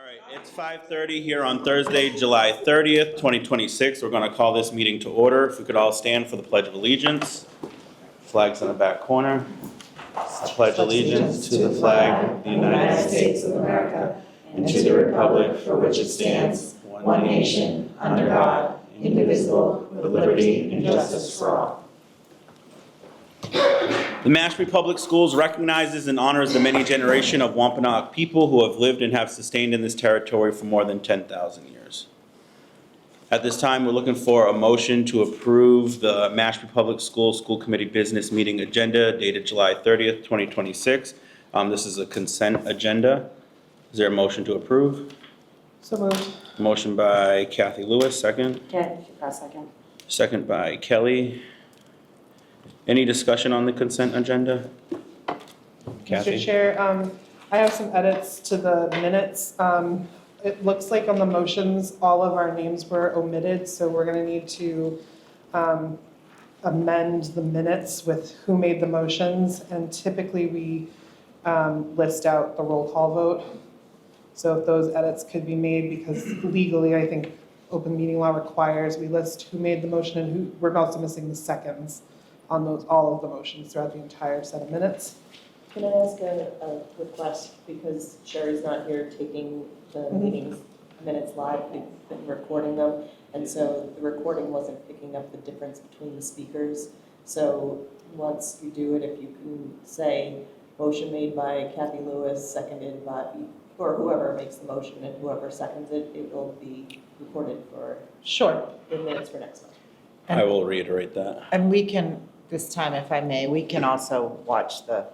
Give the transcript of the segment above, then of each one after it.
right, it's 5:30 here on Thursday, July 30th, 2026. We're going to call this meeting to order. If we could all stand for the Pledge of Allegiance. Flags in the back corner. I pledge allegiance to the flag of the United States of America and to the republic for which it stands, one nation, under God, indivisible, with liberty and justice for all. The Mashpee Public Schools recognizes and honors the many generation of Wampanoag people who have lived and have sustained in this territory for more than 10,000 years. At this time, we're looking for a motion to approve the Mashpee Public Schools School Committee Business Meeting Agenda dated July 30th, 2026. This is a consent agenda. Is there a motion to approve? So moved. Motion by Kathy Lewis, second. Second. Second by Kelly. Any discussion on the consent agenda? Kathy? Mr. Chair, I have some edits to the minutes. It looks like on the motions, all of our names were omitted, so we're gonna need to amend the minutes with who made the motions, and typically we list out the roll call vote. So if those edits could be made, because legally, I think open meeting law requires we list who made the motion and who, we're also missing the seconds on those, all of the motions throughout the entire set of minutes. Can I ask a request, because Sherry's not here taking the meetings minutes live, we've been recording them, and so the recording wasn't picking up the difference between the speakers. So once you do it, if you can say, motion made by Kathy Lewis, seconded by, or whoever makes the motion and whoever seconds it, it will be recorded for Sure. the minutes for next month. I will reiterate that. And we can, this time, if I may, we can also watch the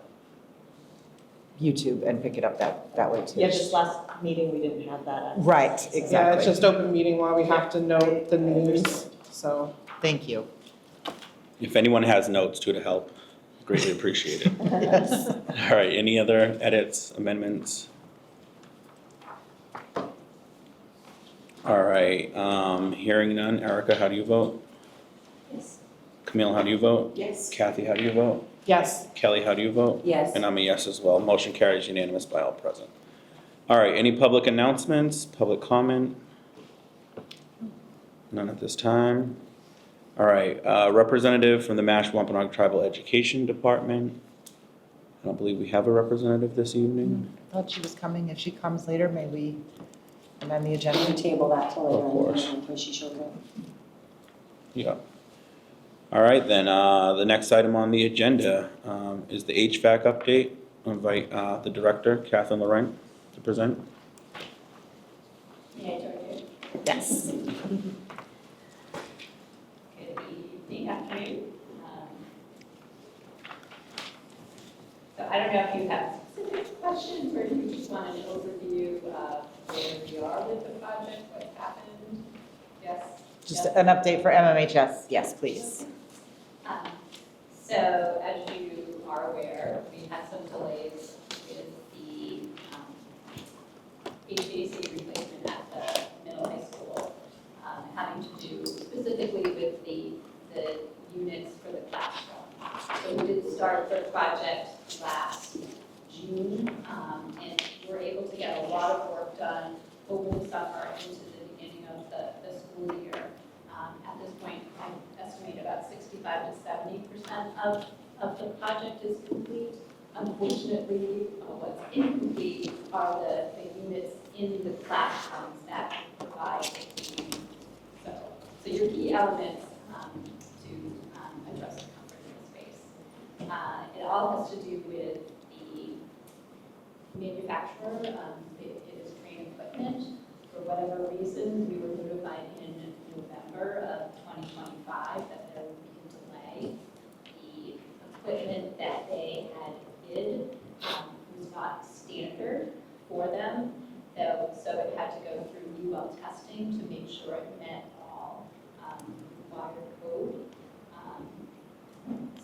YouTube and pick it up that way too. Yeah, just last meeting, we didn't have that. Right, Yeah, exactly. it's just open meeting law, we have to note the names, so. Thank you. If anyone has notes too to help, greatly appreciate it. Yes. All right, any other edits, amendments? All right, hearing none. Erica, how do you vote? Yes. Camille, how do you vote? Yes. Kathy, how do you vote? Yes. Kelly, how do you vote? Yes. And I'm a yes as well. Motion carries unanimous by all present. All right, any public announcements, public comment? None at this time. All right, representative from the Mashpee Wampanoag Tribal Education Department. I don't believe we have a representative this evening. Thought she was coming. If she comes later, may we amend the agenda? Table that till later Of course. in case she shows up. Yeah. All right, then, the next item on the agenda is the HVAC update. I'll invite the director, Catherine Laurent, to present. May I join you? Yes. Good evening, afternoon. So I don't know if you have specific questions or if you just want an overview of where we are with the project, what's happened. Yes? Just Yes? an update for MMHS. Yes, please. So as you are aware, we had some delays with the HVAC replacement at the middle high school, having to do specifically with the units for the classroom. So we did start the project last June, and we're able to get a lot of work done over the summer into the beginning of the school year. At this point, I estimate about 65 to 70% of the project is complete. Unfortunately, what's incomplete are the units in the classrooms that provide the units. So your key elements to address the comfort in the space. It all has to do with the manufacturer. It is Crane equipment. For whatever reason, we were notified in November of 2025 that there would be a delay. The equipment that they had bid was not standard for them, so it had to go through UL testing to make sure it met all required code.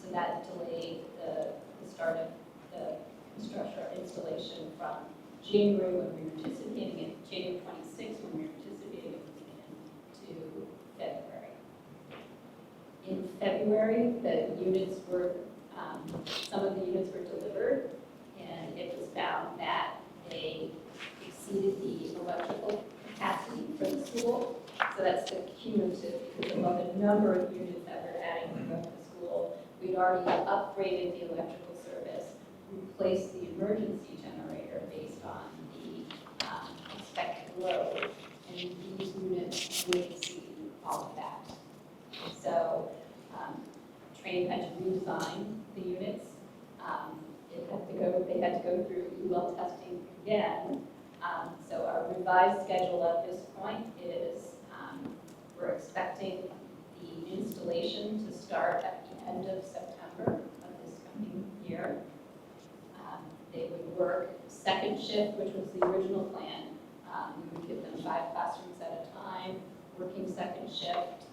So that delayed the start of the construction or installation from January when we were anticipating it, January 26th when we were anticipating it to February. In February, the units were, some of the units were delivered, and it was found that they exceeded the We'd already upgraded the electrical service, replaced the emergency generator based on the expected load, and these units would exceed all of that. So, Train had to redesign the units. They had to go through UL testing again. So our revised schedule at this point is, we're expecting the installation to start at the end of September of this coming year. They would work second shift, which was the original plan. We would give them 5 classrooms at a time, working second shift,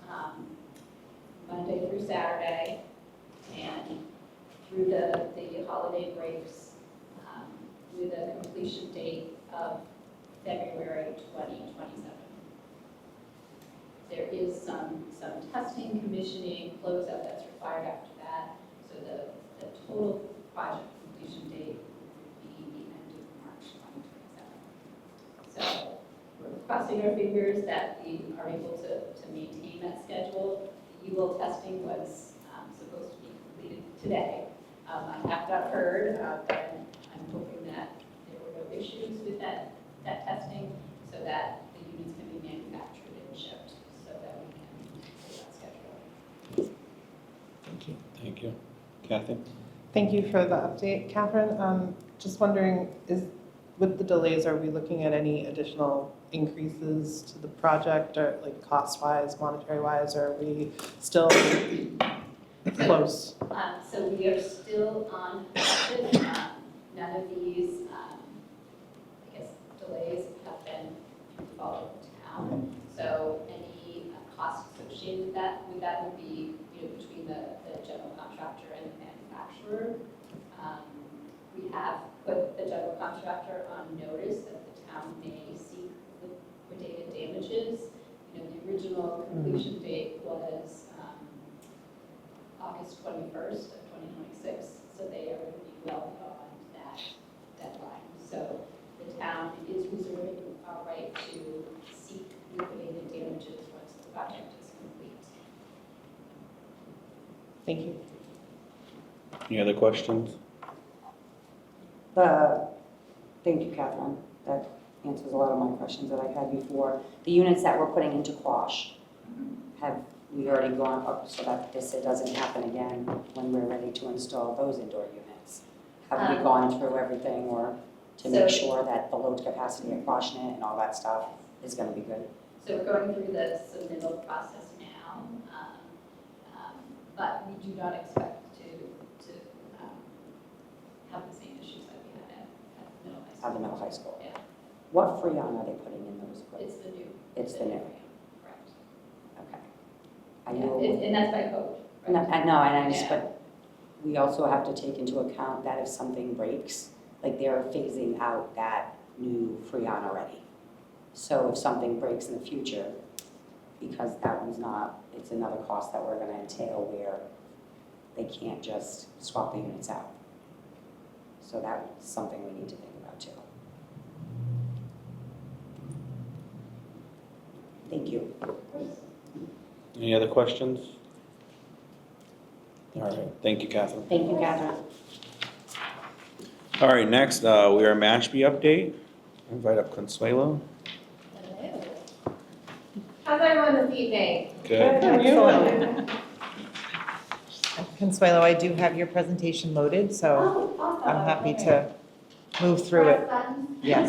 Monday through Saturday, and through the holiday breaks, with a completion date of February 2027. There is some testing, commissioning, closeout that's required after that, so the total project completion date would be the end of March 2027. So we're crossing our fingers that we are able to maintain that schedule. The UL testing was supposed to be completed today. I have not heard, but I'm hoping that there were no issues with that testing, so that the units can be manufactured and shipped, so that we can complete that schedule. Thank you. Thank you. Kathy? Thank you for the update, Catherine. Just wondering, with the delays, are we looking at any additional increases to the project, or like cost-wise, monetary-wise, or are we still close? So we are still on budget. None of these, I guess, delays have been through the fault of the town. So any costs associated with that would be, between the general contractor and the manufacturer. We have put the general contractor on notice that the town may seek liquidated damages. The original completion date was August 21st of 2026, so they are going to be well beyond that deadline. So the town is reserving our right to seek liquidated damages once the project is complete. Thank you. Any other questions? Thank you, Catherine. That answers a lot of my questions that I had before. The units that we're putting into Quash, have we already gone up so that this doesn't happen again when we're ready to install those indoor units? Have we gone through everything or to make sure that the load capacity at Quashnet and all that stuff is going to be good? So we're going through the submittal process now, but we do not expect to have the same issues that we had at middle high school. At the middle high school? Yeah. What Freon are they putting in those? It's the new. It's the new. Correct. Okay. Are Yeah, you? and that's by code. Right? No, and I just, Yeah. but we also have to take into account that if something breaks, like they're phasing out that new Freon already. So if something breaks in the future, because that one's not, it's another cost that we're gonna entail where they can't just swap the units out. So that's something we need to think about too. Thank you. Any other questions? All right, thank you, Catherine. Thank you, Catherine. All right, next, we are Mashpee update. Invite up Consuelo. Hello. How's everyone this evening? Good. Excellent. Consuelo, I do have your presentation loaded, so Oh, awesome. I'm happy Okay. to move through Press it. buttons. Yes.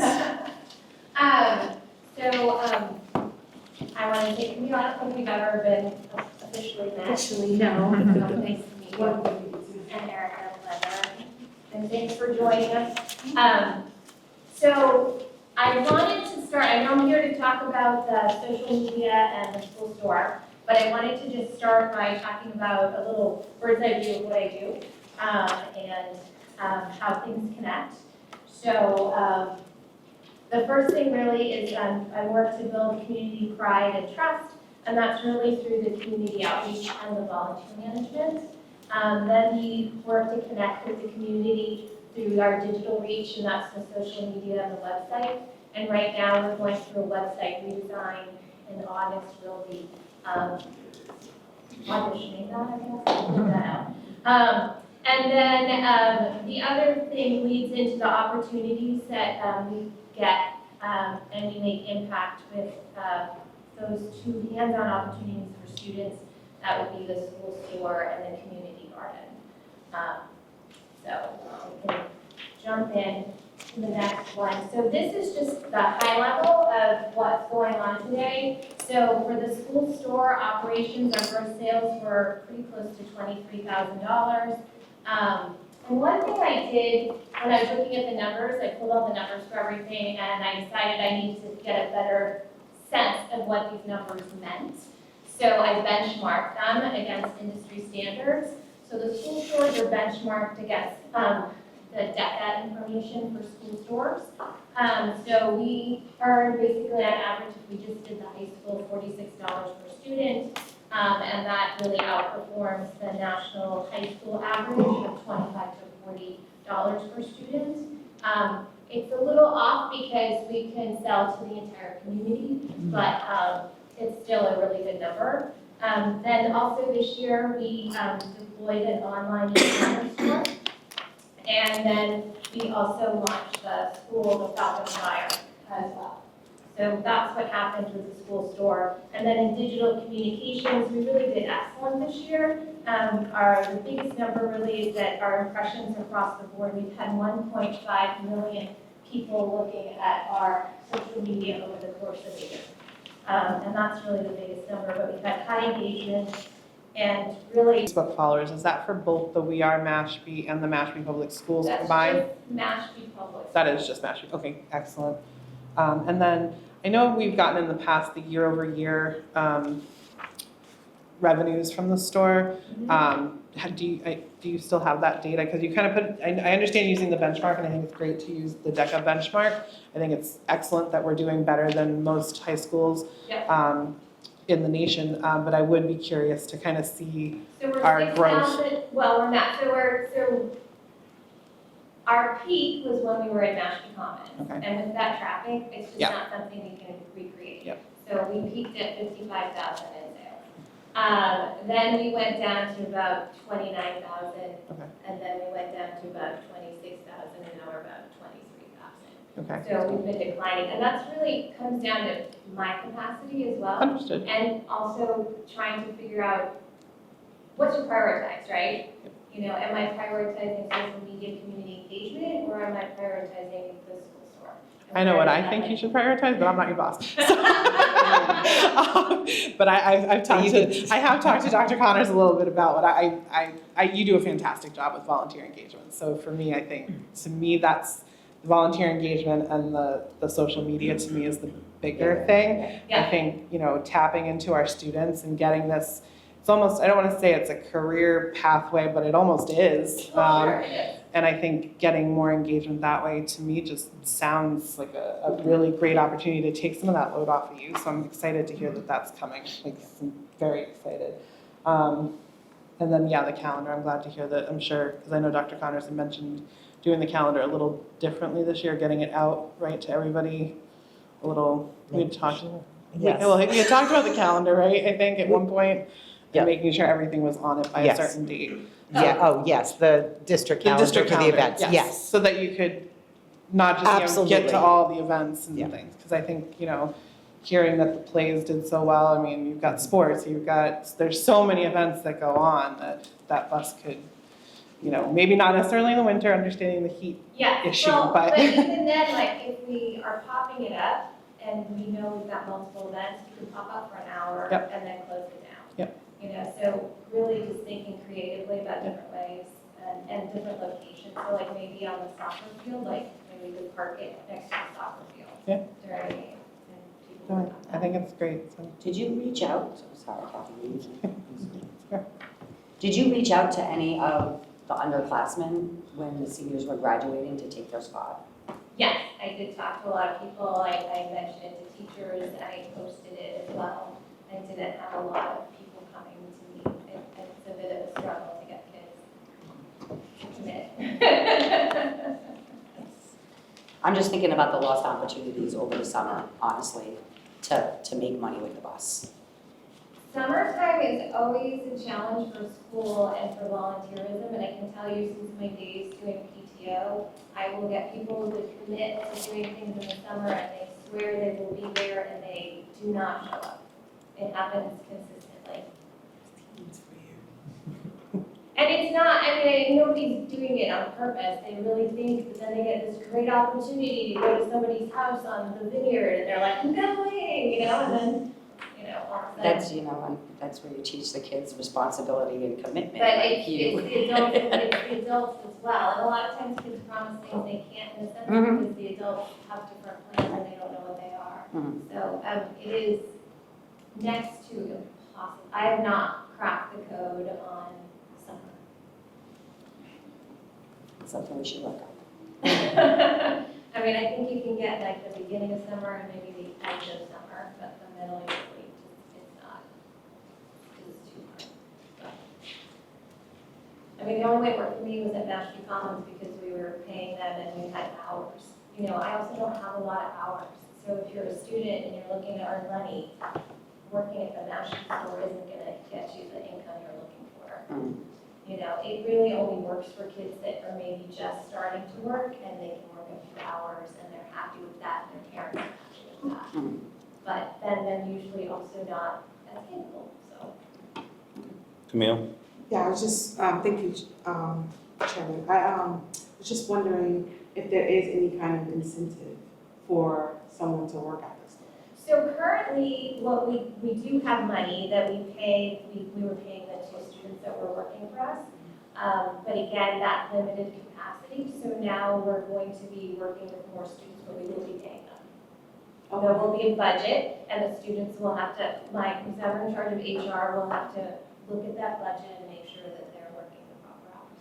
I want to say, I don't think we've ever been officially met. Officially, no. So nice to meet you. And Erica, pleasure. And thanks for joining us. So I wanted to start, I know I'm here to talk about social media and the school store, but I wanted to just start by talking about a little bird's eye view of what I do and how things connect. So the first thing really is I work to build community pride and trust, and that's really through the community outreach and the volunteer management. Then we work to connect with the community through our digital reach, and that's the social media and the website. And right now we're going through a website redesign. In August we'll be auditioning that, I guess, put that And then the other thing leads into the opportunities that we get and we make impact with those two hands-on opportunities for students. That would be the school store and the community garden. So we can jump in to the next one. So this is just the high level of what's going on today. So for the school store operations, our gross sales were pretty close to $23,000. And one thing I did when I was looking at the numbers, I pulled all the numbers for everything, and I decided I need to get a better sense of what these numbers meant. So I benchmarked them against industry standards. So the school stores are benchmarked against the DECA information for school stores. So we earn basically on average, if we just did the high school, $46 per student. And that really outperforms the national high school average of $25 to $40 per student. It's a little off because we can sell to the entire community, but it's still a really good number. Then also this year, we deployed an online e-commerce store. And then we also launched the school, the Falcon Flyer as well. So that's what happened with the school store. And then in digital communications, we really did excellent this year. The biggest number really is that our impressions across the board, we've had 1.5 million people looking at our social media over the course of the year. And that's really the biggest number, but we've had high engagement and really. Facebook followers, is that for both the We Are Mashpee and the Mashpee Public Schools That's combined? just Mashpee Public. That is just Mashpee, okay, excellent. And then I know we've gotten in the past the year-over-year revenues from the store. Do you still have that data? Because you kind of put, I understand using the benchmark, and I think it's great to use the DECA benchmark. I think it's excellent that we're doing better than most high schools in the nation, but I would be curious to kind of see our growth. Well, we're not, so our peak was when we were in Mashpee Commons. Okay. And with that traffic, it's just Yeah. not something we can recreate. Yep. So we peaked at 55,000 in sales. Then we went down to about 29,000. Okay. And then we went down to about 26,000, and now we're about 23,000. Okay, So we've been declining, and that's really comes down to my capacity as well. understood. And also trying to figure out what to prioritize, right? You know, am I prioritizing social media community engagement, or am I prioritizing the school store? I know what I think you should prioritize, but I'm not your boss. But I have talked to Dr. Connors a little bit about what you do a fantastic job with volunteer engagement. So for me, I think, to me, that's volunteer engagement, and the social media to me is the bigger thing. Yeah. I think, tapping into our students and getting this, it's almost, I don't want to say it's a career pathway, but it almost is. Sure, it is. And I think getting more engagement that way, to me, just sounds like a really great opportunity to take some of that load off of you. So I'm excited to hear that that's coming. Like, I'm very excited. And then, the calendar, I'm glad to hear that, I'm sure, because I know Dr. Connors had mentioned doing the calendar a little differently this year, getting it out right to everybody a little, we had talked. Yes. We had talked about the calendar, right, I think, at one point, Yep. and making sure everything was on it by a Yes. certain date. Yeah, oh, yes, the district The calendar district for the calendar, events, yes. So that you could not just, get Absolutely. to all the events and Yeah. things. Because I think, hearing that the plays did so well, I mean, you've got sports, there's so many events that go on that bus could, maybe not necessarily in the winter, understanding the heat. Yeah, issue, well, but- but even then, like, if we are popping it up and we know we've got multiple events, you can pop up for an hour Yep. and then close it down. Yep. So really just thinking creatively about different ways and different locations. So like maybe on the soccer field, like maybe we could park it next to the soccer field. Yeah. During the game. And people would I think it's great, so. Did you reach out, sorry, Kathy. Sure. Did you reach out to any of the underclassmen when the seniors were graduating to take their spot? Yes, I did talk to a lot of people. I mentioned it to teachers. I posted it as well. I didn't have a lot of people coming to me. It's a bit of a struggle to get kids to commit. I'm just thinking about the lost opportunities over the summer, honestly, to make money with the bus. Summertime is always a challenge for school and for volunteerism, and I can tell you since my days doing PTO, I will get people to commit to doing things in the summer and they swear they will be there and they do not show up. It happens consistently. And it's not, I mean, nobody's doing it on purpose, they really think, but then they get this great opportunity to go to somebody's house on the vineyard and they're like, I'm going, and then, all of a sudden. That's, and that's where you teach the kids responsibility and commitment, But like it's you. the adults as well, and a lot of times kids promise things they can't in a sense Mhm. because the adults have different plans and they don't know what they are. Mhm. So, it is next to impossible. I have not cracked the code on summer. It's something we should look at. I mean, I think you can get like the beginning of summer and maybe the end of summer, but the middle usually it's not. It's too hard. But, I mean, the only way it worked for me was at Mashpee Commons because we were paying them and we had hours. I also don't have a lot of hours. So if you're a student and you're looking to earn money, working at the Mashpee store isn't gonna get you the income you're looking for. Mm. It really only works for kids that are maybe just starting to work and they can work a few hours and they're happy with that and their parents are happy with that. Mm. But then they're usually also not as capable, so. Camille? Yeah, I was just, thank you, Chairman. I was just wondering if there is any kind of incentive for someone to work at this store. So currently, what we do have money that we pay, we were paying the 2 students that were working for us. But again, that limited capacity, so now we're going to be working with more students, but we will be paying them. There will be a budget, and the students will have to, whoever in charge of HR will have to look at that budget and make sure that they're working the proper hours.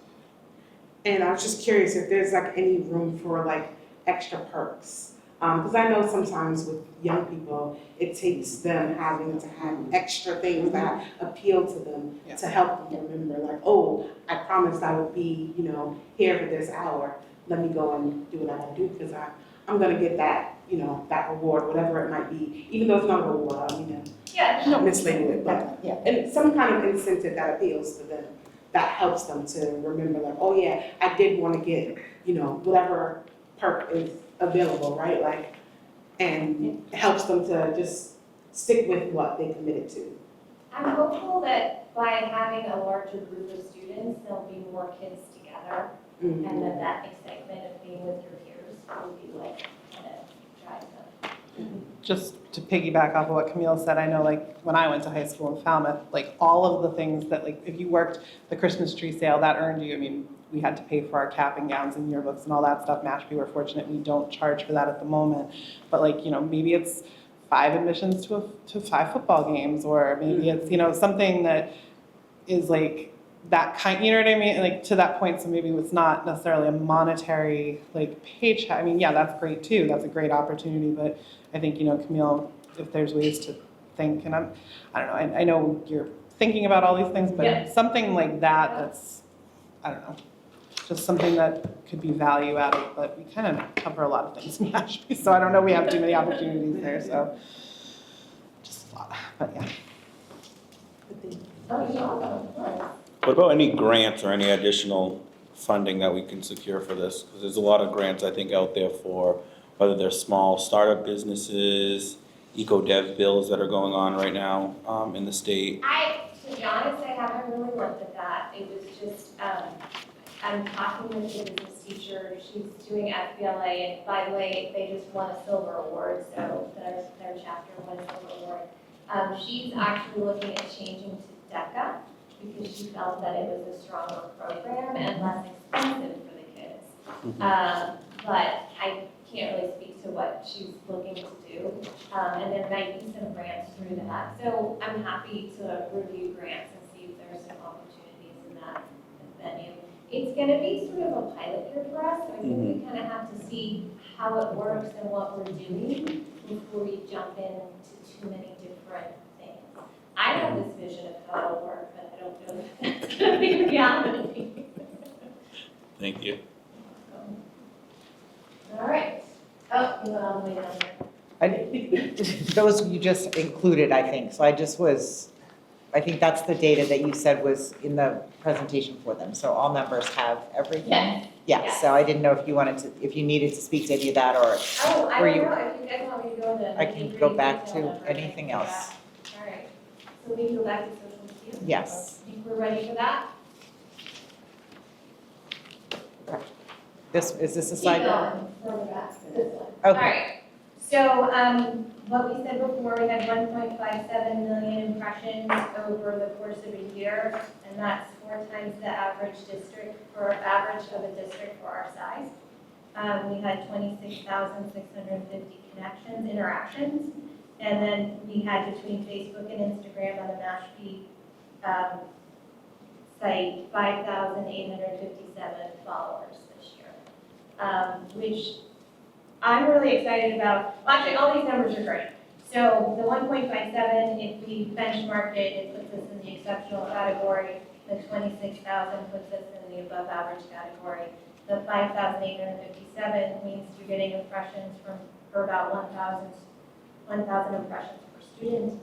And I was just curious if there's like any room for like extra perks. Because I know sometimes with young people, it takes them having to have extra things that appeal to them Yeah. to help them remember, like, oh, I promised I would be, here for this hour. Let me go and do what I gotta do because I'm gonna get that, that reward, whatever it might be. Even though it's not a reward, Yeah, mislabel it, but Yeah. and some kind of incentive that appeals to them, that helps them to remember, like, oh yeah, I did want to get, whatever perk is available, right? Like, and helps them to just stick with what they committed to. I'm hopeful that by having a larger group of students, there'll be more kids together, Mhm. and that excitement of being with your peers will be like, kind of drive them. Just to piggyback off of what Camille said, I know when I went to high school in Falmouth, all of the things that if you worked the Christmas tree sale, that earned you, we had to pay for our cap and gowns and yearbooks and all that stuff. Mashpee, we're fortunate we don't charge for that at the moment. But maybe it's 5 admissions to 5 football games, or maybe it's, something that is that kind, you know what I mean? To that point, so maybe it's not necessarily a monetary paycheck. I mean, yeah, that's great too. That's a great opportunity, but I think, Camille, if there's ways to think, and I don't know, I know you're thinking about all these things, but Yeah. something like that's, I don't know, just something that could be value added, but we kind of cover a lot of things in Mashpee, so I don't know we have too many opportunities there, so just a lot, but yeah. Oh, you're welcome. What about any grants or any additional funding that we can secure for this? Because there's a lot of grants, I think, out there for whether they're small startup businesses, eco-dev bills that are going on right now in the state. To be honest, I haven't really looked at that. It was just, I'm talking with the business teacher, she's doing FBLA, and by the way, they just won a silver award, so their chapter won a silver award. She's actually looking at changing to DECA, because she felt that it was a stronger program and less expensive for the kids. But I can't really speak to what she's looking to do. And there might be some grants through that. So I'm happy to review grants and see if there are some opportunities in that venue. It's gonna be sort of a pilot year for us, so I think we kind of have to see how it works and what we're doing before we jump into too many different things. I have this vision of how it'll work, but I don't know if that's gonna be reality. Thank you. All right. Oh, you went all the way down there. Those you just included, I think, so I just was I think that's the data that you said was in the presentation for them, so all members have everything? Yes. Yes, so I didn't know if you wanted to, if you needed to speak to any of that, or Oh, I Were don't you- know, if you guys want me to go to. I can go back to anything else. All right, so we can go back to social media? Yes. Think we're ready for that? Is this a Keep slide? going, further back, this one. All Okay, right, so, what we said before, we had 1.57 million impressions over the course of a year, and that's 4 times the average of a district for our size. We had 26,650 interactions, and then we had between Facebook and Instagram on the Mashpee site, 5,857 followers this year, which I'm really excited about. Well, actually, all these numbers are great. So the 1.57, if we benchmark it, it puts us in the exceptional category. The 26,000 puts us in the above average category. The 5,857 means you're getting impressions for about 1,000 impressions per student.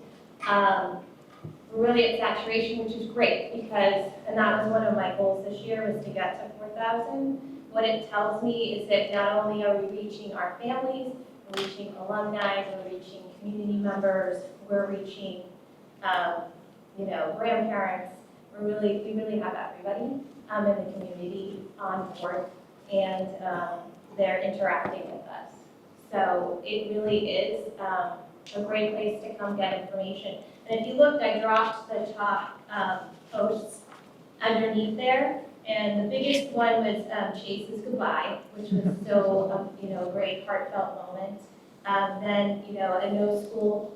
We're really at saturation, which is great because, and that was one of my goals this year, was to get to 4,000. What it tells me is that not only are we reaching our families, we're reaching alumni, we're reaching community members, we're reaching, grandparents. We really have everybody in the community on board, and they're interacting with us. So it really is a great place to come get information. And if you looked, I dropped the top posts underneath there. And the biggest one was Chase's goodbye, which was so, a great heartfelt moment. Then, a no school,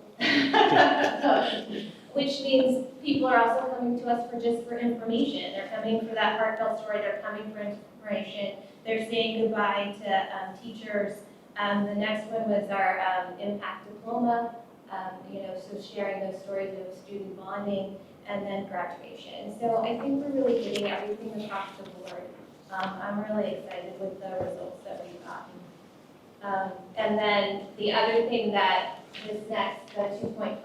which means people are also coming to us for information. They're coming for that heartfelt story. They're coming for inspiration. They're saying goodbye to teachers. The next one was our impact diploma, so sharing those stories of student bonding. And then graduation. So I think we're really getting everything across the board. I'm really excited with the results that we've gotten. And then the other thing that this next, the 2.5, go to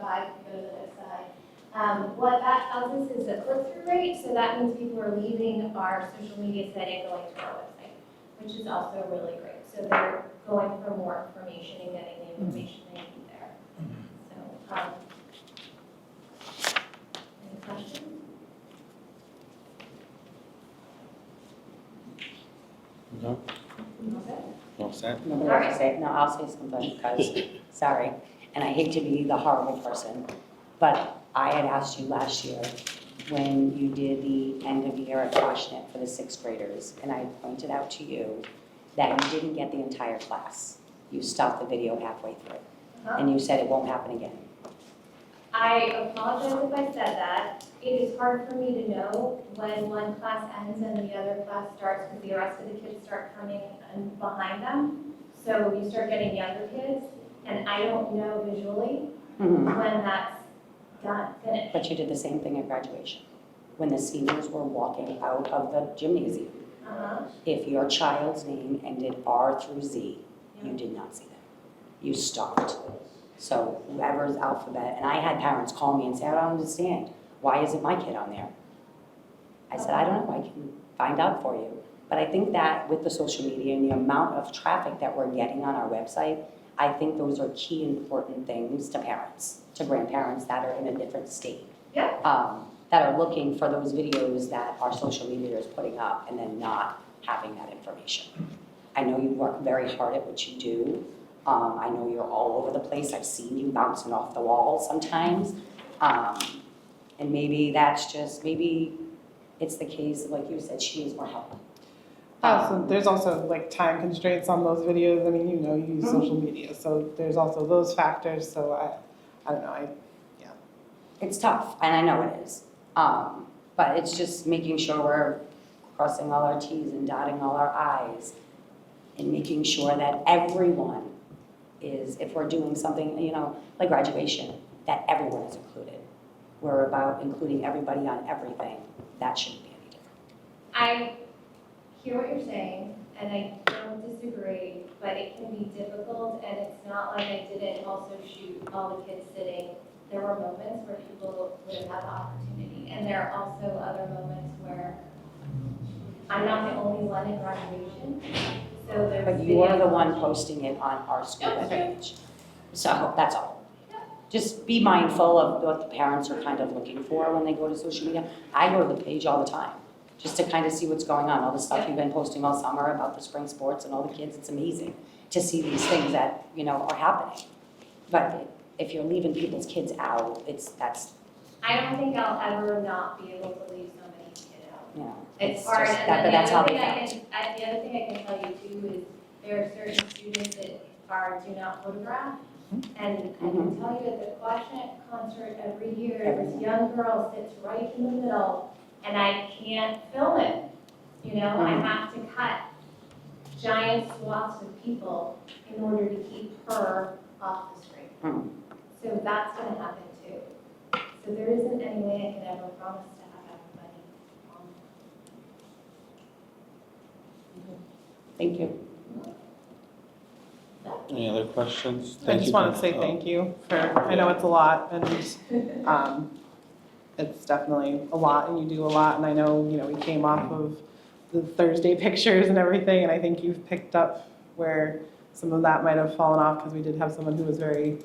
the other side, what that tells us is the click-through rate. So that means people are leaving our social media site and going to our website, which is also really great. So they're going for more information and getting the information they need there. So, questions? No? Okay. All set? Nobody else to say it? No, I'll say something because, sorry, and I hate to be the horrible person, but I had asked you last year when you did the end of year at Washington for the 6th graders, and I pointed out to you that you didn't get the entire class. You stopped the video halfway through, and you said it won't happen again. I apologize if I said that. It is hard for me to know when one class ends and the other class starts because the rest of the kids start coming in behind them. So you start getting younger kids, and I don't know visually when that's done, finished. But you did the same thing at graduation. When the seniors were walking out of the gymnasium, if your child's name ended R through Z, you did not see them. You stopped. So whoever's alphabet, and I had parents call me and say, I don't understand. Why isn't my kid on there? I said, I don't know, I can find out for you. But I think that with the social media and the amount of traffic that we're getting on our website, I think those are key important things to parents, to grandparents that are in a different state. Yeah. That are looking for those videos that our social media is putting up and then not having that information. I know you work very hard at what you do. I know you're all over the place. I've seen you bouncing off the wall sometimes. And maybe that's just, maybe it's the case, like you said, she needs more help. So there's also like time constraints on those videos. I mean, you use social media, so there's also those factors. So I don't know, It's tough, and I know it is. But it's just making sure we're crossing all our T's and dotting all our I's and making sure that everyone is, if we're doing something, like graduation, that everyone is included. We're about including everybody on everything. That shouldn't be any different. I hear what you're saying, and I don't disagree, but it can be difficult, and it's not like I didn't also shoot all the kids sitting there were moments where people would have had the opportunity. And there are also other moments where I'm not the only one in graduation. So there's. But you're the one posting it on our school Yep, sure. page. So that's all. Just be mindful of what the parents are kind of looking for when they go to social media. I go to the page all the time, just to kind of see what's going on, all the stuff you've been posting all summer about the spring sports and all the kids. It's amazing to see these things that, are happening. But if you're leaving people's kids out, that's, I don't think I'll ever not be able to leave somebody's kid out. It's it's hard, just and that, but then that's the how other they thing felt. the other thing I can tell you too is there are certain students that are do not photograph. And I can tell you at the Quashnet concert every year, this young girl sits right in the middle and I can't film it. I have to cut giant swaths of people in order to keep her off the screen. So that's gonna happen too. So there isn't any way I can ever promise to have everybody on. Thank you. Any other questions? I Thank just you, want to Jen. say thank you for, I know it's a lot and it's definitely a lot and you do a lot. And I know, we came off of the Thursday pictures and everything, and I think you've picked up where some of that might have fallen off because we did have someone who was very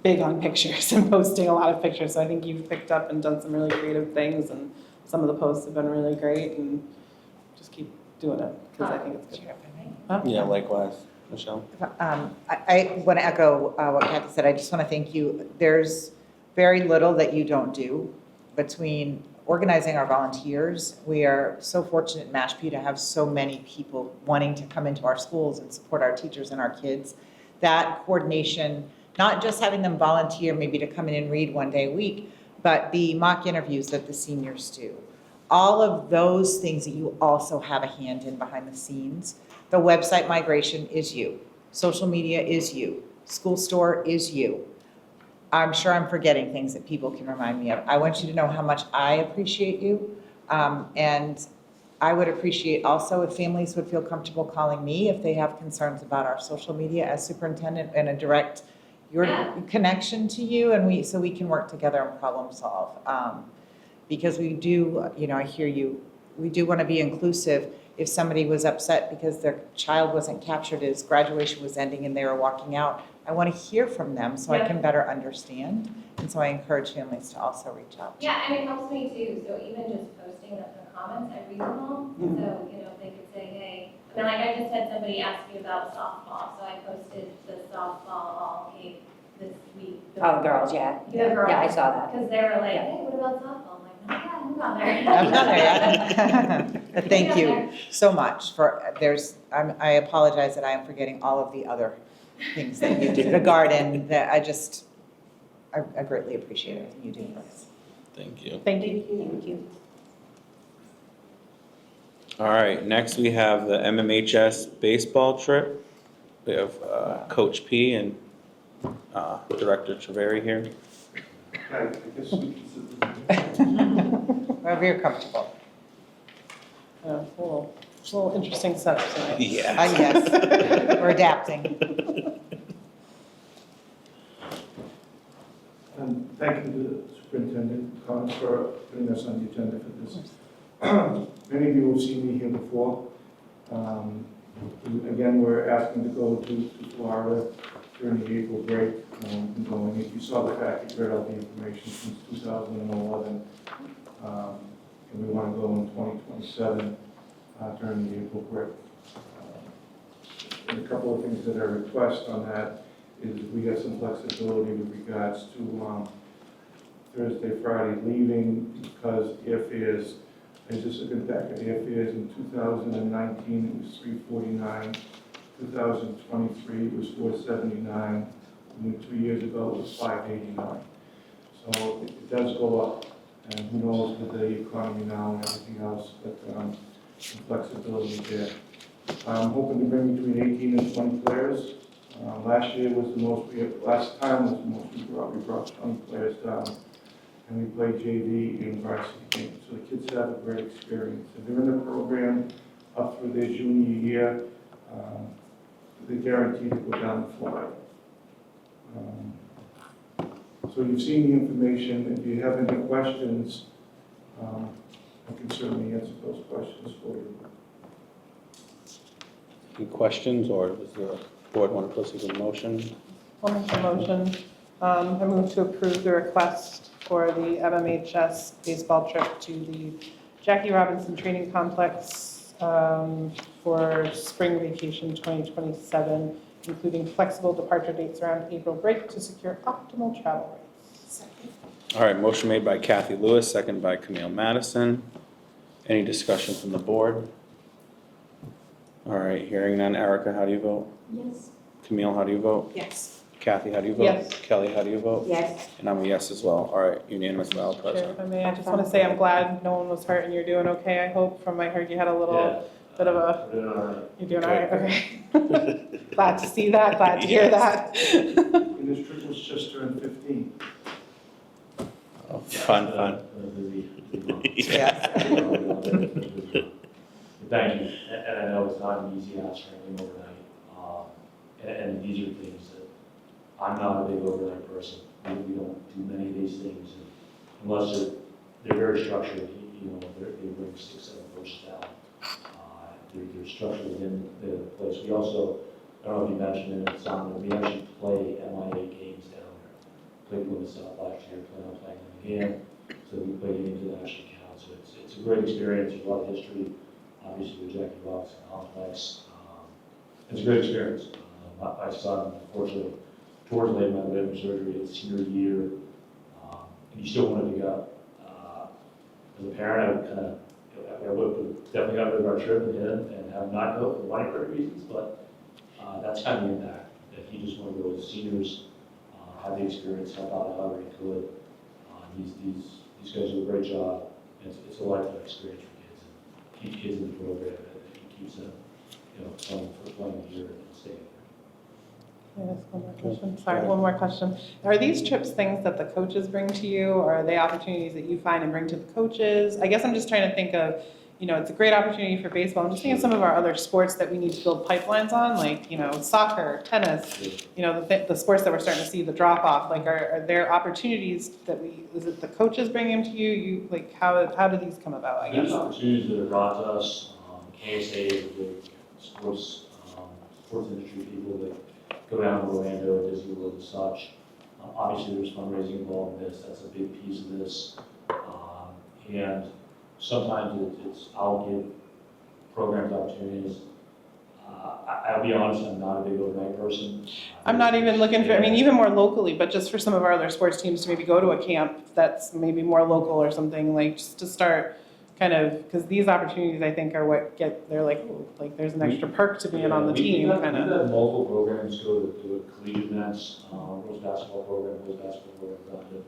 big on pictures and posting a lot of pictures. So I think you've picked up and done some really creative things, and some of the posts have been really great, and just keep doing it because I think it's good. Huh? Yeah, likewise. Michelle? I want to echo what Kathy said. I just want to thank you. There's very little that you don't do between organizing our volunteers. We are so fortunate in Mashpee to have so many people wanting to come into our schools and support our teachers and our kids. That coordination, not just having them volunteer maybe to come in and read one day a week, but the mock interviews that the seniors do. All of those things that you also have a hand in behind the scenes. The website migration is you. Social media is you. School store is you. I'm sure I'm forgetting things that people can remind me of. I want you to know how much I appreciate you. And I would appreciate also if families would feel comfortable calling me if they have concerns about our social media as superintendent and a direct connection to you, and so we can work together and problem solve. Because we do, I hear you, we do want to be inclusive. If somebody was upset because their child wasn't captured as graduation was ending and they were walking out, I want to hear from them so I can better understand. And so I encourage families to also reach out. Yeah, and it helps me too, so even just posting the comments, I read them all, so, they could say, hey, like I just had somebody ask me about softball, so I posted the softball all cake this week. Oh, the girls, yeah. The girls. Yeah, I saw that. Because they were like, hey, what about softball? I'm like, oh yeah, I'm on there. I'm not there yet. But thank you so much for, I apologize that I am forgetting all of the other things that you do. The garden, that I greatly appreciate everything you do for us. Thank you. Thank you. Thank you. All right, next we have the MMHS baseball trip. We have Coach P and Director Treveri here. I guess we can sit Wherever you're comfortable. It's a little interesting setup tonight. Yeah. Yes, we're adapting. And thank you to the superintendent, Collins, for putting us on the agenda for this. Many of you have seen me here before. Again, we're asking to go to Florida during the April break. And going, if you saw the packet, you read all the information since 2011. And we want to go in 2027 during the April break. And a couple of things that I request on that is we got some flexibility with regards to Thursday, Friday leaving, because airfares, I was just looking back at airfares in 2019, it was $349. 2023 was $479. And 2 years ago, it was $589. So it does go up, and who knows with the economy now and everything else, but some flexibility there. I'm hoping to bring between 18 and 20 players. Last year was the most, last time was the most we brought 20 players down, and we played JV and varsity games. So the kids have a great experience. If they're in the program up through their junior year, they're guaranteed to go down to Florida. So you've seen the information. If you have any questions, I can certainly answer those questions for you. Any questions, or does the board want to proceed with a motion? I'll make a motion. I move to approve the request for the MMHS baseball trip to the Jackie Robinson Training Complex for spring vacation 2027, including flexible departure dates around April break to secure optimal travel rates. All right, motion made by Kathy Lewis, second by Camille Madison. Any discussion from the board? All right, hearing none. Erica, how do you vote? Yes. Camille, how do you vote? Yes. Kathy, how do you vote? Yes. Kelly, how do you vote? Yes. And I'm a yes as well. All right, unanimous by all Chair, present. if I may, I just want to say I'm glad no one was hurt and you're doing okay, I hope. From I heard you had a little bit of a, you're doing all right, okay. Glad to see that, glad to hear that. And this trip was just turned 15. Oh, fun. Yes. Thank you, and I know it's not an easy ask for anything overnight, and these are things that, I'm not a big overnight person. We don't do many of these things unless they're very structured, you know, they bring 6, 7 coaches down. They're structured within the place. We also, I don't know if you mentioned it, we actually play MIA games down there. Played Plymouth South last year, plan on playing them again, so we play games that actually count. So it's a great experience, there's a lot of history, obviously the Jackie Robinson Complex. It's a great experience. My son, unfortunately, towards late my liver surgery his senior year, and he still wanted to go. As a parent, I would kind of, I would have definitely got rid of our trip with him and have not go for monetary reasons, but that's kind of the impact, that he just wanted to go with the seniors, have the experience, help out however he could. These guys do a great job. It's a lifetime experience for kids, and keep kids in the program, and it keeps them, you know, playing here and staying. Yes, one more question. Sorry, one more question. Are these trips things that the coaches bring to you, or are they opportunities that you find and bring to the coaches? I guess I'm just trying to think of, you know, it's a great opportunity for baseball. I'm just thinking of some of our other sports that we need to build pipelines on, like, you know, soccer, tennis, you know, the sports that we're starting to see the drop off. Like, are there opportunities that is it the coaches bringing them to you? Like, how do these come about, I guess? There's opportunities that are brought to us. KSA is a big sports industry people that go down to Orlando, Disney World and such. Obviously, there's fundraising involved in this. That's a big piece of this. And sometimes I'll give programs opportunities. I'll be honest, I'm not a big overnight person. I'm not even looking for, I mean, even more locally, but just for some of our other sports teams to maybe go to a camp that's maybe more local or something, like just to start kind of, because these opportunities I think are what they're like, oh, like there's an extra perk to being on the team, kind We've of. had multiple programs go to collegiate events, girls basketball program, boys basketball program,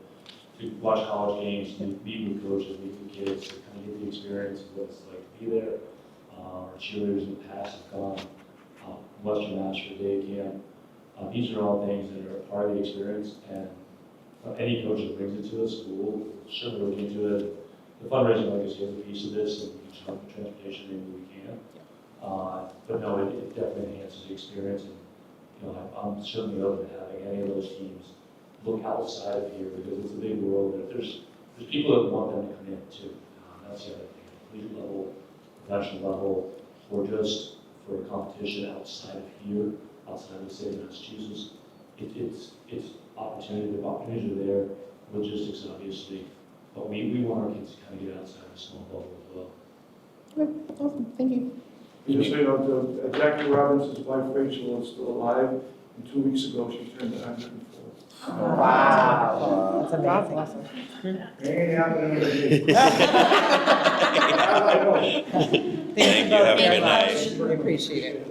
to watch college games, meet with coaches, meet with kids, to kind of get the experience of what it's like to be there. Our cheerleaders in the past have gone Western Mass for day camp. These are all things that are part of the experience, and any coach that brings it to us, we'll certainly look into it. The fundraising, like I said, is a piece of this, and we can help with transportation maybe we can. But no, it definitely enhances the experience, and you know, I'm certainly open to having any of those teams look outside of here, because it's a big world. And there's people that want them to come in too. That's the other thing. Collegiate level, professional level, or just for a competition outside of here, outside of the state of Massachusetts. It's opportunity. The opportunities are there. Logistics, obviously. But we want our kids to kind of get outside the small bubble as well. Okay, awesome, thank you. Just so you know, Jackie Robinson's wife Rachel is still alive, and 2 weeks ago she turned 104. Wow, that's amazing. Awesome. Ain't happening today. Thank you, have a good night. We appreciate it.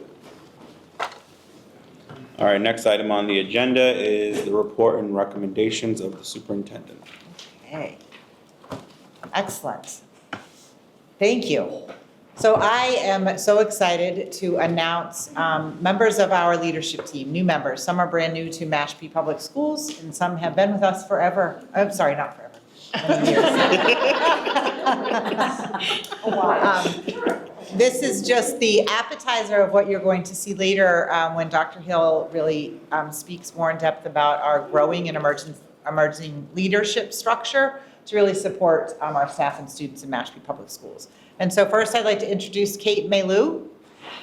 All right, next item on the agenda is the report and recommendations of the superintendent. Okay. Excellent. Thank you. So I am so excited to announce members of our leadership team, new members. Some are brand new to Mashpee Public Schools, and some have been with us forever. I'm sorry, not forever. Many years. This is just the appetizer of what you're going to see later when Dr. Hill really speaks more in depth about our growing and emerging leadership structure to really support our staff and students in Mashpee Public Schools. And so first, I'd like to introduce Kate Maylou.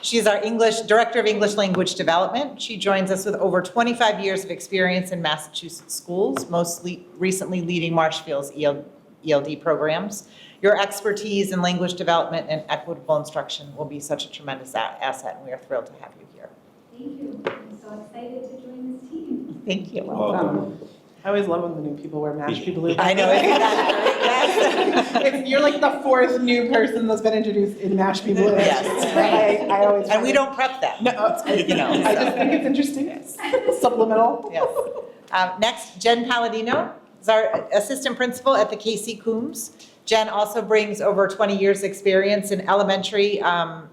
She's our Director of English Language Development. She joins us with over 25 years of experience in Massachusetts schools, most recently leading Marshfield's ELD programs. Your expertise in language development and equitable instruction will be such a tremendous asset, and we are thrilled to have you here. Thank you. I'm so excited to join this team. Thank you. Welcome. I always love when the new people wear Mashpee blue. I know, isn't that great? Yes. You're like the fourth new person that's been introduced in Mashpee blue. Yes. I always. And we don't prep them. No, You know, I so. just think it's interesting. Supplemental. Yes. Next, Jen Palladino is our assistant principal at the KC Coombs. Jen also brings over 20 years' experience in elementary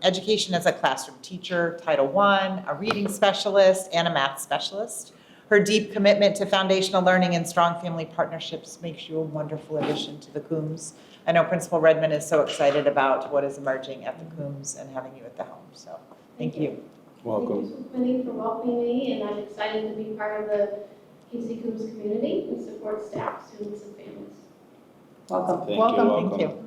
education as a classroom teacher, Title I, a reading specialist, and a math specialist. Her deep commitment to foundational learning and strong family partnerships makes you a wonderful addition to the Coombs. I know Principal Redmond is so excited about what is emerging at the Coombs and having you at the home, so thank you. Welcome. Thank you, School Committee, for welcoming me, and I'm excited to be part of the KC Coombs community and support staff, students, and families. Welcome. Thank you, Welcome. welcome. Thank you.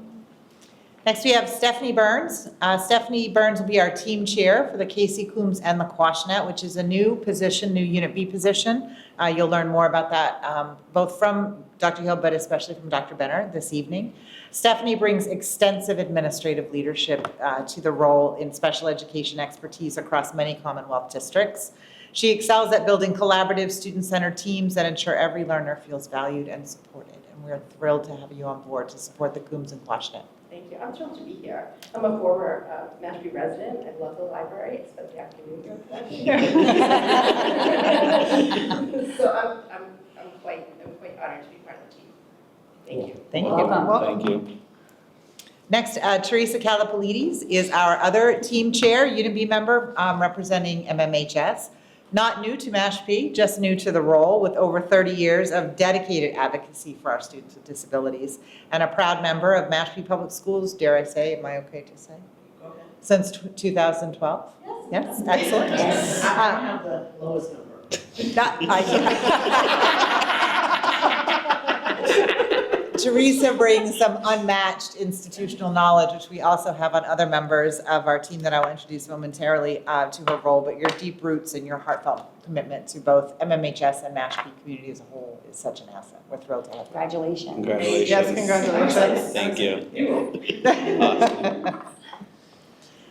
Next, we have Stephanie Burns. Stephanie Burns will be our team chair for the KC Coombs and the Quashnet, which is a new position, new Unit B position. You'll learn more about that both from Dr. Hill, but especially from Dr. Benner this evening. Stephanie brings extensive administrative leadership to the role in special education expertise across many Commonwealth districts. She excels at building collaborative, student-centered teams that ensure every learner feels valued and supported. And we're thrilled to have you on board to support the Coombs and Quashnet. Thank you. I'm thrilled to be here. I'm a former Mashpee resident. I love the library. I spent the afternoon here. So I'm quite honored to be part of the team. Thank you. Thank you. Welcome. Thank you. Next, Teresa Calapolides is our other team chair, Unit B member representing MMHS. Not new to Mashpee, just new to the role with over 30 years of dedicated advocacy for our students with disabilities and a proud member of Mashpee Public Schools, dare I say, am I okay to say? Since 2012? Yes, excellent. I have the lowest number. Teresa brings some unmatched institutional knowledge, which we also have on other members of our team that I will introduce momentarily to her role, but your deep roots and your heartfelt commitment to both MMHS and Mashpee community as a whole is such an asset. We're thrilled to have you. Congratulations. Congratulations. Yes, congratulations. Thank you. Awesome.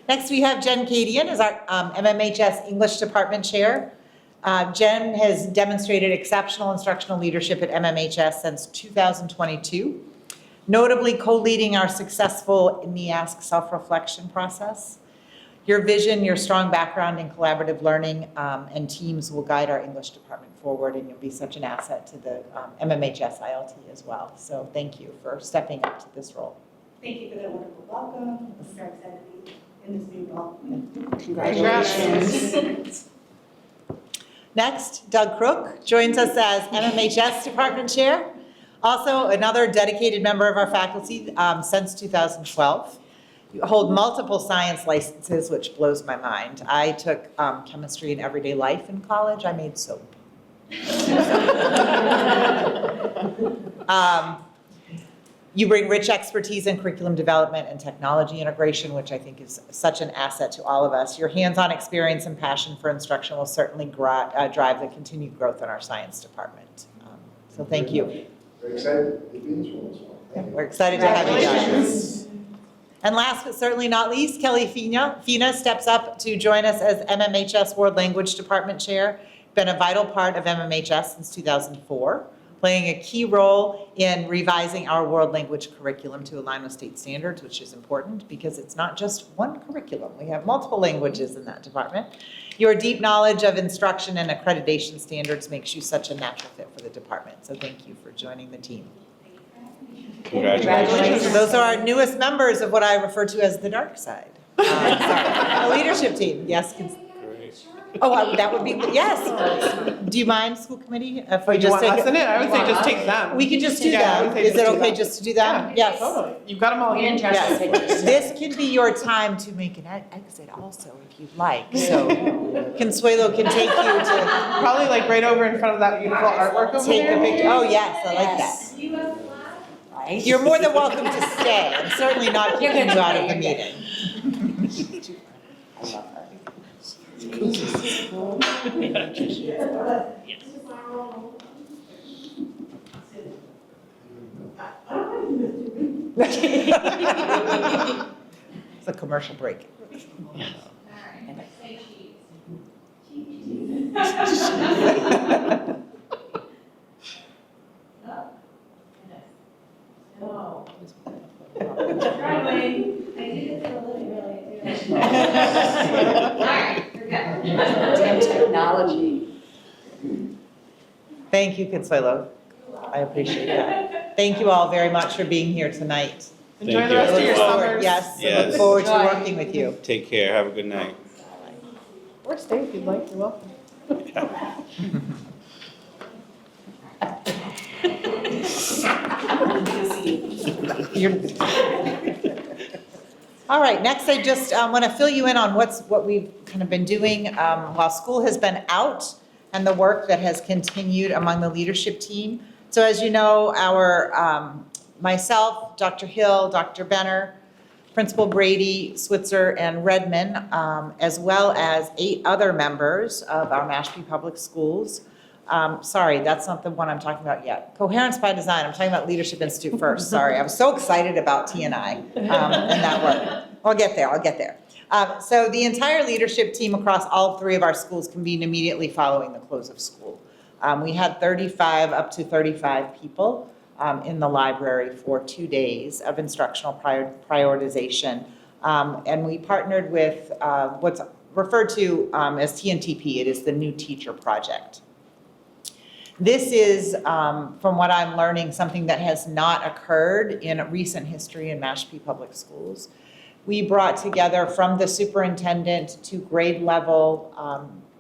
Next, we have Jen Cadian as our MMHS English Department Chair. Jen has demonstrated exceptional instructional leadership at MMHS since 2022, notably co-leading our successful NEASC self-reflection process. Your vision, your strong background in collaborative learning and teams will guide our English department forward, and you'll be such an asset to the MMHS ILT as well. So thank you for stepping up to this role. Thank you for that wonderful welcome. I'm very excited to be in this new role. Congratulations. Next, Doug Crook joins us as MMHS Department Chair, also another dedicated member of our faculty since 2012. You hold multiple science licenses, which blows my mind. I took chemistry and everyday life in college. I made soap. You bring rich expertise in curriculum development and technology integration, which I think is such an asset to all of us. Your hands-on experience and passion for instruction will certainly drive the continued growth in our science department. So thank you. Very excited to be in this role as well. Yeah, we're excited to have you, guys. And last but certainly not least, Kelly Fina steps up to join us as MMHS World Language Department Chair. Been a vital part of MMHS since 2004. Playing a key role in revising our world language curriculum to align with state standards, which is important because it's not just one curriculum. We have multiple languages in that department. Your deep knowledge of instruction and accreditation standards makes you such a natural fit for the department. So thank you for joining the team. Congratulations. So those are our newest members of what I refer to as the dark side. Sorry, the leadership team. Yes. Great. Oh, that would be, yes. Do you mind, school committee, if we Do you just want take? us in it? I would say just take them. We could just do Yeah, I would them. say Is just it do okay them. just to do them? Yeah, Yes. totally. You've got them all. Yes. This can be your time to make an exit also, if you'd like. So Consuelo can take you to Probably like right over in front of that beautiful artwork over take a there. picture. Oh, yes, I like that. Do you have a flag? Right? You're more than welcome to stay. I'm certainly not kicking you out of the meeting. I love her. It's a commercial break. Alright, say cheese. No. Driveway. I did it for a living, really, I do. Alright, you're good. Damn technology. Thank you, Consuelo. I appreciate that. Thank you all very much for being here tonight. Enjoy Thank the you. rest of your Look forward. summers. Yes, I Yes. look forward to Enjoy. working with you. Take care, have a good night. Or stay if you'd like, you're welcome. All right, next I just want to fill you in on what we've kind of been doing while school has been out and the work that has continued among the leadership team. So as you know, myself, Dr. Hill, Dr. Benner, Principal Brady, Switzer, and Redmond, as well as 8 other members of our Mashpee Public Schools. Sorry, that's not the one I'm talking about yet. Coherence by Design, I'm talking about Leadership Institute first, sorry. I was so excited about T&I and that work. I'll get there. So the entire leadership team across all 3 of our schools convened immediately following the close of school. We had up to 35 people in the library for 2 days of instructional prioritization. And we partnered with what's referred to as TNTP. It is the New Teacher Project. This is, from what I'm learning, something that has not occurred in recent history in Mashpee Public Schools. We brought together from the superintendent to grade level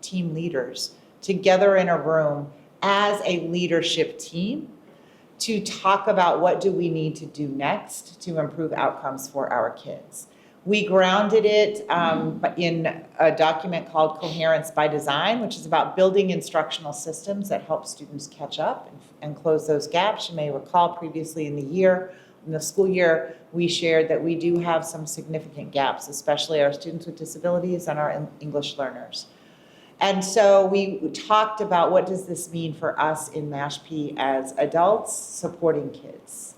team leaders together in a room as a leadership team to talk about what do we need to do next to improve outcomes for our kids. We grounded it in a document called Coherence by Design, which is about building instructional systems that help students catch up and close those gaps. You may recall previously in the school year, we shared that we do have some significant gaps, especially our students with disabilities and our English learners. And so we talked about what does this mean for us in Mashpee as adults supporting kids.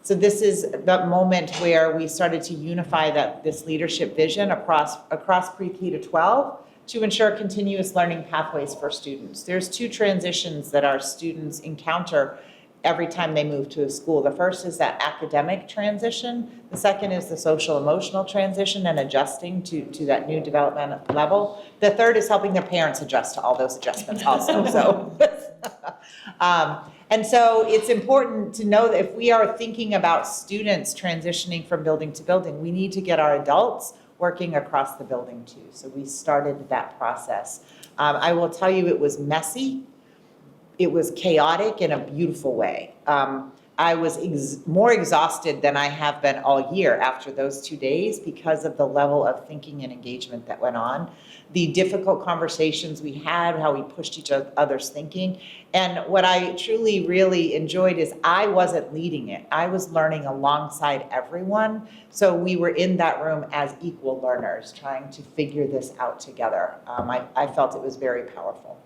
So this is the moment where we started to unify this leadership vision across pre-K to 12 to ensure continuous learning pathways for students. There's 2 transitions that our students encounter every time they move to a school. The first is that academic transition. The second is the social emotional transition and adjusting to that new development level. The third is helping their parents adjust to all those adjustments also. And so it's important to know that if we are thinking about students transitioning from building to building, we need to get our adults working across the building too. So we started that process. I will tell you it was messy. It was chaotic in a beautiful way. I was more exhausted than I have been all year after those 2 days because of the level of thinking and engagement that went on, the difficult conversations we had, how we pushed each other's thinking. And what I truly, really enjoyed is I wasn't leading it. I was learning alongside everyone. So we were in that room as equal learners trying to figure this out together. I felt it was very powerful.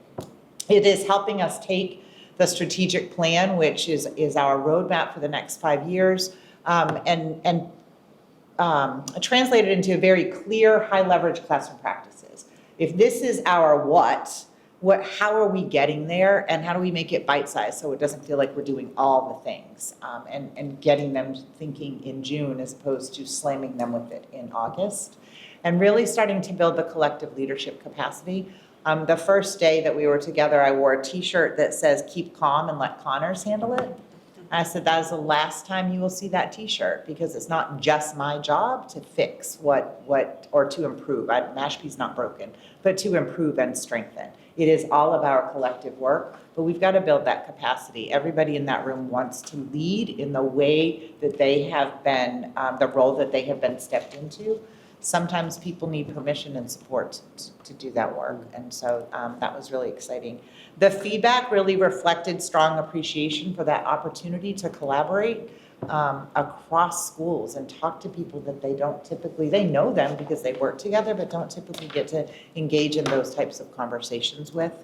It is helping us take the strategic plan, which is our roadmap for the next 5 years, and translate it into very clear, high-leverage classroom practices. If this is our how are we getting there, and how do we make it bite-sized so it doesn't feel like we're doing all the things, and getting them thinking in June as opposed to slamming them with it in August, and really starting to build the collective leadership capacity. The first day that we were together, I wore a t-shirt that says, "Keep calm and let Connors handle it." I said, that is the last time you will see that t-shirt, because it's not just my job to fix or to improve. Mashpee's not broken, but to improve and strengthen. It is all of our collective work, but we've got to build that capacity. Everybody in that room wants to lead in the way that they have been, the role that they have been stepped into. Sometimes people need permission and support to do that work, and so that was really exciting. The feedback really reflected strong appreciation for that opportunity to collaborate across schools and talk to people that they know them because they work together, but don't typically get to engage in those types of conversations with.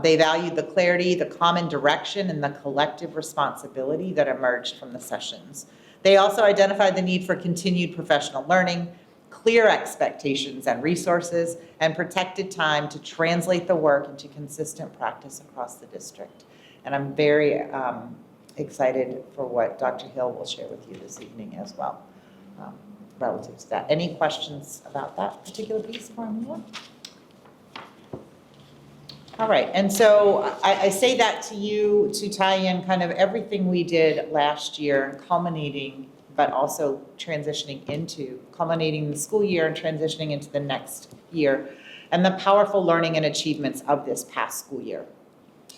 They valued the clarity, the common direction, and the collective responsibility that emerged from the sessions. They also identified the need for continued professional learning, clear expectations and resources, and protected time to translate the work into consistent practice across the district. And I'm very excited for what Dr. Hill will share with you this evening as well, relative to that. Any questions about that particular piece before I move on? All right, and so I say that to you to tie in kind of everything we did last year and culminating, but also culminating the school year and transitioning into the next year, and the powerful learning and achievements of this past school year.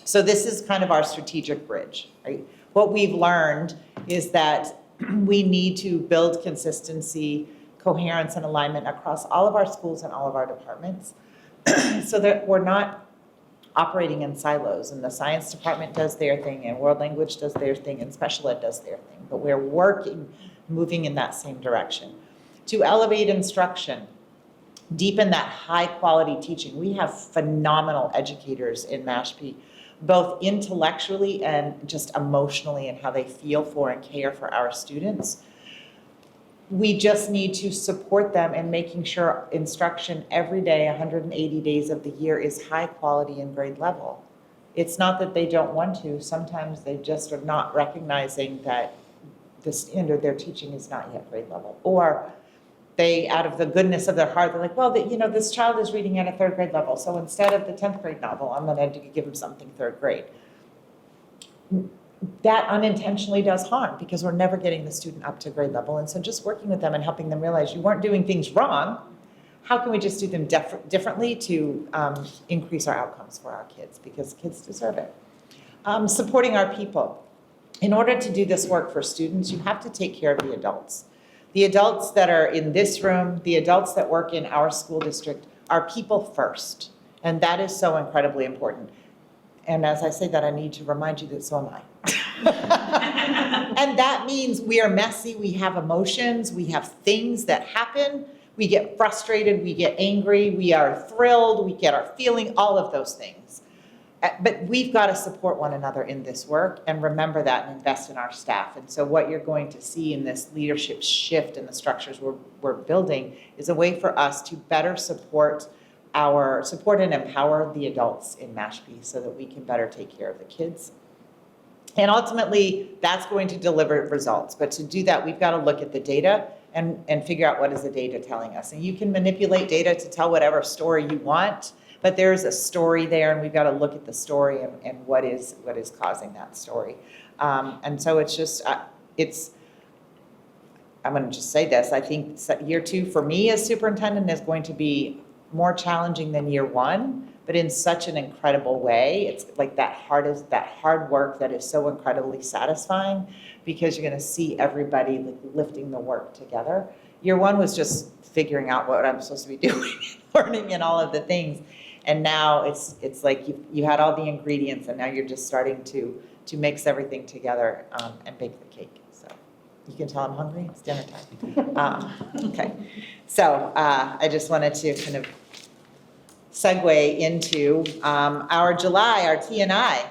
So this is kind of our strategic bridge, right? What we've learned is that we need to build consistency, coherence, and alignment across all of our schools and all of our departments so that we're not operating in silos, and the science department does their thing, and world language does their thing, and special ed does their thing, but we're moving in that same direction. To elevate instruction, deepen that high quality teaching. We have phenomenal educators in Mashpee, both intellectually and just emotionally, and how they feel for and care for our students. We just need to support them in making sure instruction every day, 180 days of the year, is high quality and grade level. It's not that they don't want to, sometimes they just are not recognizing that the standard they're teaching is not yet grade level. Or they, out of the goodness of their heart, they're like, well, this child is reading at a 3rd grade level, so instead of the 10th grade novel, I'm gonna give them something 3rd grade. That unintentionally does harm, because we're never getting the student up to grade level. And so just working with them and helping them realize you weren't doing things wrong, how can we just do them differently to increase our outcomes for our kids, because kids deserve it. Supporting our people. In order to do this work for students, you have to take care of the adults. The adults that are in this room, the adults that work in our school district, are people first. And that is so incredibly important. And as I say that, I need to remind you that so am I. And that means we are messy, we have emotions, we have things that happen, we get frustrated, we get angry, we are thrilled, we get our feeling, all of those things. But we've got to support one another in this work and remember that and invest in our staff. And so what you're going to see in this leadership shift in the structures we're building is a way for us to better support and empower the adults in Mashpee so that we can better take care of the kids. And ultimately, that's going to deliver results. But to do that, we've got to look at the data and figure out what is the data telling us. And you can manipulate data to tell whatever story you want, but there's a story there, and we've got to look at the story and what is causing that story. And so it's just, I'm going to just say this, I think year 2 for me as superintendent is going to be more challenging than year 1, but in such an incredible way. It's like that hard work that is so incredibly satisfying, because you're going to see everybody like lifting the work together. Year 1 was just figuring out what I'm supposed to be doing, learning and all of the things. And now it's like you had all the ingredients, and now you're just starting to mix everything together and bake the cake. So you can tell I'm hungry, it's dinner time. Okay, so I just wanted to kind of segue into our July, our T&I.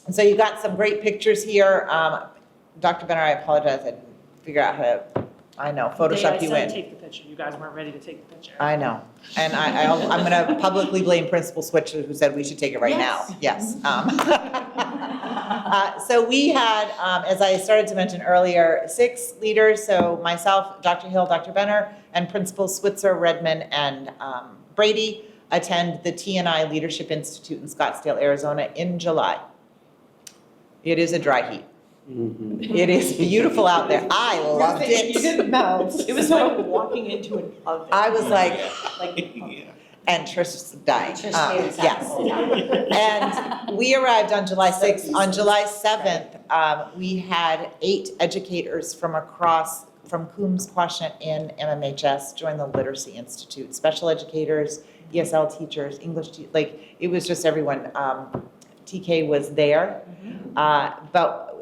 And so you got some great pictures here. Dr. Benner, I apologize, I didn't figure out how to, Photoshop you in. I said take the picture, you guys weren't ready to take the picture. I know, and I'm gonna publicly blame Principal Switzer, who said we should take it right now. Yes. So we had, as I started to mention earlier, 6 leaders, so myself, Dr. Hill, Dr. Benner, and Principal Switzer, Redmond, and Brady attend the T&I Leadership Institute in Scottsdale, Arizona in July. It is a dry heat. It is beautiful out there. I loved You it. didn't melt. It was like walking into an oven. I was like, Like, and Trish was dying. Trish hated that Yes. the whole time. And we arrived on July 6th. On July 7th, we had 8 educators from Coombs, Quashnet, and MMHS join the Literacy Institute. Special educators, ESL teachers, it was just everyone. TK was there.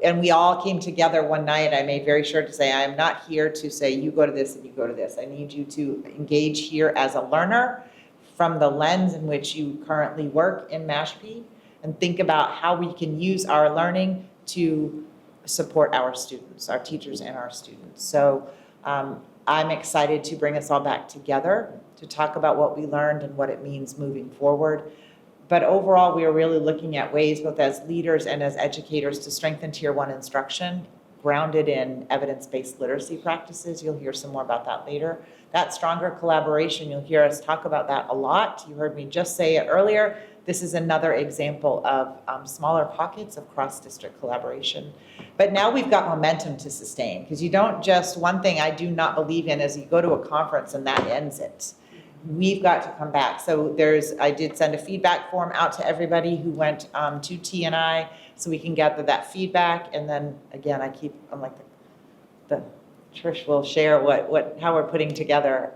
And we all came together one night. I made very sure to say, I am not here to say, you go to this and you go to this. I need you to engage here as a learner from the lens in which you currently work in Mashpee, and think about how we can use our learning to support our students, our teachers and our students. So I'm excited to bring us all back together to talk about what we learned and what it means moving forward. But overall, we are really looking at ways, both as leaders and as educators, to strengthen Tier 1 instruction, grounded in evidence-based literacy practices. You'll hear some more about that later. That stronger collaboration, you'll hear us talk about that a lot. You heard me just say it earlier. This is another example of smaller pockets of cross-district collaboration. But now we've got momentum to sustain, because you don't just, one thing I do not believe in is you go to a conference and that ends it. We've got to come back. So I did send a feedback form out to everybody who went to T&I, so we can gather that feedback. And then again, I'm like the Trish will share how we're putting together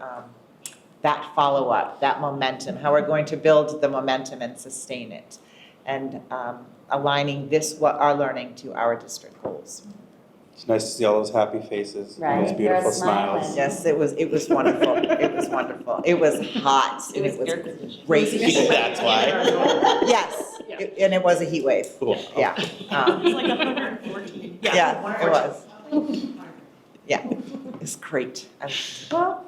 that follow-up, that momentum, how we're going to build the momentum and sustain it, and aligning our learning to our district goals. It's nice to see all those happy faces, Right, those beautiful they're smiling. smiles. Yes, it was wonderful. It was wonderful. It was hot and it was great. That's why. Yes, and it was a heat wave. Cool. Yeah. it's like 114. Yeah, it was. Yeah, it's great. Well,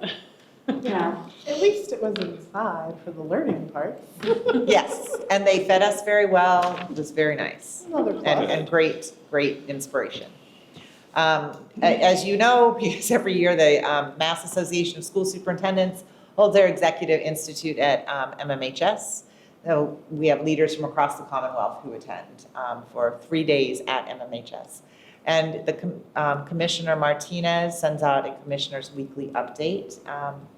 Yeah. at least it was inside for the learning part. Yes, and they fed us very well. It was very nice. Another plus. And great inspiration. As you know, because every year the Mass Association of School Superintendents holds their executive institute at MMHS. So we have leaders from across the Commonwealth who attend for 3 days at MMHS. And the Commissioner Martinez sends out a Commissioner's Weekly Update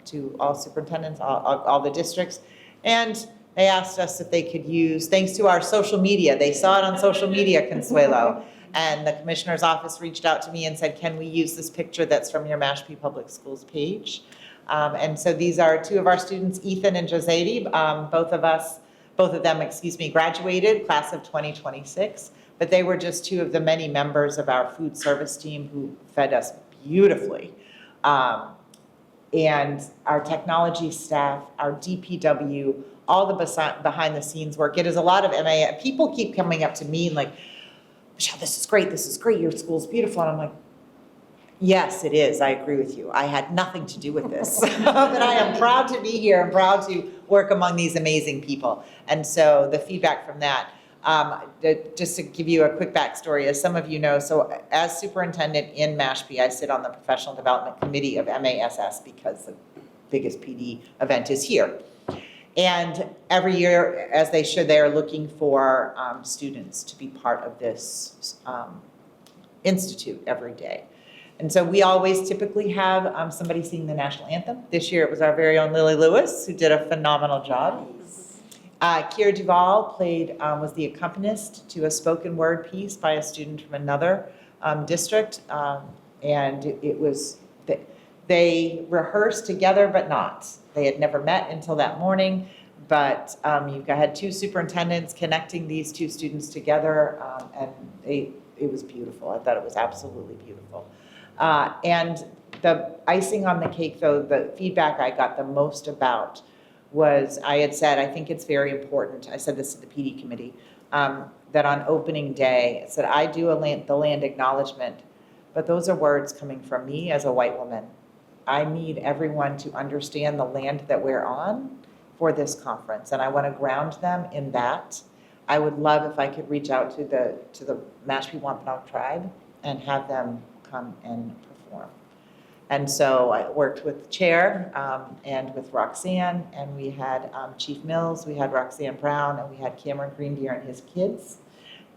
to all superintendents, all the districts. And they asked us if they could use, thanks to our social media, they saw it on social media, Consuelo, and the Commissioner's office reached out to me and said, can we use this picture that's from your Mashpee Public Schools page? And so these are 2 of our students, Ethan and Josady, both of them, graduated, class of 2026. But they were just 2 of the many members of our food service team who fed us beautifully. And our technology staff, our DPW, all the behind the scenes work. It is a lot of MA. People keep coming up to me and like, Michelle, this is great, your school's beautiful. And I'm like, yes, it is, I agree with you. I had nothing to do with this. But I am proud to be here and proud to work among these amazing people. And so the feedback from that, just to give you a quick backstory, as some of you know, so as superintendent in Mashpee, I sit on the professional development committee of MASS because the biggest PD event is here. And every year, as they should, they are looking for students to be part of this institute every day. And so we always typically have somebody sing the national anthem. This year it was our very own Lily Lewis, who did a phenomenal job. Kira Duval was the accompanist to a spoken word piece by a student from another district. And it was, they rehearsed together but not. They had never met until that morning, but you've had 2 superintendents connecting these 2 students together, and it was beautiful. I thought it was absolutely beautiful. And the icing on the cake, though, the feedback I got the most about was, I had said, I think it's very important, I said this to the PD committee, that on opening day, I said, I do the land acknowledgement, but those are words coming from me as a white woman. I need everyone to understand the land that we're on for this conference, and I want to ground them in that. I would love if I could reach out to the Mashpee Wampanoag tribe and have them come and perform. And so I worked with the chair and with Roxanne, and we had Chief Mills, we had Roxanne Brown, and we had Cameron Greendeer and his kids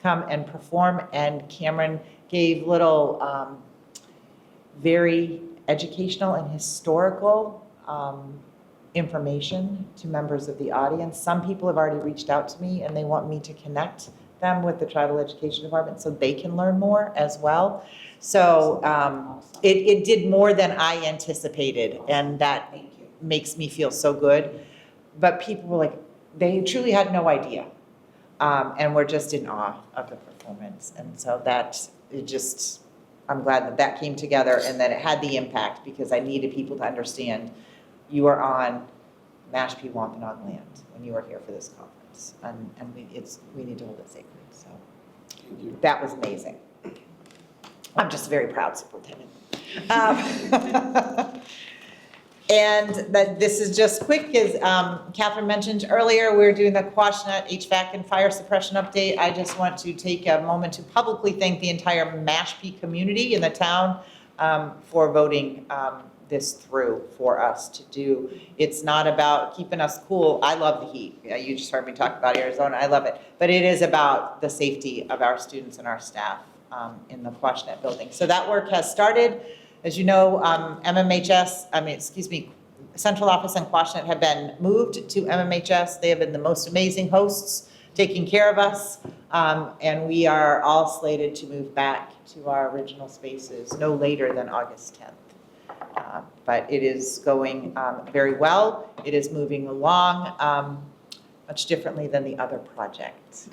come and perform. And Cameron gave little very educational and historical information to members of the audience. Some people have already reached out to me and they want me to connect them with the Tribal Education Department so they can learn more as well. So it did more than I anticipated, and that makes me feel so good. But people were like, they truly had no idea. And we're just in awe of the performance. And so I'm glad that that came together and that it had the impact, because I needed people to understand you are on Mashpee Wampanoag land when you are here for this conference. And we need to hold it sacred. So that was amazing. I'm just a very proud superintendent. And that this is just quick, as Catherine mentioned earlier, we're doing the Quashnet HVAC and fire suppression update. I just want to take a moment to publicly thank the entire Mashpee community in the town for voting this through for us to do. It's not about keeping us cool. I love the heat. You just heard me talk about Arizona. I love it. But it is about the safety of our students and our staff in the Quashnet building. So that work has started. As you know, Central Office and Quashnet have been moved to MMHS. They have been the most amazing hosts, taking care of us, and we are all slated to move back to our original spaces no later than August 10th. But it is going very well. It is moving along much differently than the other projects.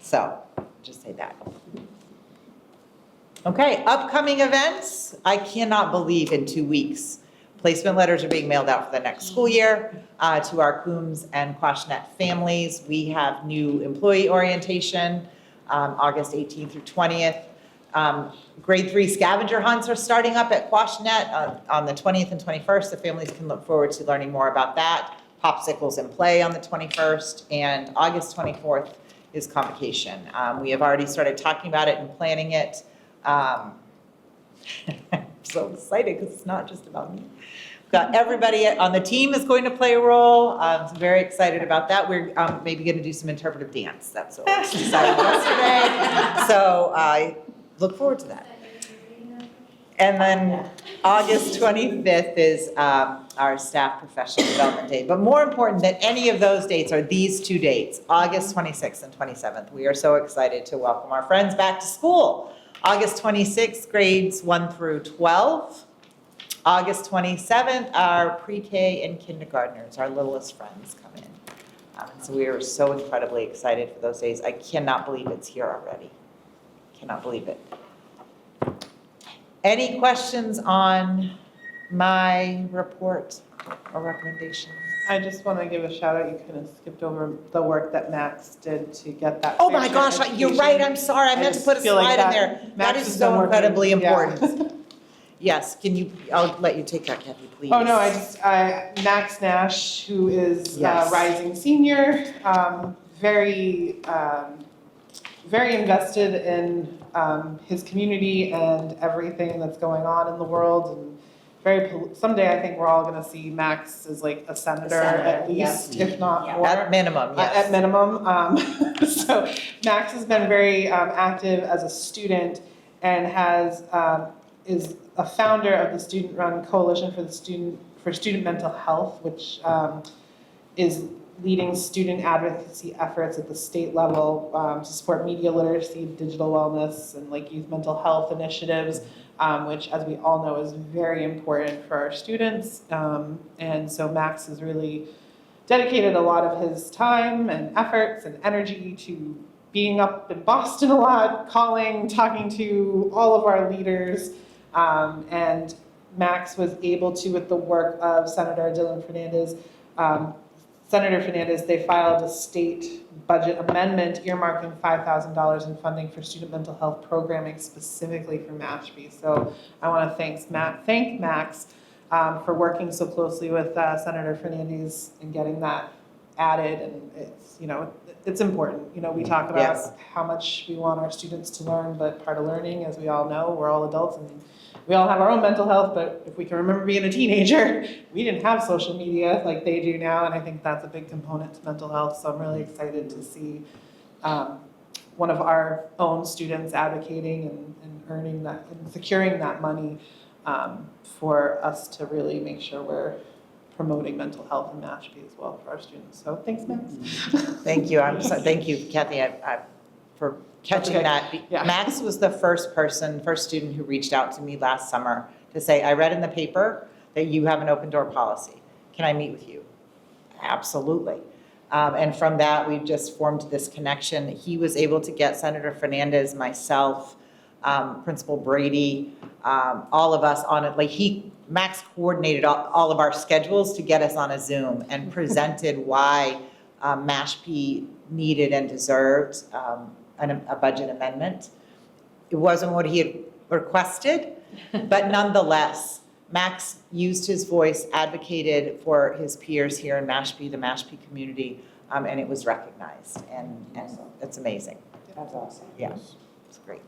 So, just say that. Okay, upcoming events. I cannot believe in 2 weeks, placement letters are being mailed out for the next school year to our Coombs and Quashnet families. We have new employee orientation, August 18th through 20th. Grade 3 scavenger hunts are starting up at Quashnet on the 20th and 21st. The families can look forward to learning more about that. Popsicles and play on the 21st, and August 24th is convocation. We have already started talking about it and planning it. I'm so excited because it's not just about me. Got everybody on the team is going to play a role. I'm very excited about that. We're maybe going to do some interpretive dance. That's what was decided yesterday. So I look forward to that. And then August 25th is our staff professional development day. But more important than any of those dates are these 2 dates, August 26th and 27th. We are so excited to welcome our friends back to school. August 26th, grades 1 through 12. August 27th, our pre-K and kindergartners, our littlest friends, come in. So we are so incredibly excited for those days. I cannot believe it's here already. Cannot believe it. Any questions on my report or recommendations? I just want to give a shout out, you kind of skipped over the work that Max did to get that. Oh my transfer gosh, you're education. right, I'm sorry, I meant to just put a feel like slide in there. That Max is has so been working- incredibly yeah. important. Yes, I'll let you take that, Kathy, please. Oh, no, Max Nash, who is Yes. rising senior, very invested in his community and everything that's going on in the world, and someday I think we're all gonna see Max as like a senator at least, if not more. At minimum, yes. At minimum. So Max has been very active as a student and is a founder of the student-run Coalition for Student Mental Health, which is leading student advocacy efforts at the state level to support media literacy, digital wellness, and like youth mental health initiatives, which, as we all know, is very important for our students. And so Max has really dedicated a lot of his time and efforts and energy to being up in Boston a lot, talking to all of our leaders. And Max was able to, with the work of Senator Dylan Fernandez, they filed a state budget amendment earmarking $5,000 in funding for student mental health programming specifically for Mashpee. So I want to thank Max for working so closely with Senator Fernandez and getting that added. And it's important. We talk about Yes. how much we want our students to learn, but part of learning, as we all know, we're all adults and we all have our own mental health, but if we can remember being a teenager, we didn't have social media like they do now, and I think that's a big component to mental health, so I'm really excited to see one of our own students advocating and earning that, and securing that money for us to really make sure we're promoting mental health in Mashpee as well for our students. So thanks, Max. Thank you, thank you, Kathy, for catching Okay. that. Yeah. Max was the first student who reached out to me last summer to say, I read in the paper that you have an open door policy. Can I meet with you? Absolutely. And from that, we've just formed this connection. He was able to get Senator Fernandez, myself, Principal Brady, all of us on it. Like Max coordinated all of our schedules to get us on a Zoom and presented why Mashpee needed and deserved a budget amendment. It wasn't what he had requested, but nonetheless, Max used his voice, advocated for his peers here in Mashpee, the Mashpee community, and it was recognized, and it's amazing. That's awesome. Yeah, it's great.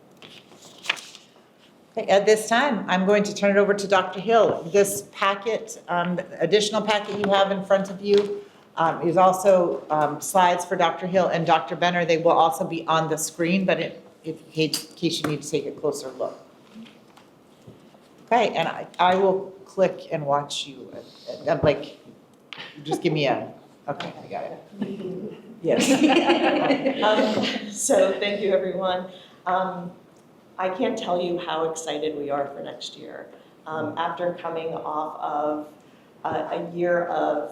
Okay, at this time, I'm going to turn it over to Dr. Hill. This packet, additional packet you have in front of you is also slides for Dr. Hill and Dr. Benner. They will also be on the screen, but in case you need to take a closer look. Okay, and I will click and watch you, like, just give me okay, I got it. Yes. So thank you, everyone. I can't tell you how excited we are for next year. After coming off of a year of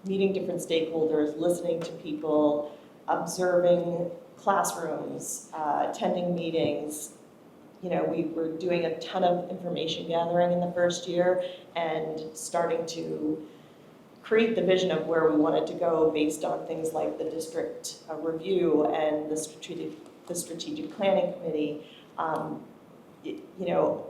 meeting different stakeholders, listening to people, observing classrooms, attending meetings, we were doing a ton of information gathering in the first year and starting to create the vision of where we wanted to go based on things like the district review and the strategic planning committee.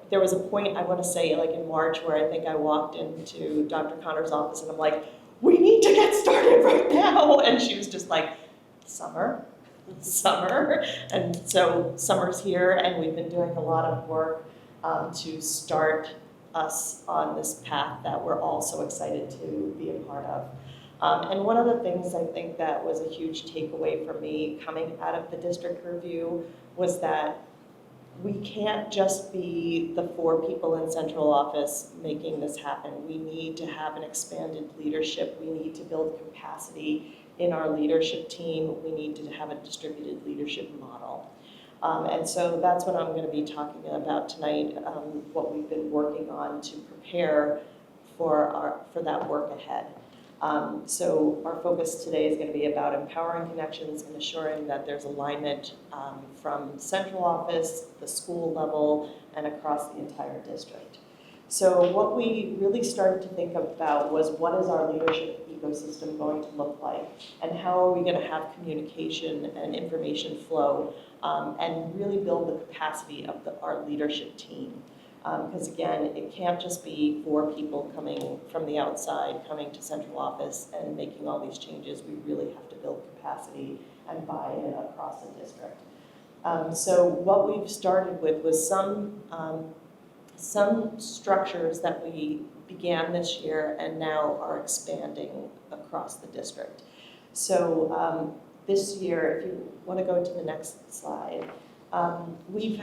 There was a point, I want to say, like in March, where I think I walked into Dr. Connor's office and I'm like, we need to get started right now. And she was just like, summer. And so summer's here, and we've been doing a lot of work to start us on this path that we're all so excited to be a part of. And one of the things I think that was a huge takeaway for me coming out of the district review was that we can't just be the 4 people in central office making this happen. We need to have an expanded leadership. We need to build capacity in our leadership team. We need to have a distributed leadership model. And so that's what I'm going to be talking about tonight, what we've been working on to prepare for that work ahead. So our focus today is going to be about empowering connections and assuring that there's alignment from central office, the school level, and across the entire district. So what we really started to think about was, what is our leadership ecosystem going to look like, and how are we going to have communication and information flow, and really build the capacity of our leadership team. Because again, it can't just be 4 people coming from the outside, coming to central office and making all these changes. We really have to build capacity and buy-in across the district. So what we've started with was some structures that we began this year and now are expanding across the district. So this year, if you want to go to the next slide, we've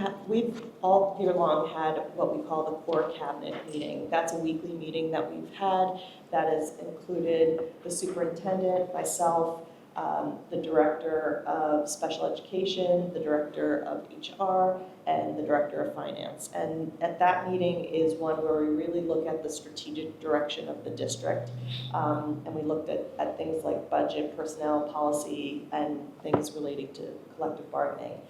all year long had what we call the core cabinet meeting. That's a weekly meeting that we've had that has included the superintendent, myself, the director of special education, the director of HR, and the director of finance. And at that meeting is one where we really look at the strategic direction of the district. And we looked at things like budget, personnel, policy, and things relating to collective bargaining.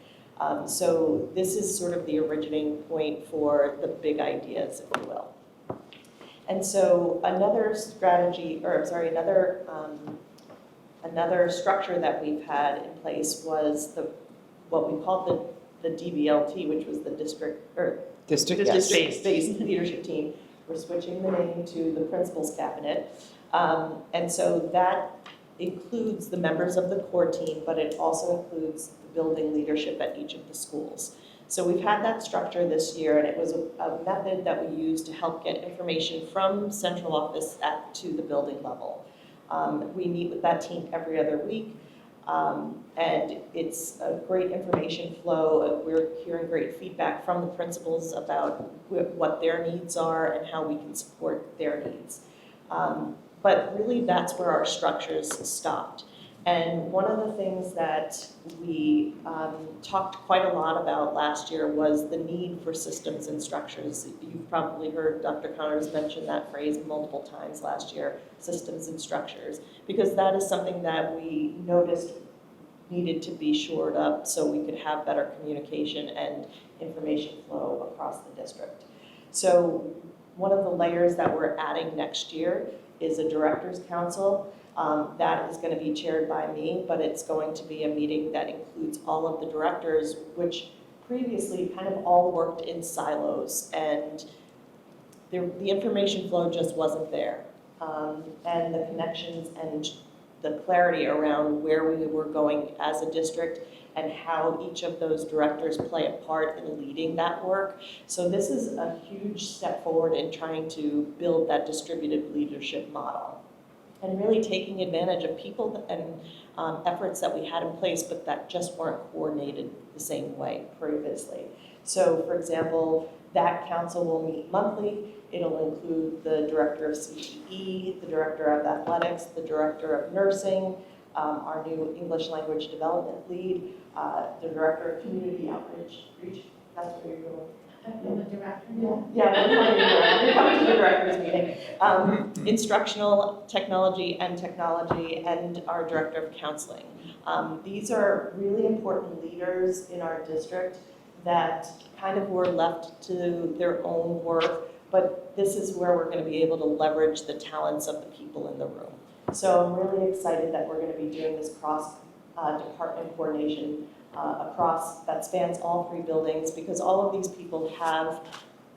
So this is sort of the originating point for the big ideas, if you will. And so another structure that we've had in place was what we called the DBLT, which was the district-based leadership team. We're switching the name to the principals cabinet. And so that includes the members of the core team, but it also includes the building leadership at each of the schools. So we've had that structure this year, and it was a method that we used to help get information from central office to the building level. We meet with that team every other week. And it's a great information flow. We're hearing great feedback from the principals about what their needs are and how we can support their needs. But really, that's where our structures stopped. And one of the things that we talked quite a lot about last year was the need for systems and structures. You've probably heard Dr. Connors mention that phrase multiple times last year, systems and structures, because that is something that we noticed needed to be shored up so we could have better communication and information flow across the district. So one of the layers that we're adding next year is a director's council. That is going to be chaired by me, but it's going to be a meeting that includes all of the directors, which previously kind of all worked in silos, and the information flow just wasn't there. And the connections and the clarity around where we were going as a district and how each of those directors play a part in leading that work. So this is a huge step forward in trying to build that distributed leadership model and really taking advantage of people and efforts that we had in place, but that just weren't coordinated the same way previously. So for example, that council will meet monthly. It'll include the director of CTE, the director of athletics, the director of nursing, our new English language development lead, the director of community outreach. That's where you're going. I'm the director. Yeah, we're coming to the director's meeting. Instructional technology, and our director of counseling. These are really important leaders in our district that kind of were left to their own work, but this is where we're going to be able to leverage the talents of the people in the room. So I'm really excited that we're going to be doing this cross-department coordination that spans all 3 buildings, because all of these people have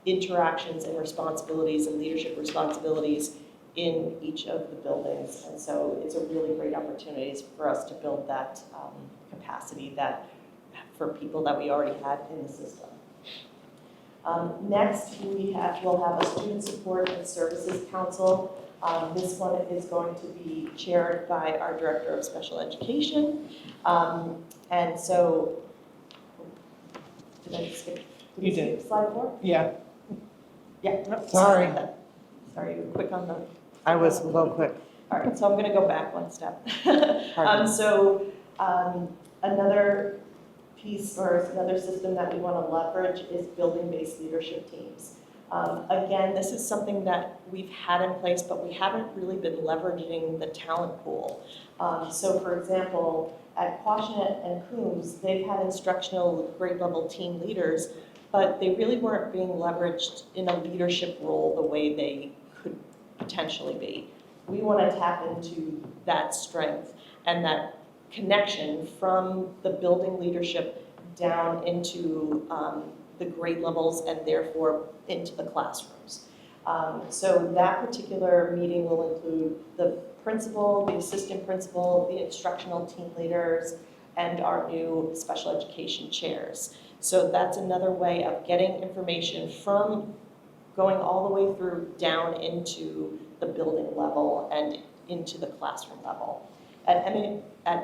interactions and responsibilities and leadership responsibilities in each of the buildings. And so it's a really great opportunity for us to build that capacity for people that we already had in the system. Next, we'll have a Student Support and Services Council. This one is going to be chaired by our Director of Special Education. And so, did I skip? You did. Slide 4? Yeah. Yeah. No, Sorry. Sorry, you were quick on the. I was a little quick. All right, so I'm going to go back one step. Pardon. Another piece or another system that we want to leverage is building-based leadership teams. Again, this is something that we've had in place, but we haven't really been leveraging the talent pool. So for example, at Quashnet and Coombs, they've had instructional grade level team leaders, but they really weren't being leveraged in a leadership role the way they could potentially be. We want to tap into that strength and that connection from the building leadership down into the grade levels and therefore into the classrooms. So that particular meeting will include the principal, the assistant principal, the instructional team leaders, and our new special education chairs. So that's another way of getting information from going all the way through down into the building level and into the classroom level. At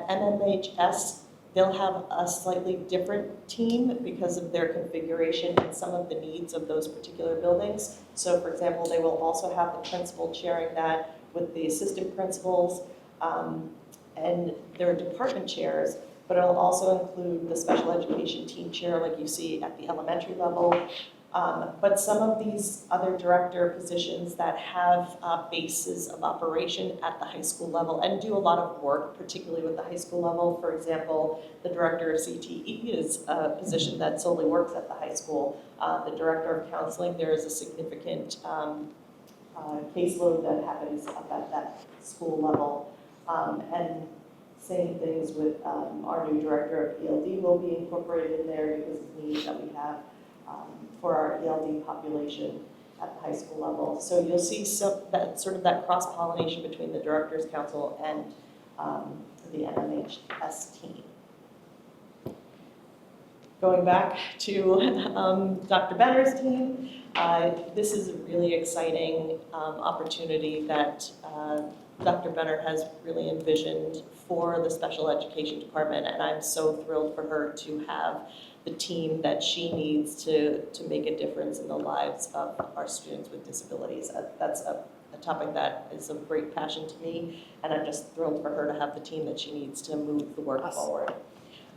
MMHS, they'll have a slightly different team because of their configuration and some of the needs of those particular buildings. So for example, they will also have the principal chairing that with the assistant principals and their department chairs, but it'll also include the special education team chair like you see at the elementary level. But some of these other director positions that have bases of operation at the high school level and do a lot of work, particularly with the high school level. For example, the director of CTE is a position that solely works at the high school. The director of counseling, there is a significant caseload that happens up at that school level. And same things with our new director of ELD will be incorporated in there because of the needs that we have for our ELD population at the high school level. So you'll see that cross-pollination between the Directors Council and the MMHS team. Going back to Dr. Benner's team, this is a really exciting opportunity that Dr. Benner has really envisioned for the special education department, and I'm so thrilled for her to have the team that she needs to make a difference in the lives of our students with disabilities. That's a topic that is of great passion to me, and I'm just thrilled for her to have the team that she needs to move the work forward.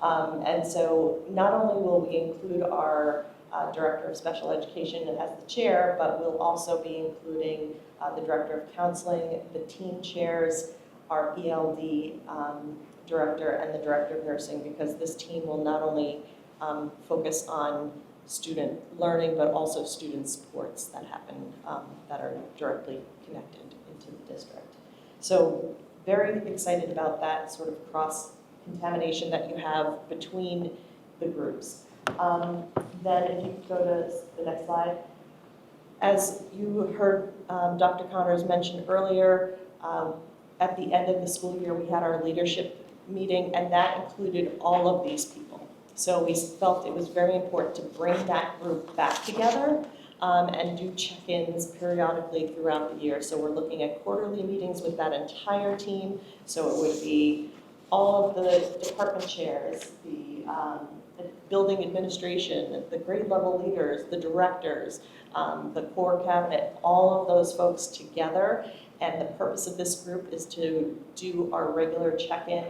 And so not only will we include our Director of Special Education as the chair, but we'll also be including the Director of Counseling, the team chairs, our ELD director, and the Director of Nursing, because this team will not only focus on student learning, but also student supports that happen, that are directly connected into the district. So very excited about that sort of cross-contamination that you have between the groups. Then if you go to the next slide. As you heard Dr. Connors mention earlier, at the end of the school year, we had our leadership meeting, and that included all of these people. So we felt it was very important to bring that group back together and do check-ins periodically throughout the year. So we're looking at quarterly meetings with that entire team. So it would be all of the department chairs, the building administration, the grade level leaders, the directors, the core cabinet, all of those folks together. And the purpose of this group is to do our regular check-in,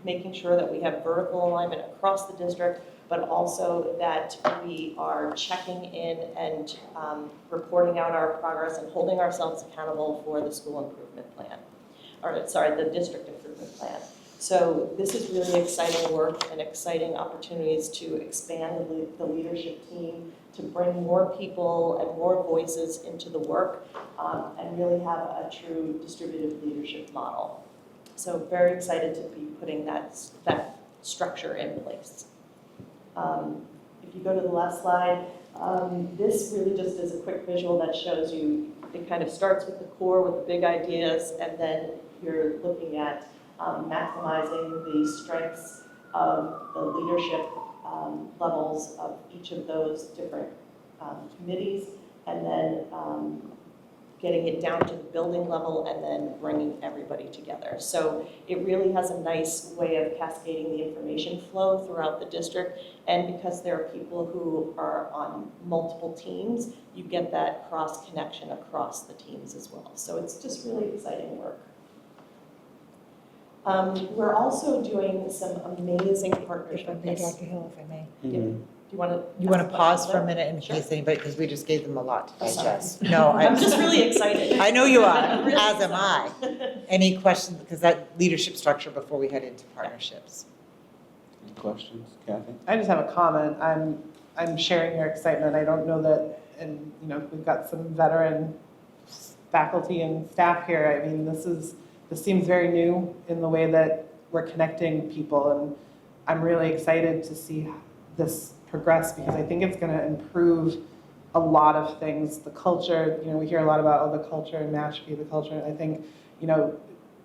making sure that we have vertical alignment across the district, but also that we are checking in and reporting out our progress and holding ourselves accountable for the school improvement plan, or sorry, the district improvement plan. So this is really exciting work and exciting opportunities to expand the leadership team, to bring more people and more voices into the work, and really have a true distributed leadership model. So very excited to be putting that structure in place. If you go to the last slide, this really just is a quick visual that shows you, it kind of starts with the core, with the big ideas, and then you're looking at maximizing the strengths of the leadership levels of each of those different committees, and then getting it down to the building level, and then bringing everybody together. So it really has a nice way of cascading the information flow throughout the district, and because there are people who are on multiple teams, you get that cross-connection across the teams as well. So it's just really exciting work. We're also doing some amazing partnerships. Dr. Hill, if I may. Do you want to pause for a minute in Sure. case anybody, because we just gave them a lot to I'm sorry. digest. No, I'm just really excited. I know you are, I'm really as am I. excited. Any questions, because that leadership structure before we head into partnerships? Any questions, Kathy? I just have a comment. I'm sharing your excitement. I don't know that, and you know, we've got some veteran faculty and staff here. I mean, this seems very new in the way that we're connecting people, and I'm really excited to see this progress because I think it's going to improve a lot of things. The culture, you know, we hear a lot about, oh, the culture in Mashpee, the culture. I think, you know,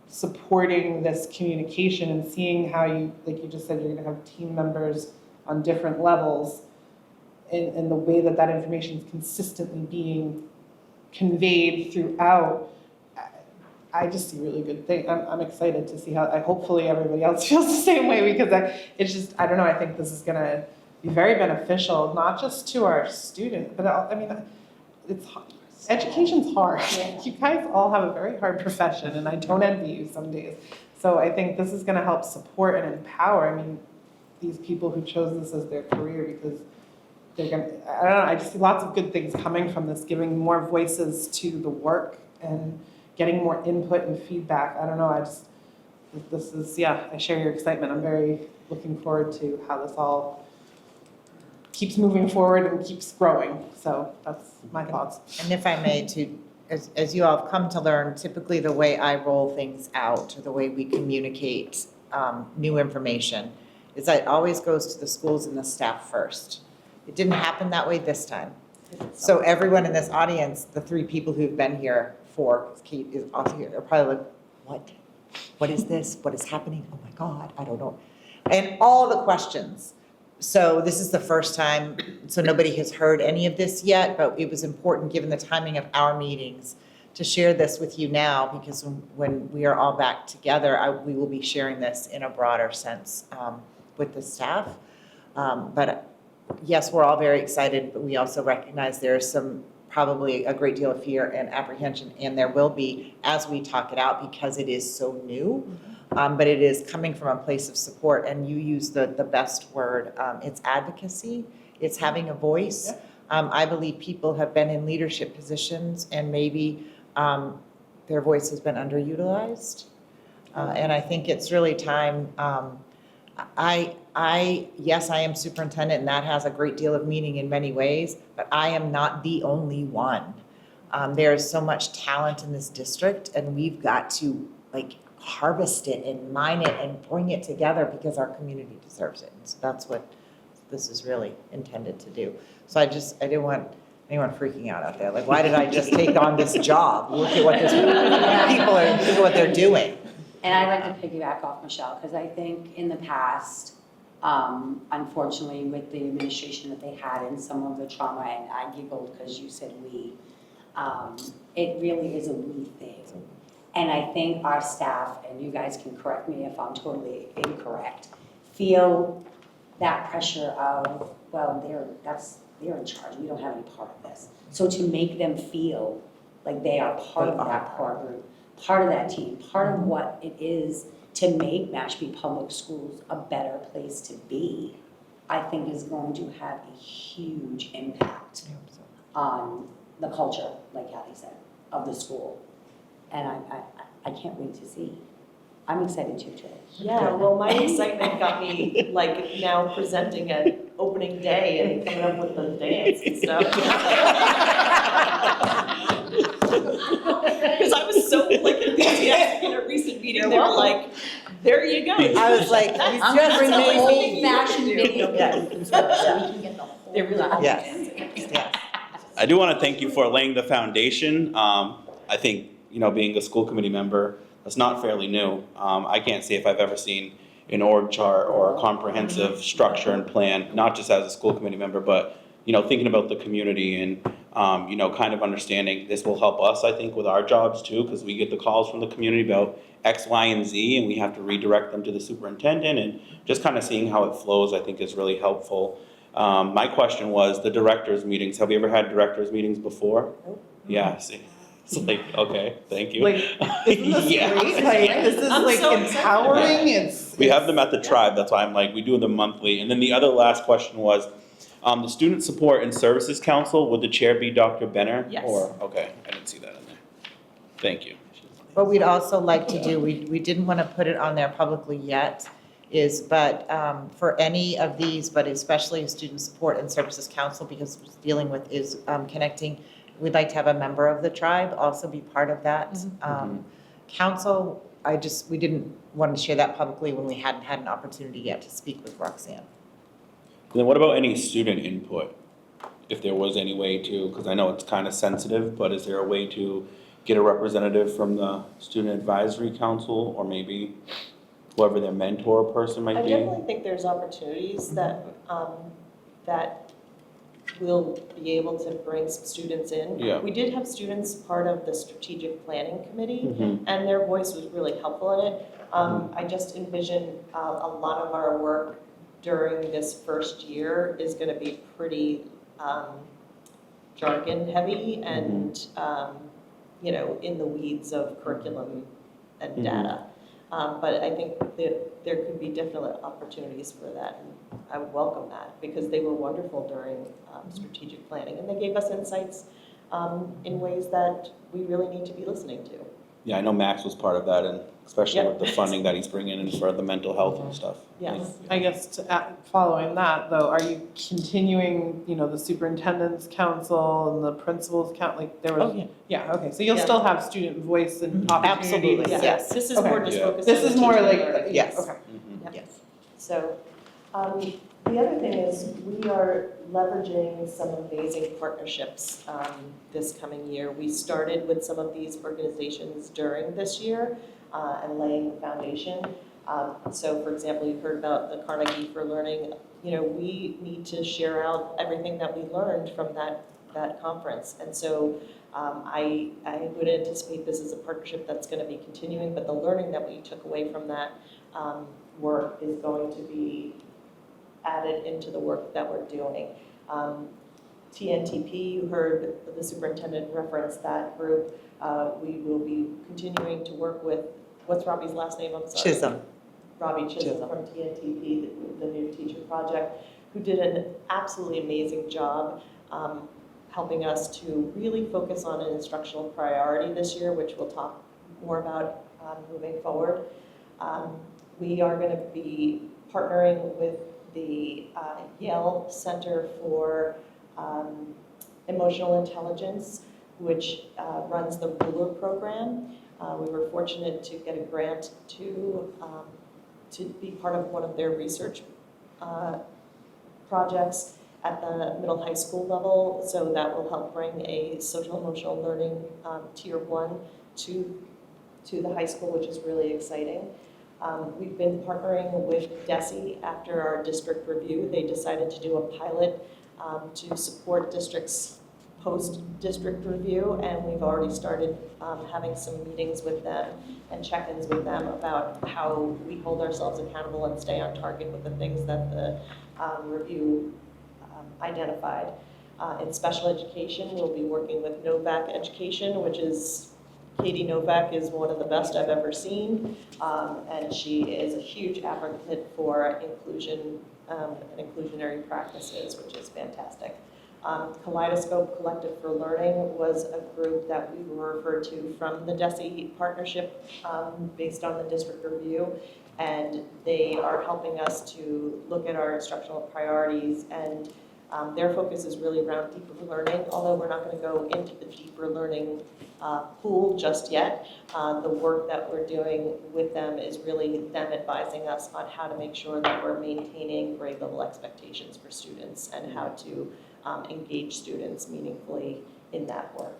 supporting this communication and seeing how you, like you just said, you're going to have team members on different levels, and the way that that information is consistently being conveyed throughout. I just see really good things. I'm excited to see how, hopefully everybody else feels the same way, because it's just, I don't know, I think this is going to be very beneficial, not just to our students, but I mean, education's hard. You guys all have a very hard profession, and I don't envy you some days. So I think this is going to help support and empower, I mean, these people who chose this as their career, because they're going to, I don't know, I just see lots of good things coming from this, giving more voices to the work and getting more input and feedback. I don't know, this is, yeah, I share your excitement. I'm very looking forward to how this all keeps moving forward and keeps growing. So that's my thoughts. And if I may, as you all have come to learn, typically the way I roll things out, or the way we communicate new information, is that it always goes to the schools and the staff first. It didn't happen that way this time. So everyone in this audience, the 3 people who've been here, 4, Kate is also here, are probably like, what? What is this? What is happening? Oh my God, I don't know. And all the questions. So this is the first time, so nobody has heard any of this yet, but it was important, given the timing of our meetings, to share this with you now, because when we are all back together, we will be sharing this in a broader sense with the staff. But yes, we're all very excited, but we also recognize there's probably a great deal of fear and apprehension, and there will be as we talk it out, because it is so new. But it is coming from a place of support, and you use the best word. It's advocacy, it's having a voice. I believe people have been in leadership positions, and maybe their voice has been underutilized. And I think it's really time. Yes, I am superintendent, and that has a great deal of meaning in many ways, but I am not the only one. There is so much talent in this district, and we've got to harvest it and mine it and bring it together, because our community deserves it. And so that's what this is really intended to do. So I didn't want anyone freaking out there. Why did I just take on this job? Look at what look at what they're doing. And I'd like to piggyback off Michelle, because I think in the past, unfortunately, with the administration that they had and some of the trauma, and I giggled because you said we, it really is a we thing. And I think our staff, and you guys can correct me if I'm totally incorrect, feel that pressure of, well, they're in charge, we don't have any part of this. So to make them feel like they are part of that group, part of that team, part of what it is to make Mashpee Public Schools a better place to be, I think is going to have a huge impact on the culture, like Kathy said, of the school. And I can't wait to see. I'm excited too, Jay. Yeah, well, my excitement got me now presenting at opening day and coming up with the dance and stuff. Because I was so enthusiastic in a recent meeting, they were like, there you go. I was like, I'm gonna bring the old-fashioned video. Yes. So we can get the whole. They really are. Yes. Yes. I do want to thank you for laying the foundation. I think, being a school committee member, that's not fairly new. I can't say if I've ever seen an org chart or a comprehensive structure and plan, not just as a school committee member, but, thinking about the community and, kind of understanding this will help us, I think, with our jobs too, because we get the calls from the community about X, Y, and Z, and we have to redirect them to the superintendent, and just kind of seeing how it flows, I think, is really helpful. My question was the directors' meetings. Have we ever had directors' meetings before? Nope. Yeah, see. It's okay, thank you. Isn't this Yeah. great? This is I'm so empowering. Yeah. We have them at the tribe, that's why I'm we do them monthly. And then the other last question was, the Student Support and Services Council, would the chair be Dr. Benner? Yes. Okay, I didn't see that in there. Thank you. What we'd also like to do, we didn't want to put it on there publicly yet, but for any of these, but especially Student Support and Services Council, because it's dealing with connecting, we'd like to have a member of the tribe also be part of that council. We didn't want to share that publicly when we hadn't had an opportunity yet to speak with Roxanne. And then what about any student input? If there was any way to, because I know it's kind of sensitive, but is there a way to get a representative from the Student Advisory Council, or maybe whoever their mentor person might I be? definitely think there's opportunities that we'll be able to bring some students in. Yeah. We did have students part of the strategic planning committee, Mhm. and their voice was really helpful in it. I just envision a lot of our work during this first year is going to be pretty jargon heavy and in the weeds of curriculum and data. But I think that there could be definite opportunities for that, and I would welcome that, because they were wonderful during strategic planning, and they gave us insights in ways that we really need to be listening to. Yeah, I know Max was part of that, and especially Yep. with the funding that he's bringing in for the mental health and stuff. Yes. I guess following that though, are you continuing, the superintendent's council and the principal's council, there was? Oh, yeah. Yeah, okay, so you'll Yeah. still have student voice and opportunity. Absolutely, Yeah. yes. This is Okay. more just Yeah. focused on This the is more teaching like, and learning. yes, Mm-hmm. okay. Yep. Yes. So, the other thing is we are leveraging some amazing partnerships this coming year. We started with some of these organizations during this year and laying the foundation. So for example, you've heard about the Carnegie for Learning. We need to share out everything that we learned from that that conference. And so I would anticipate this is a partnership that's going to be continuing, but the learning that we took away from that work is going to be added into the work that we're doing. TNTP, you heard the superintendent reference that group. We will be continuing to work with, what's Robbie's last name? I'm sorry. Chisholm. Robbie Chisholm from TNTP, the new teacher project, who did an absolutely amazing job helping us to really focus on an instructional priority this year, which we'll talk more about moving forward. We are going to be partnering with the Yale Center for Emotional Intelligence, which runs the Ruler program. We were fortunate to get a grant to be part of one of their research projects at the middle high school level, so that will help bring a social emotional learning tier 1 to the high school, which is really exciting. We've been partnering with DESE after our district review. They decided to do a pilot to support districts post-district review, and we've already started having some meetings with them and check-ins with them about how we hold ourselves accountable and stay on target with the things that the review identified. In special education, we'll be working with Novak Education, which is, Katie Novak is one of the best I've ever seen, and she is a huge advocate for inclusion and inclusionary practices, which is fantastic. Kaleidoscope Collective for Learning was a group that we were referred to from the DESE partnership based on the district review, and they are helping us to look at our instructional priorities, and their focus is really around deeper learning, although we're not going to go into the deeper learning pool just yet. The work that we're doing with them is really them advising us on how to make sure that we're maintaining grade level expectations for students and how to engage students meaningfully in that work.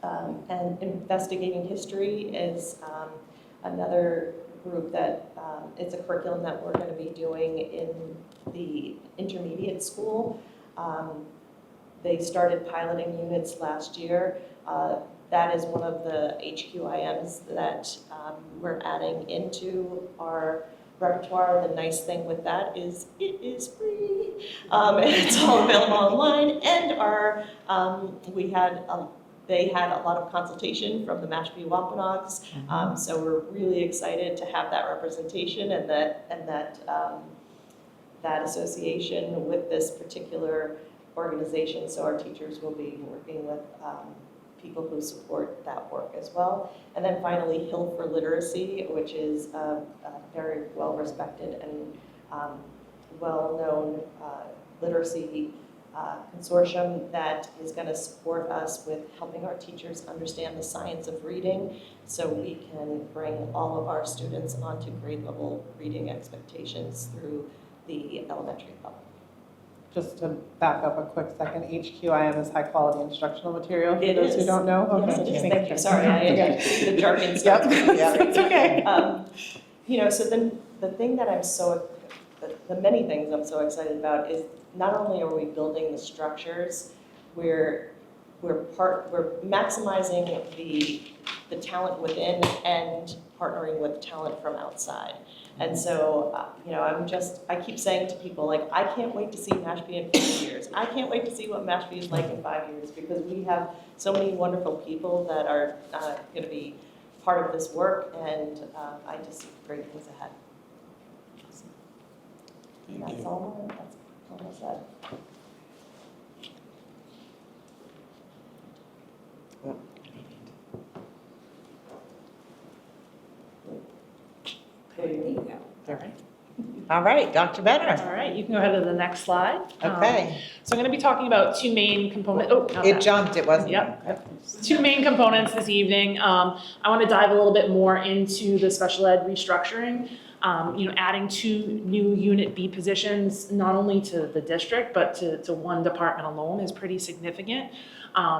And investigating history is another group that it's a curriculum that we're going to be doing in the intermediate school. They started piloting units last year. That is one of the HQIMs that we're adding into our repertoire. The nice thing with that is it is free. It's all available online, and they had a lot of consultation from the Mashpee Wampanoags, so we're really excited to have that representation and that association with this particular organization. So our teachers will be working with people who support that work as well. And then finally, Hill for Literacy, which is a very well-respected and well-known literacy consortium that is going to support us with helping our teachers understand the science of reading so we can bring all of our students onto grade level reading expectations through the elementary level. Just to back up a quick second, HQIM is high quality instructional material, for It those who is. don't know. Yes, Okay, it is. just Thank you. making Sorry, sure. the jargon Yep, stuff. it's okay. So then the thing that the many things I'm so excited about is not only are we building the structures, we're maximizing the talent within and partnering with talent from outside. And so, I keep saying to people, like, I can't wait to see Mashpee in 5 years. I can't wait to see what Mashpee is like in 5 years, because we have so many wonderful people that are going to be part of this work, and I just see great things ahead. And that's all I said. There you go. All right, Dr. Benner. All right, you can go ahead to the next slide. Okay, So I'm going to be talking about two main components. Oh, not it that. jumped, it wasn't. Yep. Two main components this evening. I want to dive a little bit more into the special ed restructuring. adding 2 new Unit B positions, not only to the district, but to one department alone is pretty significant.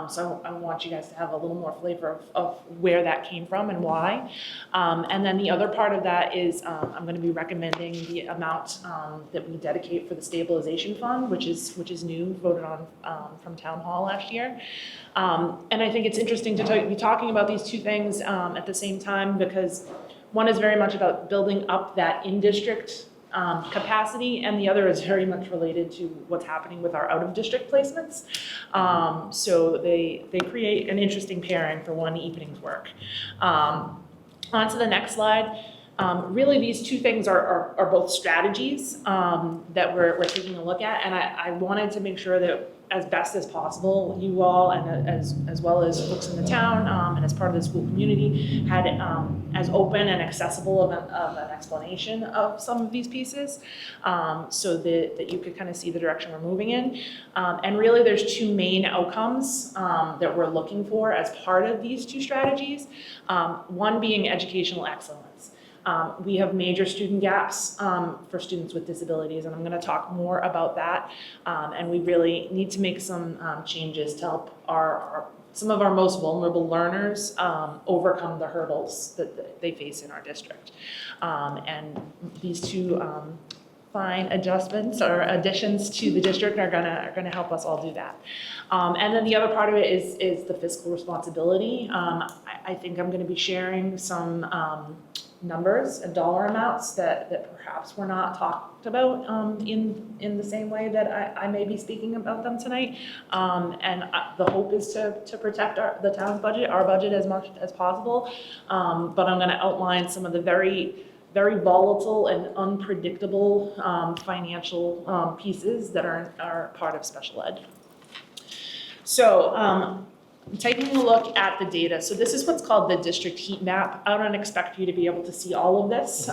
So I want you guys to have a little more flavor of where that came from and why. And then the other part of that is I'm going to be recommending the amount that we dedicate for the stabilization fund, which is new, voted on from town hall last year. And I think it's interesting to be talking about these 2 things at the same time, because one is very much about building up that in-district capacity, and the other is very much related to what's happening with our out-of-district placements. So they create an interesting pairing for one evening's work. On to the next slide. Really, these 2 things are both strategies that we're taking a look at, and I wanted to make sure that as best as possible, you all, and as well as folks in the town and as part of the school community, had as open and accessible of an explanation of some of these pieces, so that you could kind of see the direction we're moving in. And really, there's 2 main outcomes that we're looking for as part of these 2 strategies. One being educational excellence. We have major student gaps for students with disabilities, and I'm going to talk more about that. And we really need to make some changes to help some of our most vulnerable learners overcome the hurdles that they face in our district. And these 2 fine adjustments or additions to the district are gonna help us all do that. And then the other part of it is the fiscal responsibility. I think I'm going to be sharing some numbers and dollar amounts that perhaps were not talked about in the same way that I may be speaking about them tonight. And the hope is to protect the town's budget, our budget, as much as possible. But I'm going to outline some of the very volatile and unpredictable financial pieces that are part of special ed. So taking a look at the data, so this is what's called the district heat map. I don't expect you to be able to see all of this,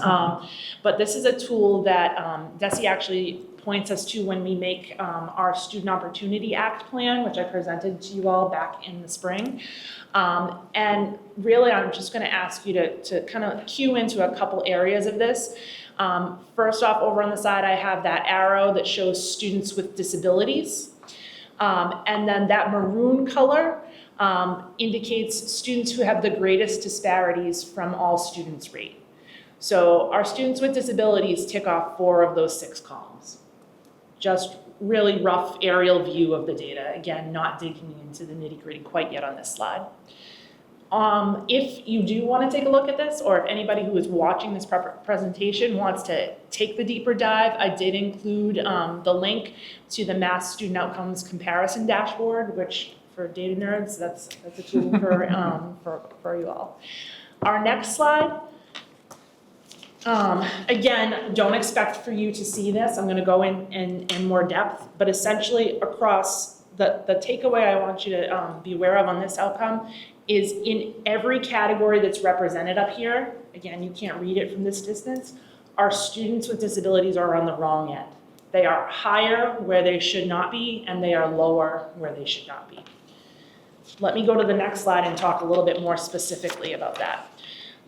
but this is a tool that Desi actually points us to when we make our Student Opportunity Act plan, which I presented to you all back in the spring. And really, I'm just going to ask you to kind of cue into a couple areas of this. First off, over on the side, I have that arrow that shows students with disabilities. And then that maroon color indicates students who have the greatest disparities from all students rate. So our students with disabilities tick off 4 of those 6 columns. Just really rough aerial view of the data. Again, not digging into the nitty-gritty quite yet on this slide. If you do want to take a look at this, or if anybody who is watching this presentation wants to take the deeper dive, I did include the link to the Mass Student Outcomes Comparison Dashboard, which for data nerds, that's a tool for you all. Our next slide. Again, don't expect for you to see this. I'm going to go in more depth, but essentially across the takeaway I want you to be aware of on this outcome is in every category that's represented up here, again, you can't read it from this distance, our students with disabilities are on the wrong end. They are higher where they should not be, and they are lower where they should not be. Let me go to the next slide and talk a little bit more specifically about that.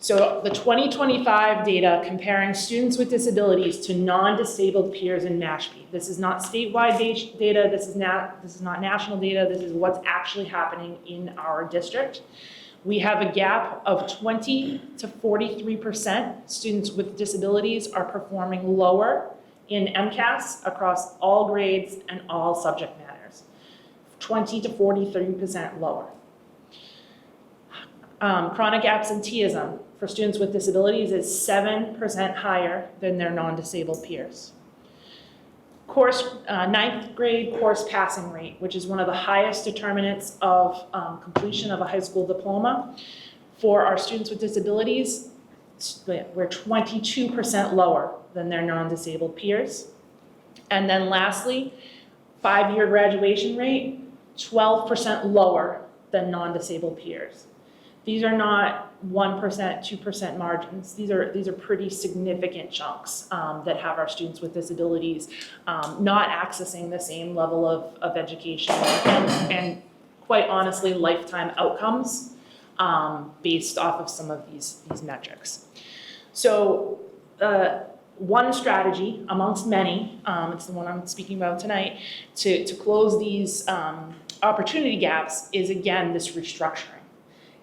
So the 2025 data comparing students with disabilities to non-disabled peers in Mashpee. This is not statewide data, this is not national data, this is what's actually happening in our district. We have a gap of 20 to 43% students with disabilities are performing lower in MCAS across all grades and all subject matters. 20 to 43% lower. Chronic absenteeism for students with disabilities is 7% higher than their non-disabled peers. Ninth grade course passing rate, which is one of the highest determinants of completion of a high school diploma. For our students with disabilities, we're 22% lower than their non-disabled peers. And then lastly, 5-year graduation rate, 12% lower than non-disabled peers. These are not 1%, 2% margins. These are pretty significant chunks that have our students with disabilities not accessing the same level of education and quite honestly, lifetime outcomes based off of some of these metrics. So one strategy amongst many, it's the one I'm speaking about tonight, to close these opportunity gaps is, again, this restructuring,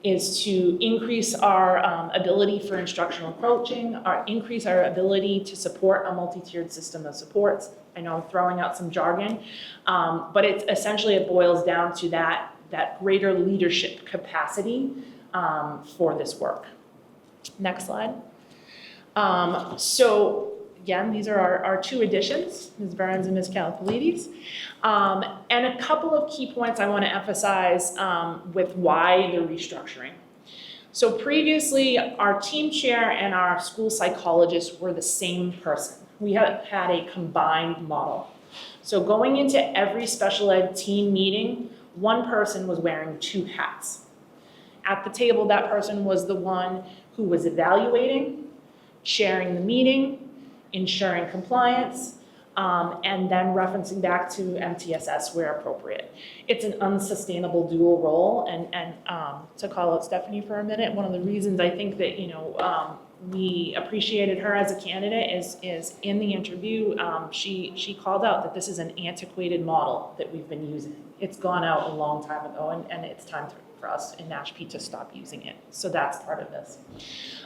is to increase our ability for instructional coaching, increase our ability to support a multi-tiered system of supports. I know I'm throwing out some jargon, but it boils down to that greater leadership capacity for this work. Next slide. So again, these are our two additions, Ms. Burns and Ms. Kalapalides. And a couple of key points I want to emphasize with why the restructuring. So previously, our team chair and our school psychologist were the same person. We had a combined model. So going into every special ed team meeting, one person was wearing two hats. At the table, that person was the one who was evaluating, chairing the meeting, ensuring compliance, and then referencing back to MTSS where appropriate. It's an unsustainable dual role, and to call out Stephanie for a minute, one of the reasons I think that, we appreciated her as a candidate is in the interview, she called out that this is an antiquated model that we've been using. It's gone out a long time ago, and it's time for us in Mashpee to stop using it. So that's part of this.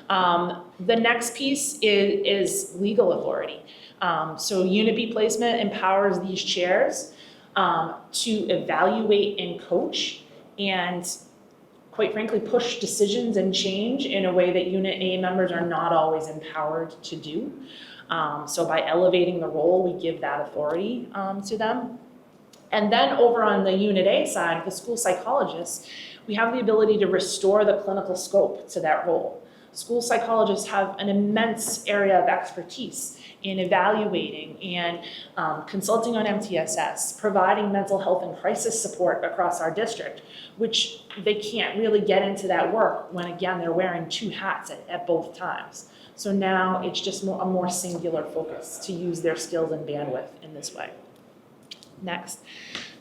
The next piece is legal authority. So Unit B placement empowers these chairs to evaluate and coach and, quite frankly, push decisions and change in a way that Unit A members are not always empowered to do. So by elevating the role, we give that authority to them. And then over on the Unit A side, the school psychologists, we have the ability to restore the clinical scope to that role. School psychologists have an immense area of expertise in evaluating and consulting on MTSS, providing mental health and crisis support across our district, which they can't really get into that work when, again, they're wearing two hats at both times. So now it's just a more singular focus to use their skills and bandwidth in this way. Next.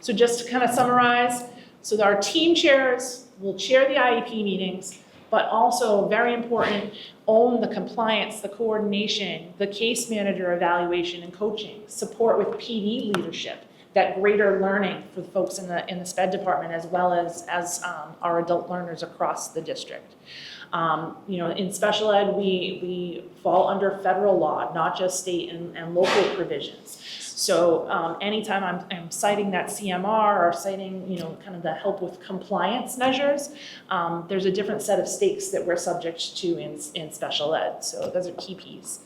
So just to kind of summarize, so our team chairs will chair the IEP meetings, but also, very important, own the compliance, the coordination, the case manager evaluation and coaching, support with PD leadership, that greater learning for folks in the SPED department as well as our adult learners across the district. In special ed, we fall under federal law, not just state and local provisions. So anytime I'm citing that CMR or citing, kind of the help with compliance measures, there's a different set of stakes that we're subject to in special ed. So those are key pieces.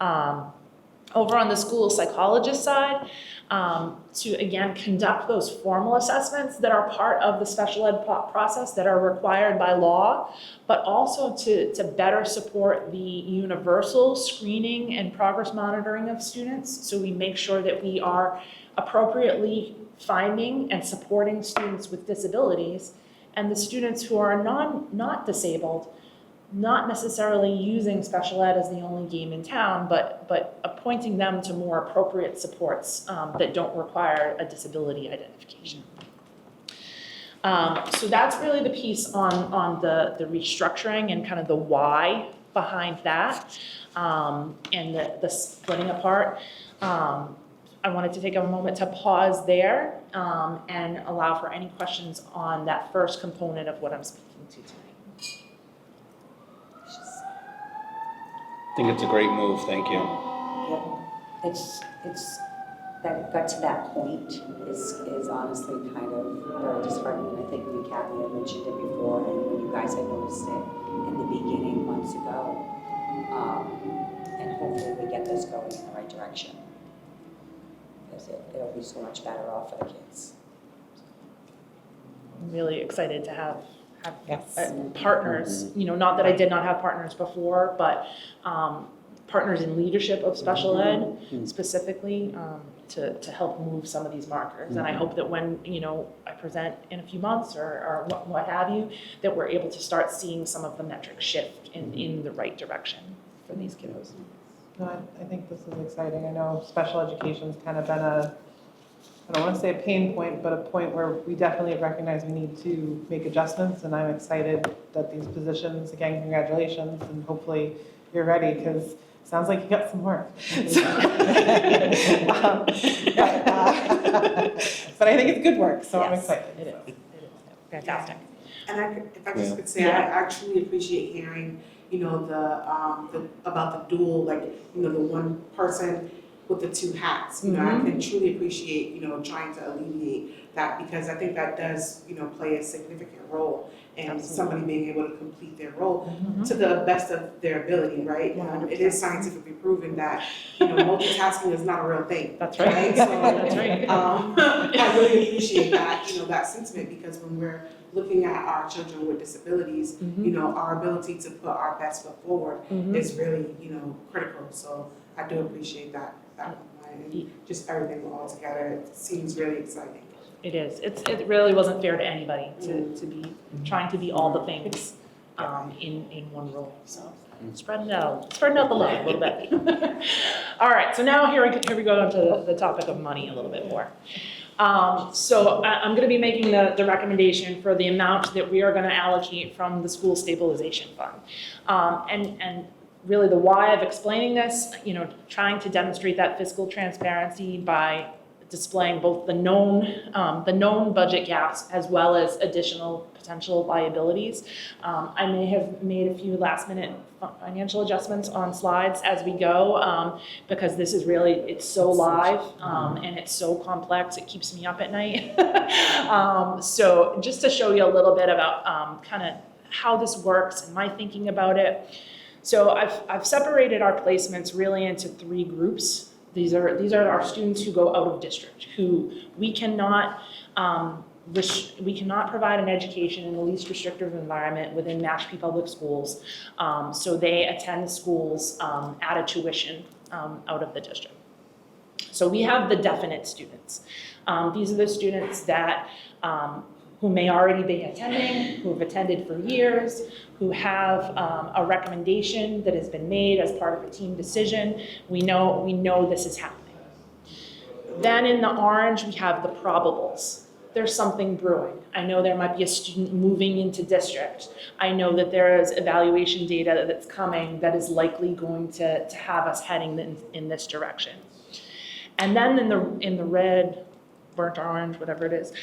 Over on the school psychologist side, to again conduct those formal assessments that are part of the special ed process that are required by law, but also to better support the universal screening and progress monitoring of students. So we make sure that we are appropriately finding and supporting students with disabilities, and the students who are not disabled, not necessarily using special ed as the only game in town, but appointing them to more appropriate supports that don't require a disability identification. So that's really the piece on the restructuring and kind of the why behind that, and the splitting apart. I wanted to take a moment to pause there and allow for any questions on that first component of what I'm speaking to tonight. I think it's a great move, thank you. Yep, it's that got to that point is honestly kind of very disheartening. I think when Kathy had mentioned it before, and when you guys had noticed it in the beginning months ago, and hopefully we get this going in the right direction, because it'll be so much better off for the kids. I'm really excited to have Yes. partners, not that I did not have partners before, but partners in leadership of special ed specifically to help move some of these markers. And I hope that when, I present in a few months or what have you, that we're able to start seeing some of the metrics shift in the right direction for these kiddos. No, I think this is exciting. I know special education's kind of been I don't want to say a pain point, but a point where we definitely recognize we need to make adjustments, and I'm excited that these positions, again, congratulations, and hopefully you're ready, because Sounds like you got some work. But I think it's good work, so I'm Yes, excited. it is. It is. Fantastic. And if I just could say, I actually appreciate hearing, you know, the about the dual, like, you know, the one person with the two hats. You know, I can truly appreciate, you know, trying to alleviate that, because I think that does, you know, play a significant role in somebody being able to complete their role to the best of their ability, right? It is scientifically proven that, you know, multitasking is not a real thing. That's right. So, That's right. I really appreciate that, you know, that sentiment, because when we're looking at our children with disabilities, you know, our ability to put our best foot forward is really, you know, critical. So I do appreciate that and just everything all together. It seems really exciting. It is. It really wasn't fair to anybody to be trying to be all the things in one role. So spreading out the love a little bit. All right. So now here we go onto the topic of money a little bit more. So I'm going to be making the recommendation for the amount that we are going to allocate from the school stabilization fund. And really the why of explaining this, you know, trying to demonstrate that fiscal transparency by displaying both the known budget gaps as well as additional potential liabilities. I may have made a few last minute financial adjustments on slides as we go, because this is really, it's so live and it's so complex, it keeps me up at night. So just to show you a little bit about kind of how this works and my thinking about it. So I've separated our placements really into three groups. These are our students who go out of district, who we cannot provide an education in the least restrictive environment within Mashpee Public Schools. So they attend schools at a tuition out of the district. So we have the definite students. These are the students that who may already be attending, who have attended for years, who have a recommendation that has been made as part of a team decision. We know this is happening. Then in the orange, we have the probables. There's something brewing. I know there might be a student moving into district. I know that there is evaluation data that's coming that is likely going to have us heading in this direction. And then in the red, burnt orange, whatever it is,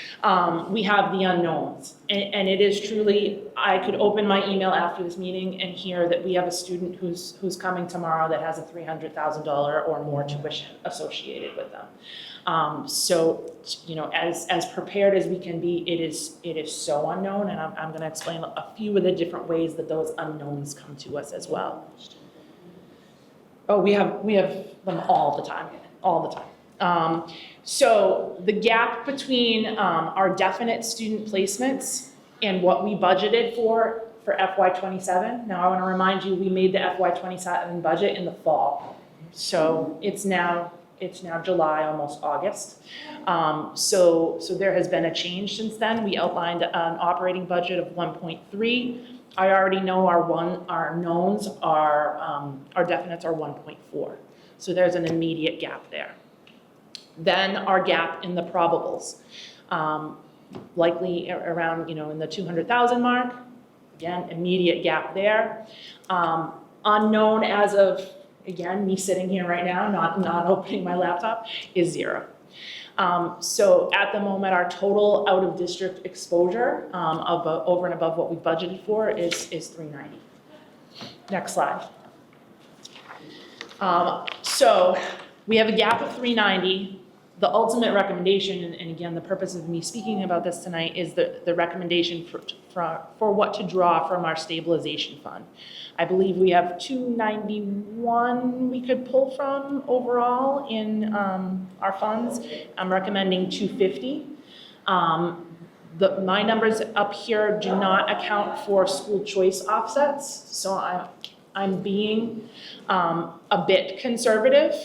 we have the unknowns. And it is truly, I could open my email after this meeting and hear that we have a student who's coming tomorrow that has a $300,000 or more tuition associated with them. So, you know, as prepared as we can be, it is so unknown, and I'm going to explain a few of the different ways that those unknowns come to us as well. Oh, we have them all the time. So the gap between our definite student placements and what we budgeted for FY27. Now I want to remind you, we made the FY27 budget in the fall. So it's now July, almost August. So there has been a change since then. We outlined an operating budget of 1.3. I already know our knowns our definites are 1.4. So there's an immediate gap there. Then our gap in the probables, likely around, you know, in the 200,000 mark. Again, immediate gap there. Unknown as of, again, me sitting here right now, not opening my laptop, is 0. So at the moment, our total out of district exposure over and above what we budgeted for is 390. Next slide. So we have a gap of 390. The ultimate recommendation, and again, the purpose of me speaking about this tonight, is the recommendation for what to draw from our stabilization fund. I believe we have 291 we could pull from overall in our funds. I'm recommending 250. My numbers up here do not account for school choice offsets, so I'm being a bit conservative,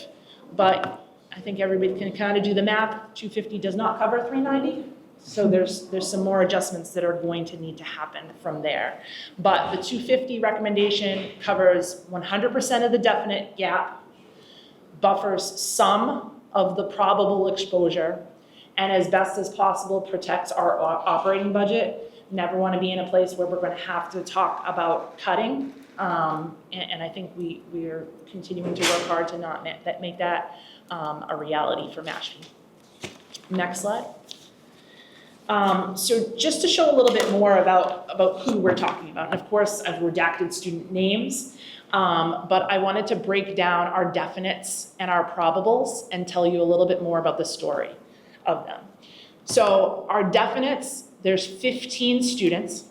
but I think everybody can kind of do the math. 250 does not cover 390, so there's some more adjustments that are going to need to happen from there. But the 250 recommendation covers 100% of the definite gap, buffers some of the probable exposure, and as best as possible protects our operating budget. Never want to be in a place where we're going to have to talk about cutting And I think we're continuing to work hard to not make that a reality for Mashpee. Next slide. So just to show a little bit more about who we're talking about, and of course, I've redacted student names, but I wanted to break down our definites and our probables and tell you a little bit more about the story of them. So our definites, there's 15 students.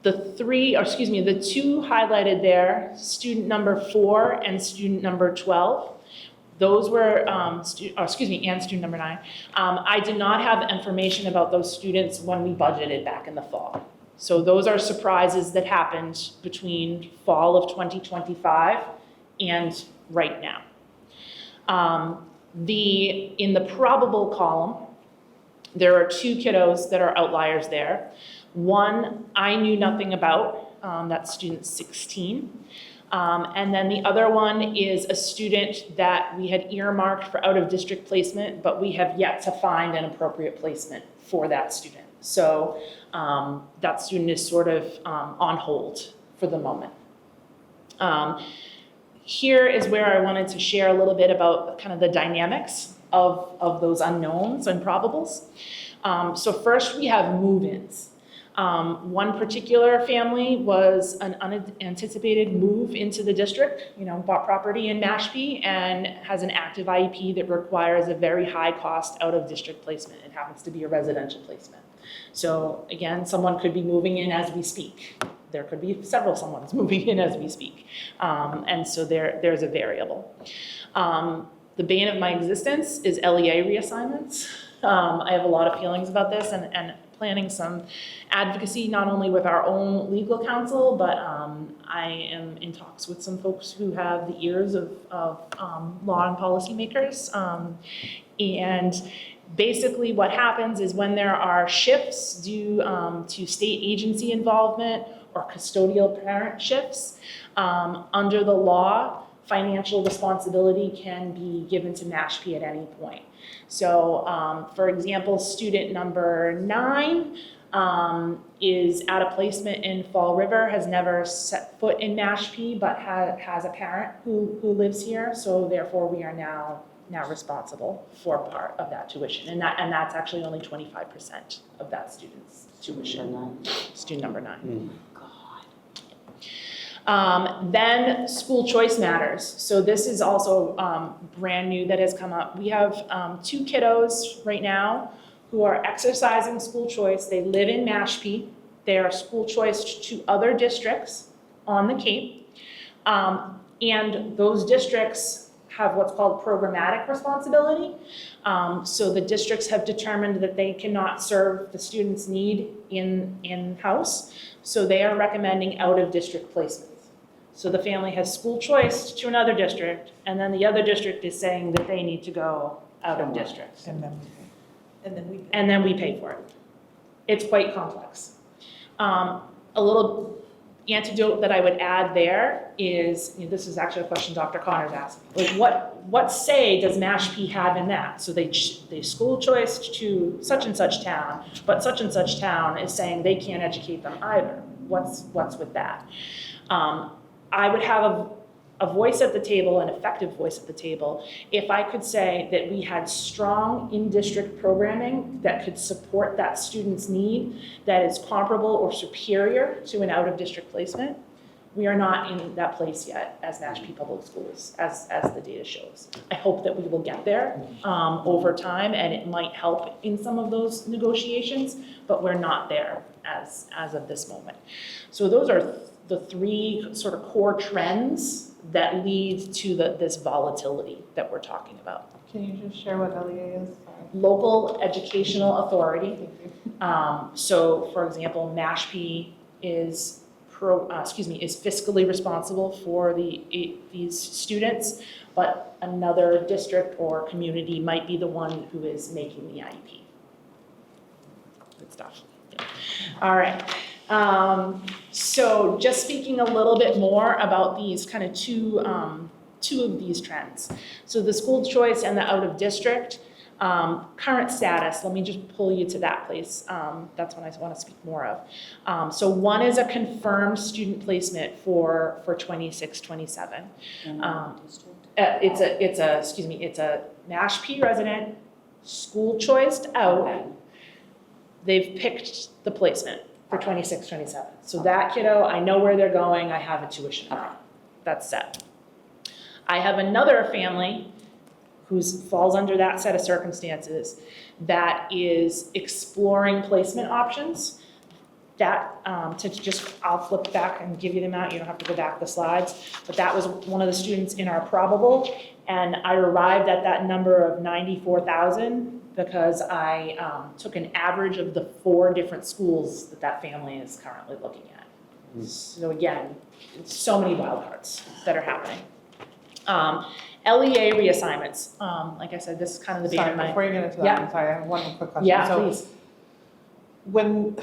The two highlighted there, student number 4 and student number 12, those were, and student number 9. I did not have information about those students when we budgeted back in the fall. So those are surprises that happened between fall of 2025 and right now. In the probable column, there are 2 kiddos that are outliers there. One I knew nothing about, that's student 16. And then the other one is a student that we had earmarked for out-of-district placement, but we have yet to find an appropriate placement for that student. So that student is sort of on hold for the moment. Here is where I wanted to share a little bit about kind of the dynamics of those unknowns and probables. So first we have move-ins. One particular family was an unanticipated move into the district, bought property in Mashpee and has an active IEP that requires a very high cost out-of-district placement. It happens to be a residential placement. So again, someone could be moving in as we speak. There could be several someones moving in as we speak. And so there's a variable. The bane of my existence is LEA reassignments. I have a lot of feelings about this and planning some advocacy, not only with our own legal counsel, but I am in talks with some folks who have the ears of law and policymakers. And basically what happens is when there are shifts due to state agency involvement or custodial parent shifts, under the law, financial responsibility can be given to Mashpee at any point. So, for example, student number 9 is at a placement in Fall River, has never set foot in Mashpee, but has a parent who lives here. So therefore, we are now responsible for part of that tuition, and that's actually only 25% of that student's tuition. Student number 9. Then school choice matters. So this is also brand new that has come up. We have 2 kiddos right now who are exercising school choice. They live in Mashpee. They are school choiced to other districts on the Cape. And those districts have what's called programmatic responsibility. So the districts have determined that they cannot serve the student's need in-house. So they are recommending out-of-district placements. So the family has school choice to another district, and then the other district is saying that they need to go out of district. And then we pay for it. It's quite complex. A little antidote that I would add there is, this is actually a question Dr. Connors asked me. Like what say does Mashpee have in that? So they school choiced to such and such town, but such and such town is saying they can't educate them either. What's with that? I would have a voice at the table, an effective voice at the table, if I could say that we had strong in-district programming that could support that student's need that is comparable or superior to an out-of-district placement. We are not in that place yet as Mashpee Public Schools, as the data shows. I hope that we will get there over time, and it might help in some of those negotiations, but we're not there as of this moment. So those are the 3 sort of core trends that lead to this volatility that we're talking about. Can you just share what LEA is? Local Educational Authority. So, for example, Mashpee is fiscally responsible for these students, but another district or community might be the one who is making the IEP. Good stuff. Yeah. All right. So just speaking a little bit more about these kind of two of these trends. So the school choice and the out of district, Current status, let me just pull you to that place. That's what I want to speak more of. So one is a confirmed student placement for 26, 27. It's a Mashpee resident, school choiced out. They've picked the placement for 26, 27. So that kiddo, I know where they're going, I have a tuition amount. That's set. I have another family who falls under that set of circumstances that is exploring placement options. That, I'll flip back and give you the amount, you don't have to go back the slides, but that was one of the students in our probable, and I arrived at that number of 94,000 because I took an average of the 4 different schools that family is currently looking at. So again, so many wild cards that are happening. LEA reassignments, like I said, this is kind of the bane Sorry, of my. before you get into that, Yeah. I'm sorry, I have one quick question. Yeah, So please. when,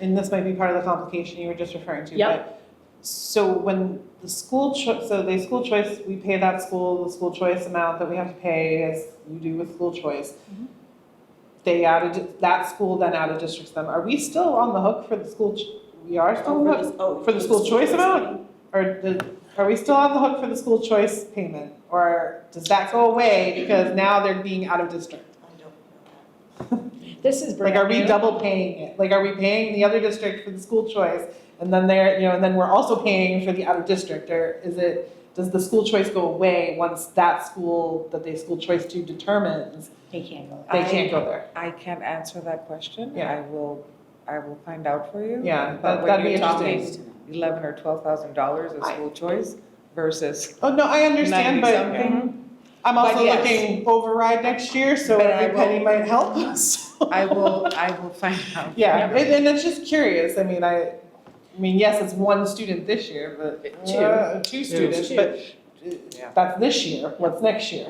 and this might be part of the complication you were just referring to, Yep. but so when the school school choice, we pay that school, the school choice amount that we have to pay, as you do with school choice. Mhm. They that school then out of districts them. Are we still on the hook for the school, we are still on the hook for the school choice amount? Or are we still on the hook for the school choice payment? Or does that go away because now they're being out of district? This is Like, brand are we new. double paying it? Like, are we paying the other district for the school choice? And then and then we're also paying for the out of district? Or does the school choice go away once that school that they school choice to determines They can't go. they can't go there? I can't answer that question. Yeah. I will find out for you. Yeah, But that'd when be you're talking interesting. $11,000 or $12,000 of school choice versus Oh, no, I understand, 90 but something, I'm also But yes. looking override next year, so But every I penny will- might help us. I will find out. Yeah, and it's just curious. I mean, yes, it's one student this year, but two students, Two. but Yeah. that's this year. What's next year?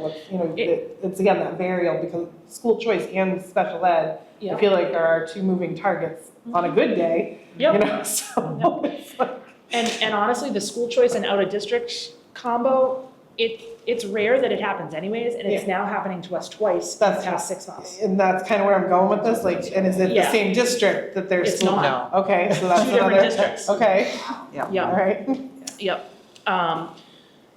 It's again that variable because school choice and special ed, I Yep. feel like are our 2 moving targets on a good day. Yep. So it's like, And honestly, the school choice and out of district combo, it's rare that it happens anyways, and it's now happening to us twice in the That's- past 6 months. and that's kind of where I'm going with this. Like, and is it the Yeah. same district that they're It's school? not. Okay, so that's Two different another. districts. Okay, Yep. all right. Yep.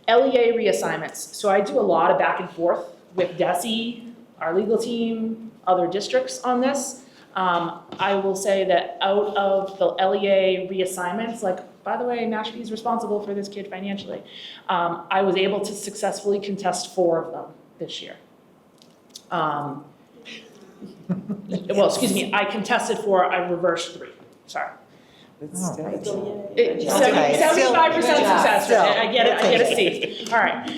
LEA reassignments. So I do a lot of back and forth with DESE, our legal team, other districts on this. I will say that out of the LEA reassignments, like, by the way, Mashpee is responsible for this kid financially. I was able to successfully contest 4 of them this year. Well, excuse me, I contested 4, I reversed 3, sorry. It's still- Alright. It's Okay, 75% still- success rate, still, I get it, I get a it's C. All right.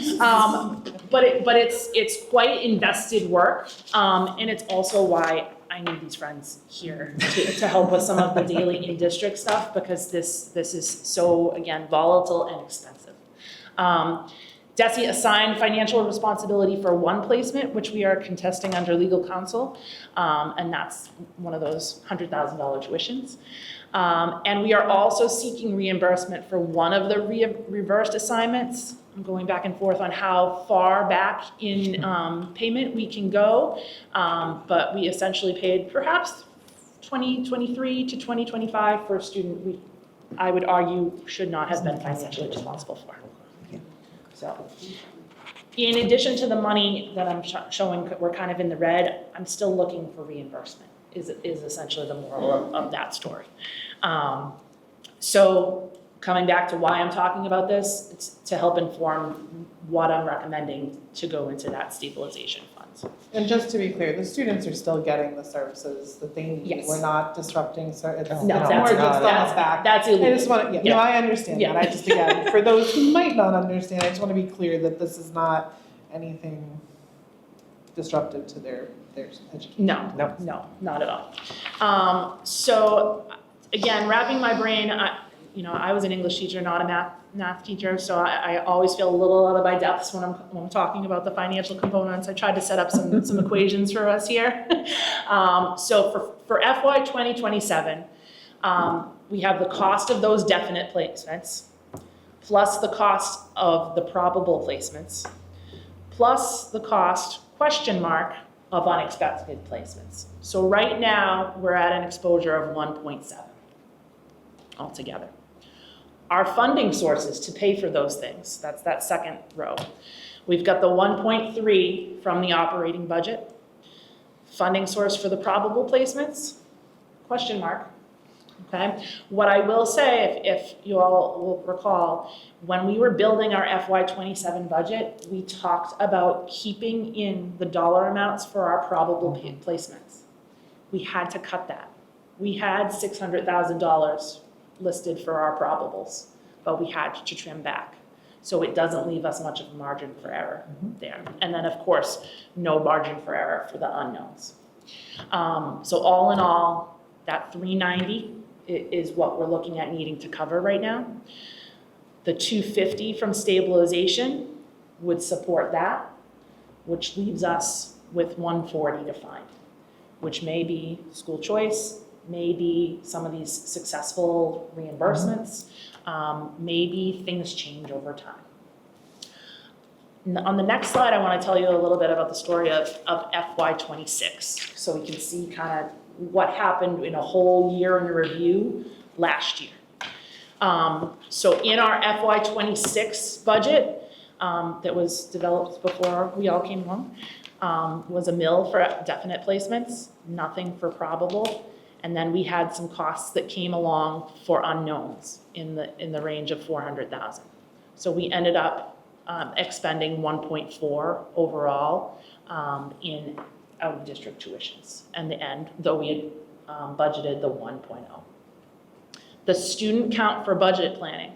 But it's quite invested work, and it's also why I need these friends here to help with some of the daily in-district stuff, because this is so, again, volatile and expensive. DESE assigned financial responsibility for 1 placement, which we are contesting under legal counsel, and that's one of those $100,000 tuitions. And we are also seeking reimbursement for 1 of the reversed assignments. I'm going back and forth on how far back in payment we can go, but we essentially paid perhaps 2023 to 2025 for a student we, I would argue, should not have been financially responsible for. So, in addition to the money that I'm showing, we're kind of in the red, I'm still looking for reimbursement, is essentially the moral of that story. So, coming back to why I'm talking about this, it's to help inform what I'm recommending to go into that stabilization funds. And just to be clear, the students are still getting the services that they need. Yes. We're not disrupting, it's No, more that's just on the back. That's I illegal. just want to, no, I understand that. I just, again, for those who might not understand, I just want to be clear that this is not anything disruptive to their education. No, not at all. So, again, wrapping my brain, I was an English teacher, not a math teacher, so I always feel a little out of my depths when I'm talking about the financial components. I tried to set up some equations for us here. So for FY 2027, we have the cost of those definite placements, plus the cost of the probable placements, plus the cost, question mark, of unexpected placements. So right now, we're at an exposure of 1.7 altogether. Our funding sources to pay for those things, that's that second row. We've got the 1.3 from the operating budget. Funding source for the probable placements, question mark, okay? What I will say, if you all will recall, when we were building our FY27 budget, we talked about keeping in the dollar amounts for our probable placements. We had to cut that. We had $600,000 listed for our probables, but we had to trim back. So it doesn't leave us much of a margin for error there. And then, of course, no margin for error for the unknowns. So all in all, that 390 is what we're looking at needing to cover right now. The 250 from stabilization would support that, which leaves us with 140 to find, which may be school choice, maybe some of these successful reimbursements, maybe things change over time. On the next slide, I want to tell you a little bit about the story of FY26, so we can see kind of what happened in a whole year in review last year. So in our FY26 budget that was developed before we all came along, was a mill for definite placements, nothing for probable. And then we had some costs that came along for unknowns in the range of 400,000. So we ended up expending 1.4 overall in out-of-district tuitions. And the end, though we had budgeted the 1.0. The student count for budget planning.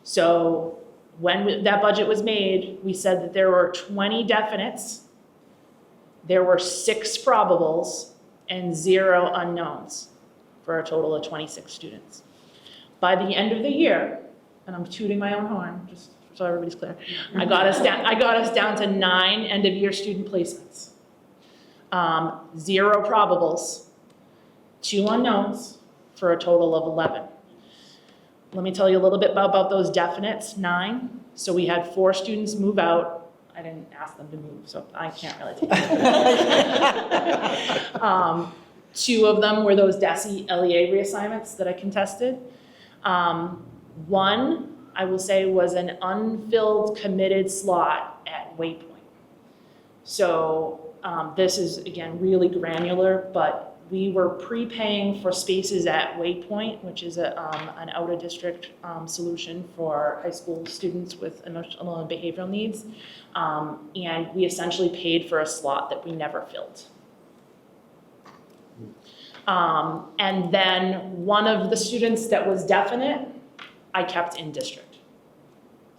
So when that budget was made, we said that there were 20 definites, there were 6 probables, and 0 unknowns for a total of 26 students. By the end of the year, and I'm tooting my own horn, just so everybody's clear, I got us down to 9 end-of-year student placements. 0 probables, 2 unknowns, for a total of 11. Let me tell you a little bit about those definites, 9. So we had 4 students move out. I didn't ask them to move, so I can't really take it. 2 of them were those DESE LEA reassignments that I contested. 1, I will say, was an unfilled committed slot at Waypoint. So this is, again, really granular, but we were prepaying for spaces at Waypoint, which is an out-of-district solution for high school students with emotional and behavioral needs. And we essentially paid for a slot that we never filled. And then one of the students that was definite, I kept in district.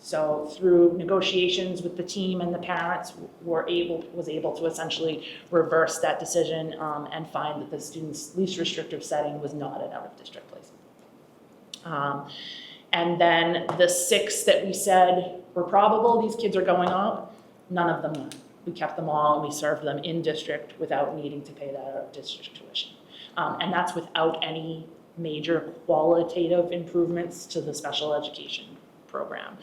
So through negotiations with the team and the parents, was able to essentially reverse that decision and find that the student's least restrictive setting was not an out-of-district placement. And then the 6 that we said were probable, these kids are going up, none of them were. We kept them all and we served them in district without needing to pay that out-of-district tuition. And that's without any major qualitative improvements to the special education program.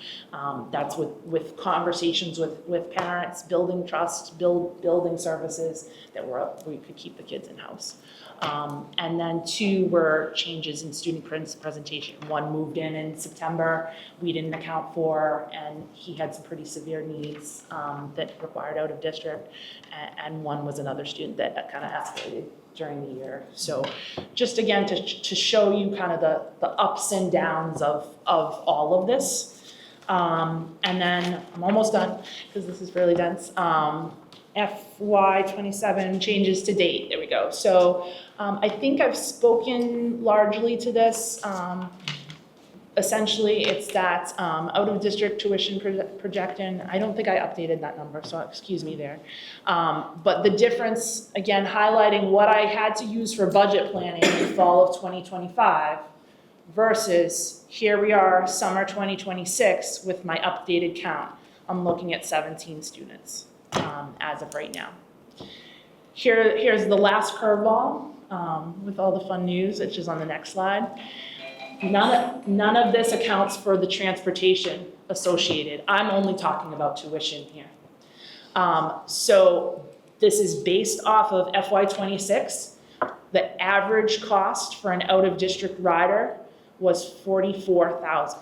That's with conversations with parents, building trust, building services that we could keep the kids in-house. And then 2 were changes in student presentation. 1 moved in September, we didn't account for, and he had some pretty severe needs that required out of district. And 1 was another student that kind of escalated during the year. So just again, to show you kind of the ups and downs of all of this. And then I'm almost done because this is really dense. FY27 changes to date, there we go. So I think I've spoken largely to this. Essentially, it's that out-of-district tuition projection. I don't think I updated that number, so excuse me there. But the difference, again, highlighting what I had to use for budget planning in the fall of 2025 versus here we are, summer 2026, with my updated count. I'm looking at 17 students as of right now. Here's the last curveball with all the fun news, which is on the next slide. None of this accounts for the transportation associated. I'm only talking about tuition here. So This is based off of FY '26. The average cost for an out-of-district rider was $44,000.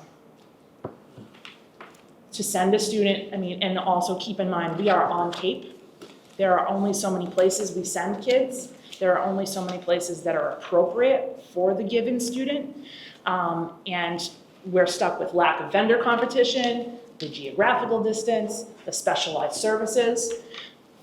To send a student, I mean, and also keep in mind, we are on Cape. There are only so many places we send kids. There are only so many places that are appropriate for the given student. And we're stuck with lack of vendor competition, the geographical distance, the specialized services.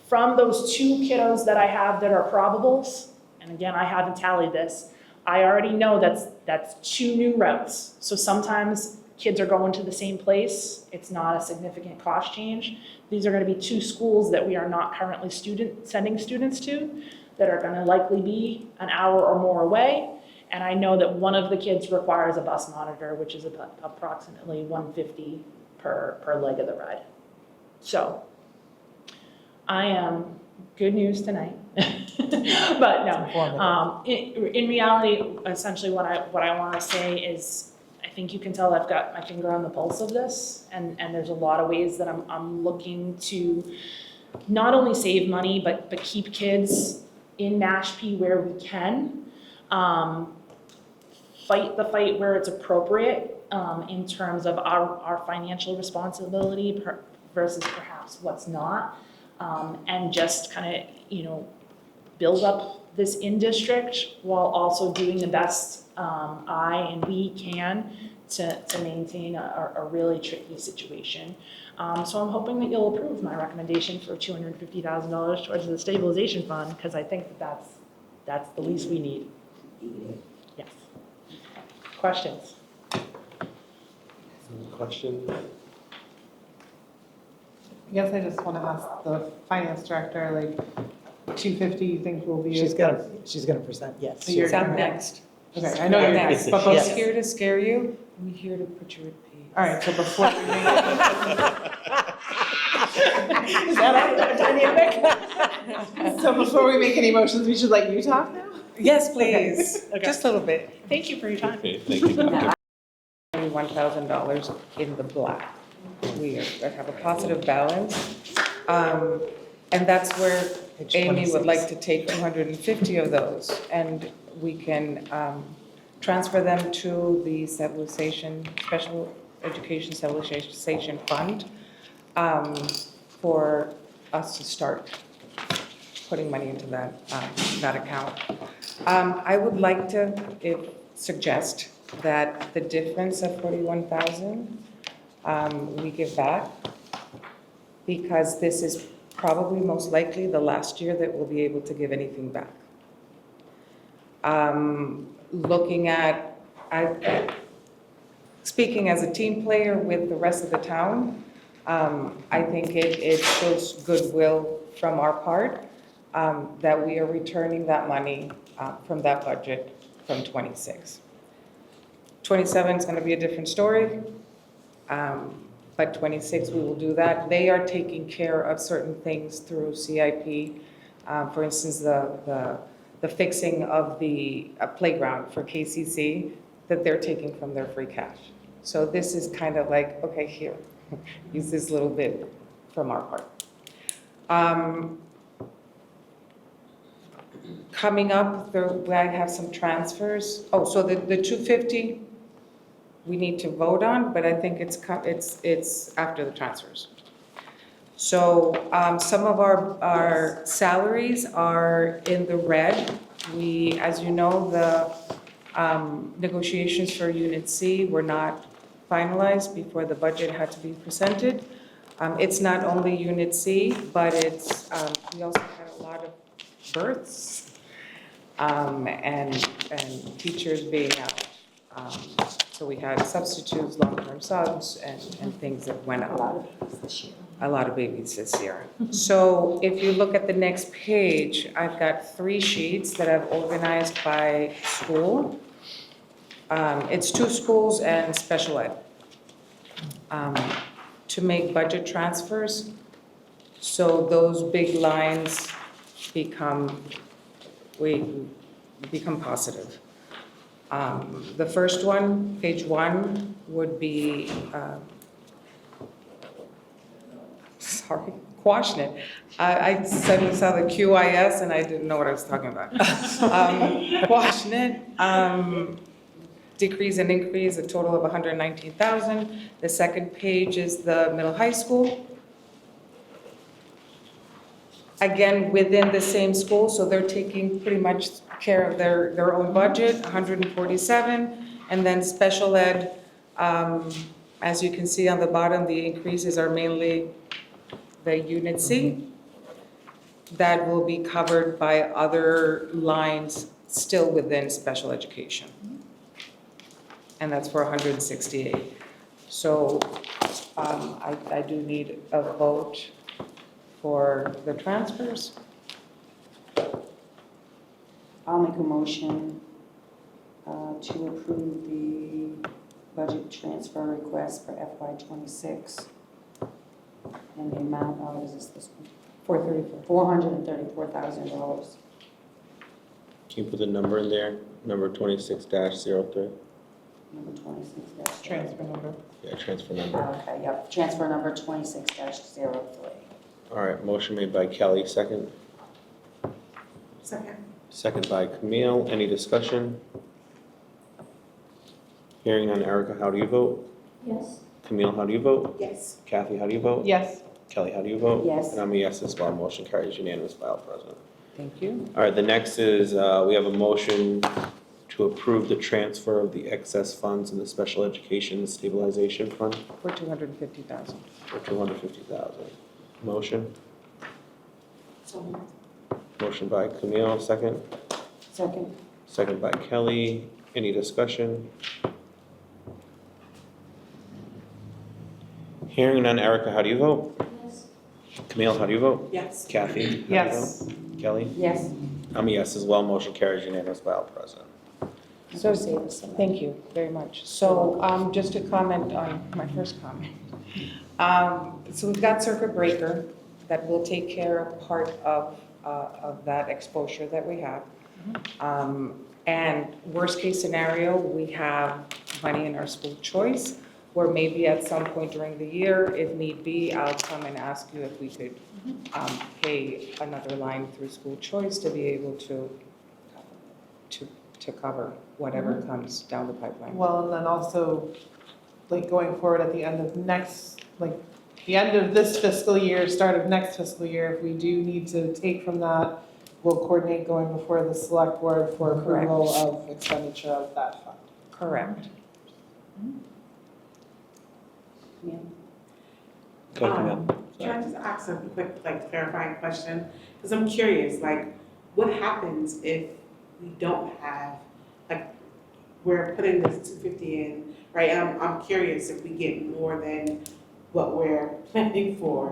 From those 2 kiddos that I have that are probables, and again, I haven't tallied this, I already know that's 2 new routes. So sometimes kids are going to the same place. It's not a significant cost change. These are going to be 2 schools that we are not currently sending students to, that are going to likely be an hour or more away. And I know that one of the kids requires a bus monitor, which is about approximately $150 per leg of the ride. So I am good news tonight. But no, in reality, essentially what I want to say is, I think you can tell I've got my finger on the pulse of this, and there's a lot of ways that I'm looking to not only save money, but keep kids in Mashpee where we can, fight the fight where it's appropriate, in terms of our financial responsibility versus perhaps what's not, and just kind of, build up this in-district while also doing the best I and we can to maintain a really tricky situation. So I'm hoping that you'll approve my recommendation for $250,000 towards the stabilization fund, because I think that's the least we need. Yes. Questions? Question? I guess I just want to ask the finance director, like, 250 you think will be? She's gonna present, yes. So you're She's up gonna- next. Okay, I know you're next, but She's before, here to scare you, I'm here to put you at peace. all right, so before we make, Is that our dynamic? so before we make any motions, we should let you talk now? Yes, please, Okay. just a little bit. Thank you for your time. Okay, thank you, Dr. $1,000 in the black. We have a positive balance. And that's where Page Amy would 26. like to take 250 of those, and we can transfer them to the Special Education Stabilization Fund, for us to start putting money into that account. I would like to suggest that the difference of 41,000 we give back, because this is probably most likely the last year that we'll be able to give anything back. Looking at, speaking as a team player with the rest of the town, I think it shows goodwill from our part, that we are returning that money from that budget from 26. 27 is going to be a different story. But 26, we will do that. They are taking care of certain things through CIP. For instance, the fixing of the playground for KCC that they're taking from their free cash. So this is kind of like, okay, here, use this little bit from our part. Coming up, I have some transfers. Oh, so the 250, we need to vote on, but I think it's after the transfers. So some of our salaries are in the red. We, as you know, the negotiations for Unit C were not finalized before the budget had to be presented. It's not only Unit C, but it's we also had a lot of births and teachers being out. So we had substitutes, long-term subs, and things that went up. A lot of babies this year. So if you look at the next page, I've got 3 sheets that I've organized by school. It's 2 schools and special ed. To make budget transfers, so those big lines become positive. The first one, page 1, would be, Quashnet. I suddenly saw the QIS and I didn't know what I was talking about. Quashnet, decrease and increase, a total of 119,000. The second page is the middle high school. Again, within the same school, so they're taking pretty much care of their own budget, 147. And then special ed, as you can see on the bottom, the increases are mainly the Unit C. That will be covered by other lines still within special education. And that's for 168. So I do need a vote for the transfers. I'll make a motion to approve the budget transfer request for FY '26 in the amount of, what is this one? $434,000. Can you put the number in there? Number 26-03? Number 26 Transfer number. Yeah, transfer number. Okay, yep, transfer number 26-03. All right, motion made by Kelly, second. Second. Second by Camille. Any discussion? Hearing none. Erica, how do you vote? Yes. Camille, how do you vote? Yes. Kathy, how do you vote? Yes. Kelly, how do you vote? Yes. And I'm a yes as well. Motion carries unanimous by all present. Thank you. All right, the next is, we have a motion to approve the transfer of the excess funds in the Special Education Stabilization Fund For 250,000. for $250,000. Motion? So, Motion by Camille, second. Second. Second by Kelly. Any discussion? Hearing none. Erica, how do you vote? Yes. Camille, how do you vote? yes. Kathy? how do you Yes. vote? Kelly? Yes. I'm a yes as well. Motion carries unanimous by all present. So, thank you very much. So, just to comment on my first comment. So we've got circuit breaker that will take care of part of that exposure that we have. And worst case scenario, we have money in our school choice, where maybe at some point during the year, if need be, I'll come and ask you if we could pay another line through school choice to be able to cover whatever comes down the pipeline. Well, and then also, like, going forward at the end of the end of this fiscal year, start of next fiscal year, if we do need to take from that, we'll coordinate going before the select board for approval of expenditure of that fund. Correct. Yeah. Go, Camille. Can I just ask a quick, clarifying question? Because I'm curious, what happens if we don't have, we're putting this 250 in, right? I'm curious if we get more than what we're planning for,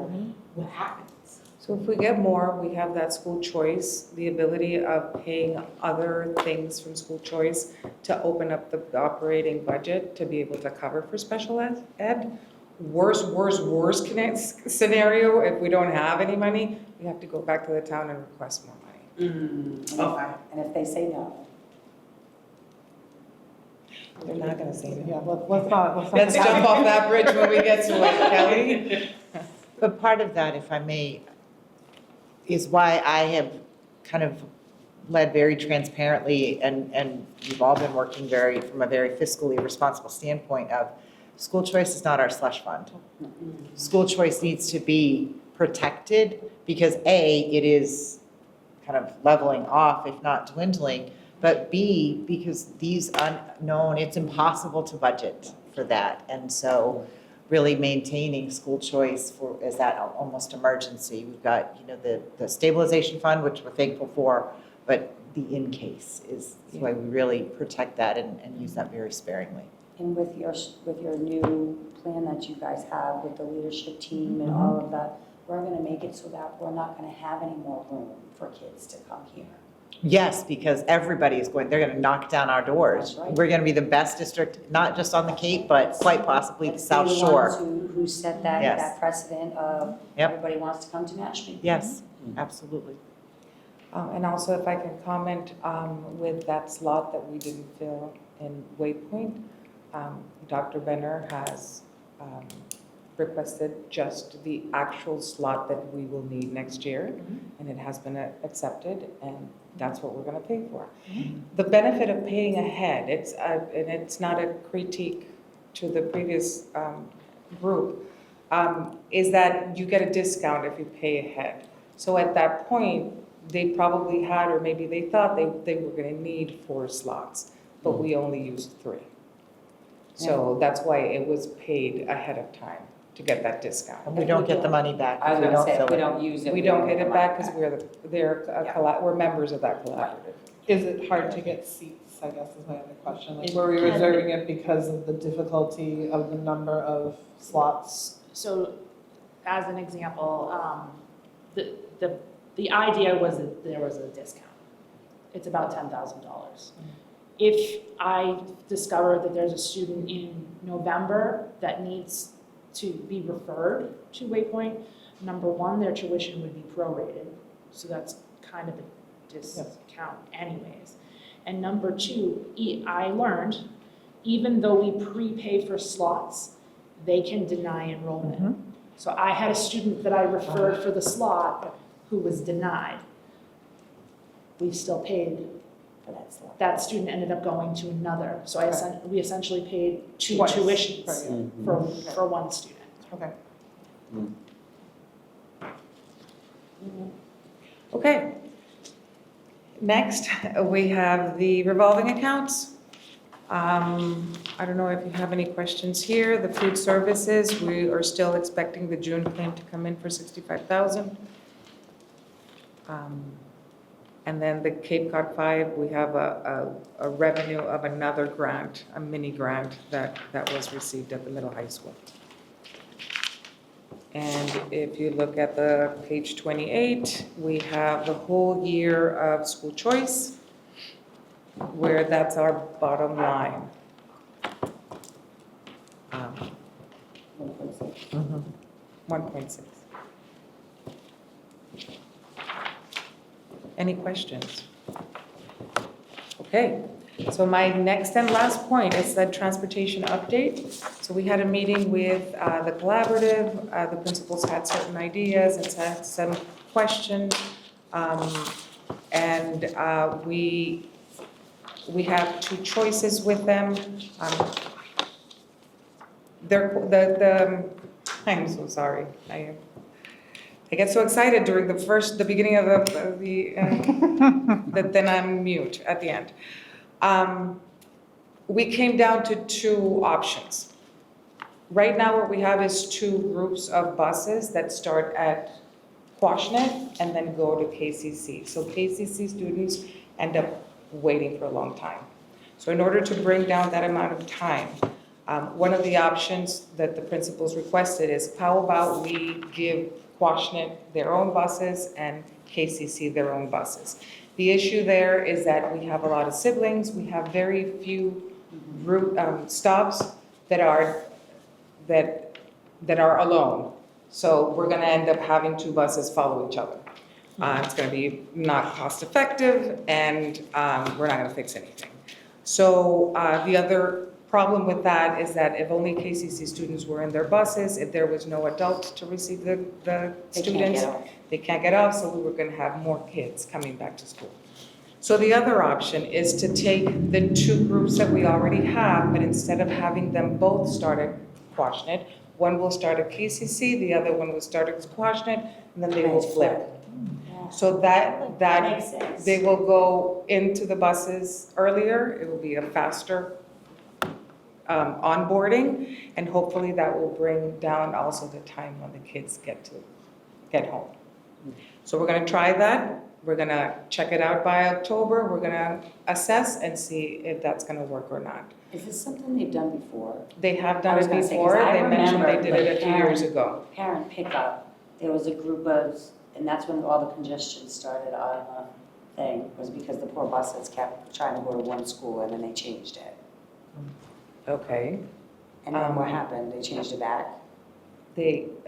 what happens? So if we get more, we have that school choice, the ability of paying other things from school choice to open up the operating budget to be able to cover for special ed. Worst scenario, if we don't have any money, we have to go back to the town and request more money. Okay. And if they say no, They're not gonna say Yeah, no. let's not. Let's jump off that bridge when we get to it, Kelly. But part of that, if I may, is why I have kind of led very transparently, and we've all been working from a very fiscally responsible standpoint of, school choice is not our slush fund. School choice needs to be protected because A, it is kind of leveling off, if not dwindling, but B, because these unknown, it's impossible to budget for that. And so really maintaining school choice as that almost emergency. We've got, the stabilization fund, which we're thankful for, but the in case is why we really protect that and use that very sparingly. and with your new plan that you guys have with the leadership team and all of that, we're gonna make it so that we're not gonna have any more room for kids to come here. Yes, because everybody is they're going to knock down our doors. That's right. We're going to be the best district, not just on the Cape, but quite possibly the Let's be South the Shore. ones who set that, Yes. that precedent of Yep. everybody wants to come to Mashpee. Yes, absolutely. And also if I can comment, with that slot that we didn't fill in Waypoint, Dr. Benner has requested just the actual slot that we will need next year, and it has been accepted, and that's what we're gonna pay for. The benefit of paying ahead, and it's not a critique to the previous group, is that you get a discount if you pay ahead. So at that point, they probably had, or maybe they thought they were gonna need 4 slots, but we only used 3. So that's why it was paid ahead of time, to get that discount. And we don't get the money back I if was we gonna don't say, if fill we it. don't use it. We don't get the it money back because we're members of that collaborative. Is it hard to get seats, I guess is my other question. Like, were we reserving it because of the difficulty of the number of slots? So, as an example, the idea was that there was a discount. It's about $10,000. If I discover that there's a student in November that needs to be referred to Waypoint, number one, their tuition would be prorated, so that's kind of a discount anyways. And number two, I learned, even though we prepay for slots, they can deny enrollment. So I had a student that I referred for the slot who was denied. We still paid For that slot. that student ended up going to another. So we essentially paid 2 Twice. tuitions Right. for one student. Okay. Okay. Next, we have the revolving accounts. I don't know if you have any questions here. The food services, we are still expecting the June claim to come in for $65,000. And then the Cape Cod 5, we have a revenue of another grant, a mini grant that was received at the middle high school. And if you look at the page 28, we have the whole year of school choice, where that's our bottom line. 1.6. Any questions? Okay, so my next and last point is the transportation update. So we had a meeting with the collaborative, the principals had certain ideas and had some questions. And we have 2 choices with them. I'm so sorry, I get so excited during the beginning of that then I'm mute at the end. We came down to 2 options. Right now what we have is 2 groups of buses that start at Quashnet and then go to KCC. So KCC students end up waiting for a long time. So in order to bring down that amount of time, one of the options that the principals requested is, how about we give Quashnet their own buses and KCC their own buses. The issue there is that we have a lot of siblings, we have very few route stops that are alone. So we're gonna end up having 2 buses follow each other. It's gonna be not cost effective and we're not gonna fix anything. So the other problem with that is that if only KCC students were in their buses, if there was no adult to receive the students, they can't get off, so we were gonna have more kids coming back to school. So the other option is to take the 2 groups that we already have, but instead of having them both start at Quashnet, one will start at KCC, the other one will start at Quashnet, and then they will flip. So that Makes sense. they will go into the buses earlier, it will be a faster onboarding, and hopefully that will bring down also the time when the kids get home. So we're gonna try that, we're gonna check it out by October, we're gonna assess and see if that's gonna work or not. Is this something they've done before? They have I done was it gonna say, 'cause before, I they mentioned they remember, did it a like, few years ago. Parent pickup, there was a group of, and that's when all the congestion started on the thing, was because the poor buses kept trying to go to one school and then they changed it. Okay, And then what happened? They changed it back? it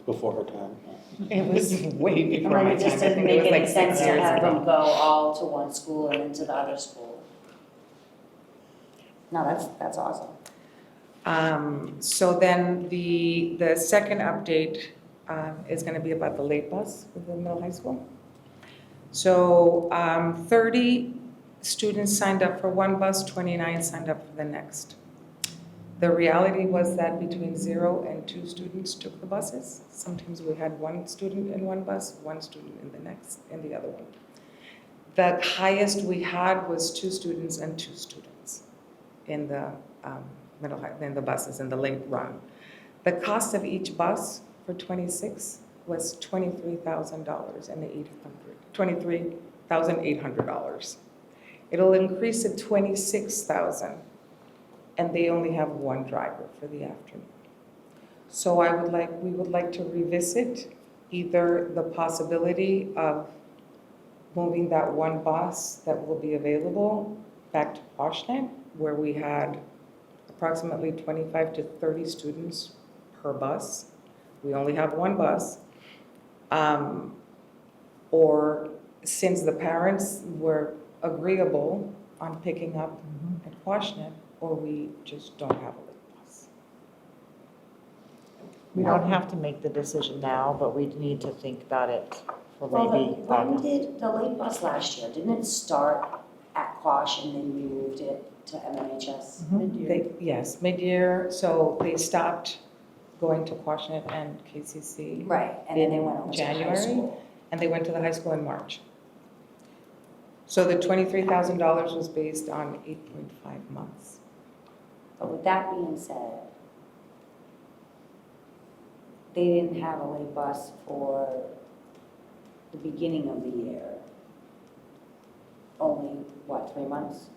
Before her time. was way And before then my it just time, I didn't think it make was any like sense 6 to years have them ago. go all to one school and then to the other school. No, that's awesome. So then the second update is going to be about the late bus with the middle high school. So 30 students signed up for one bus, 29 signed up for the next. The reality was that between 0 and 2 students took the buses. Sometimes we had 1 student in one bus, 1 student in the other one. The highest we had was 2 students and 2 students in the in the buses in the late run. The cost of each bus for 26 was $23,800. It'll increase to $26,000, and they only have 1 driver for the afternoon. So we would like to revisit either the possibility of moving that 1 bus that will be available back to Washington, where we had approximately 25 to 30 students per bus. We only have 1 bus. Or since the parents were agreeable on picking up at Washington, or we just don't have a late bus. We don't have to make the decision now, but we need to think about it for Well, maybe when August. did the late bus last year, didn't it start at Quash and then we moved it to MMHS? Yes, mid-year, so they stopped going to Quashnet and KCC. Right, and then they went over to the high January. school. And they went to the high school in March. So the $23,000 was based on 8.5 months. But with that being said, they didn't have a late bus for the beginning of the year. Only, what, 3 months?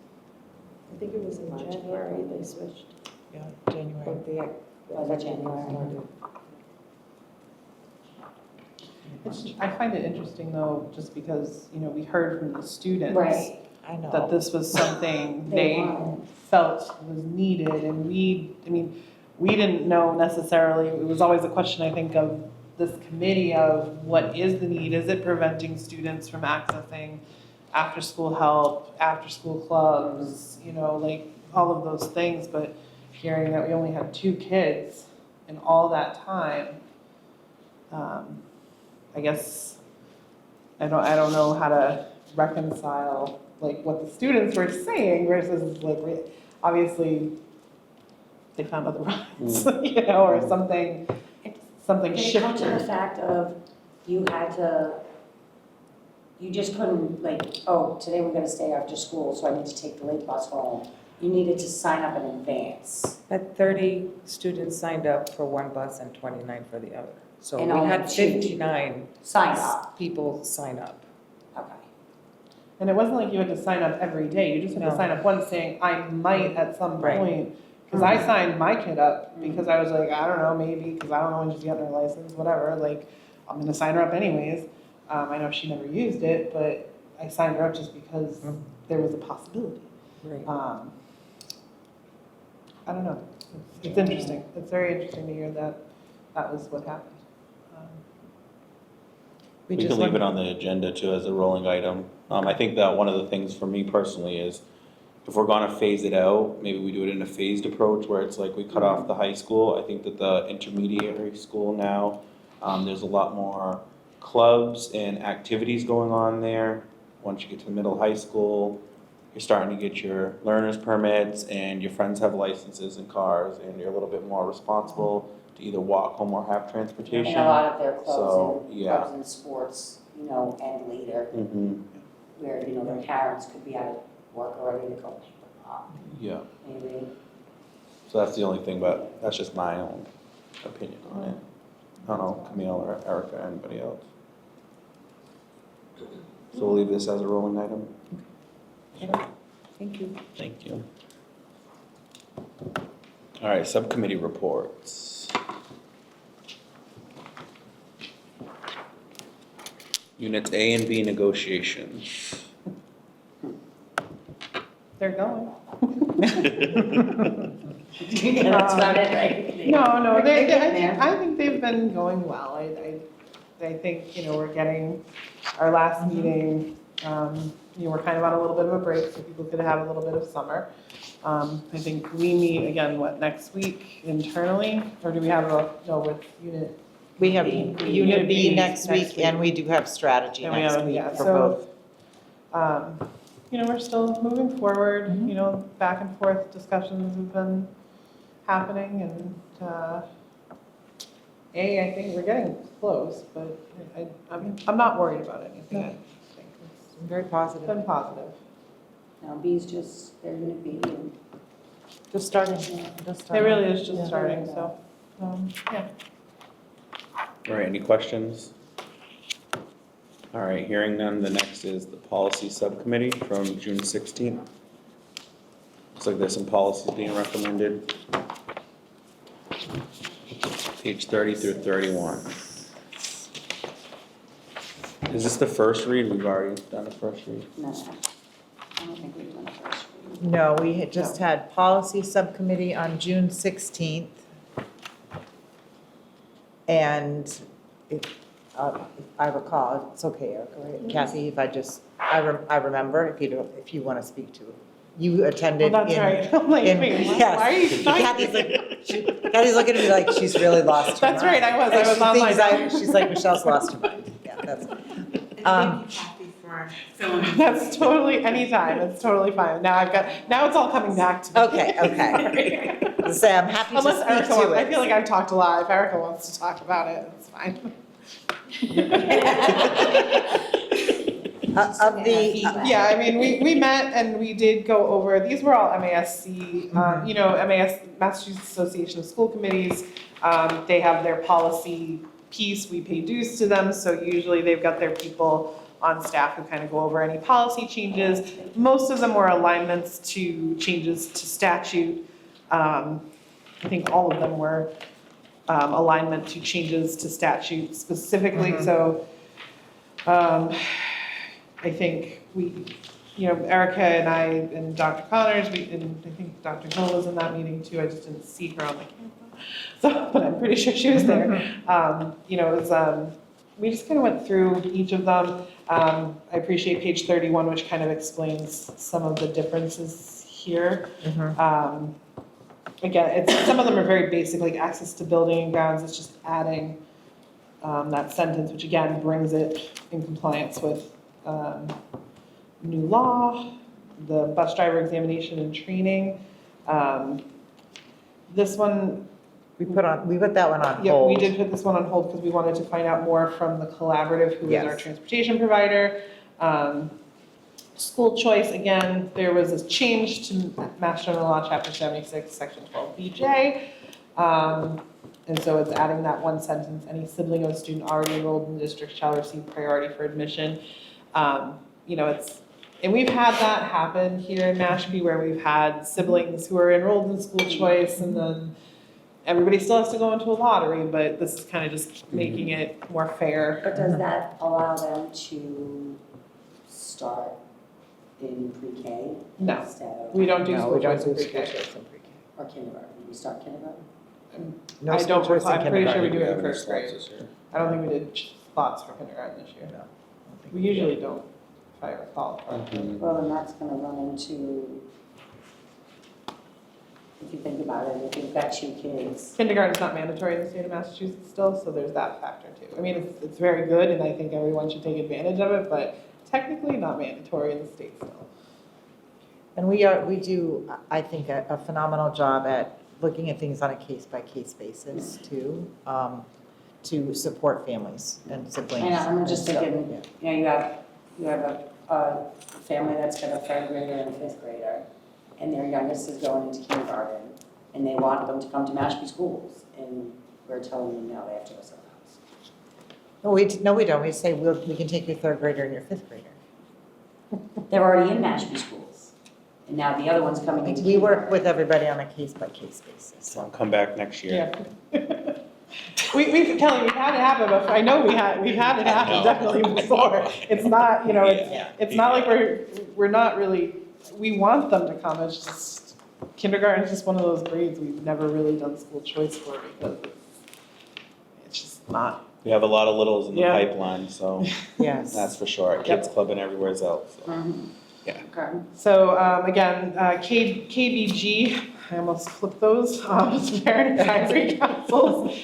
I think it was in March, January April. they switched. Yeah, January. But Was it January? I find it interesting though, just because, you know, we heard from the students. Right. I know. That this was something They they wanted. felt was needed, and we didn't know necessarily, it was always a question, I think, of this committee of what is the need? Is it preventing students from accessing after-school help, after-school clubs, you know, like all of those things, but hearing that we only had 2 kids in all that time, I guess, I don't know how to reconcile like what the students were saying versus like, obviously, they found other routes, you know, or something Did it come to the shifted. fact of you just couldn't like, oh, today we're gonna stay after school, so I need to take the late bus home. You needed to sign up in advance. But 30 students signed up for one bus and 29 for the other. So And we only had 2 59 Sign up. people sign up. Okay. And it wasn't like you had to sign up every day, you just had to No. sign up once saying, I might at some Right. point. Because I signed my kid up because I was like, I don't know, maybe, because I don't know when she's getting her license, whatever, like, I'm gonna sign her up anyways. I know she never used it, but I signed her up just because there was a possibility. Right. I don't know, it's interesting, it's very interesting to hear that that was what happened. We can leave it on the agenda too as a rolling item. I think that one of the things for me personally is if we're gonna phase it out, maybe we do it in a phased approach where it's like we cut off the high school. I think that the intermediary school now, there's a lot more clubs and activities going on there. Once you get to the middle high school, you're starting to get your learner's permits and your friends have licenses and cars and you're a little bit more responsible to either walk home or have transportation. And a lot of their So, clubs yeah. and sports, you know, end later, Mm-hmm, where, you know, their parents could be out of work already to go pick them up, yeah. maybe. So that's the only thing, but that's just my own opinion on it. I don't know, Camille or Erica or anybody else. So we'll leave this as a rolling item. Thank you. Thank you. All right, subcommittee reports. Units A and B negotiations. They're going. That's about it, right? No, They're getting there. I think they've been going well. I think, you know, we're getting, our last meeting, we're kind of on a little bit of a break, so people could have a little bit of summer. I think we meet again, next week internally, or do we have with unit? We have Unit Unit B B next next week, and we do have strategy And we next have, week yeah, for so, both. we're still moving forward, back and forth discussions have been happening and, I think we're getting close, but I'm not worried about anything. I think Very it's positive. been positive. Now, B's just, they're gonna be, and Just starting, It really is just starting, so, yeah. All right, any questions? All right, hearing none, the next is the policy subcommittee from June 16th. Looks like there's some policies being recommended. Page 30 through 31. Is this the first read? We've already done the first read. no, I don't think we've done a first read. No, we had just had policy subcommittee on June 16th. And if I recall, it's okay, Erica, right? Kathy, if I remember, if you want to speak to it. You attended Well, that's in. right. I'm like, wait, what? yes. Why are you Kathy's looking at me like she's really lost her mind. That's right, I was She online. thinks she's like, Michelle's lost her mind. Yeah, that's. Thank you, Kathy, for filling in. That's totally, anytime, it's totally fine. Now it's all coming back to me. Okay. Say, I'm happy to Unless speak Erica to wants, it. I feel like I've talked a lot. If Erica wants to talk about it, it's fine. Of the, Yeah, I mean, we met and we did go over, these were all MASC, Massachusetts Association of School Committees. They have their policy piece, we pay dues to them, so usually they've got their people on staff who kind of go over any policy changes. Most of them were alignments to changes to statute. I think all of them were alignment to changes to statute specifically, so I think Erica and I and Dr. Connors, and I think Dr. Hill was in that meeting too, I just didn't see her on the camera. So, but I'm pretty sure she was there. It was, we just kind of went through each of them. I appreciate page 31, which kind of explains some of the differences here. Again, some of them are very basic, like access to building and grounds, it's just adding that sentence, which again brings it in compliance with new law, the bus driver examination and training. This one. we put that one on Yeah, hold. we did put this one on hold because we wanted to find out more from the collaborative, who is our Yes. transportation provider. School choice, again, there was a change to Mass General Law, Chapter 76, Section 12BJ. And so it's adding that one sentence, any sibling of a student already enrolled in the district shall receive priority for admission. And we've had that happen here in Mashpee where we've had siblings who are enrolled in school choice and then everybody still has to go into a lottery, but this is kind of just making it more fair. But does that allow them to start in pre-K No, instead of? we don't do No, school we don't choice in do school pre-K. choice in pre-K. Or kindergarten, we start kindergarten? No I school don't choice recall, in I'm pretty sure we kindergarten. do it in have any first slots grade. this year. I don't think we did slots for kindergarten this year. No. We usually don't, if I recall. Well, then that's gonna run into, if you think about it, if you've got two kids. Kindergarten's not mandatory in the state of Massachusetts still, so there's that factor too. I mean, it's very good and I think everyone should take advantage of it, but technically not mandatory in the state still. And we do, I think, a phenomenal job at looking at things on a case-by-case basis too, to support families and siblings. I know, I'm just and stuff, thinking, yeah. you have a family that's got a third grader and a fifth grader, and their youngest is going into kindergarten, and they want them to come to Mashpee schools, and we're telling them, no, they have to go somewhere else. No, we don't. We say, we can take your third grader and your fifth grader. They're already in Mashpee schools, and now the other one's coming into We work kindergarten. with everybody on a case-by-case basis. So I'll come back next year. Yeah. Kelly, we've had it happen before. I know we've had it happen know. definitely before. It's not, it's not like we're not really, we want them to come. It's just, kindergarten is just one of those grades we've never really done school choice for because it's just not We have a lot of littles in the Yeah. pipeline, so Yes. that's for sure. Kids Club and everywhere else. So. Yeah. Okay. So, again, KBG, I almost flipped those, Parent Advisory Councils.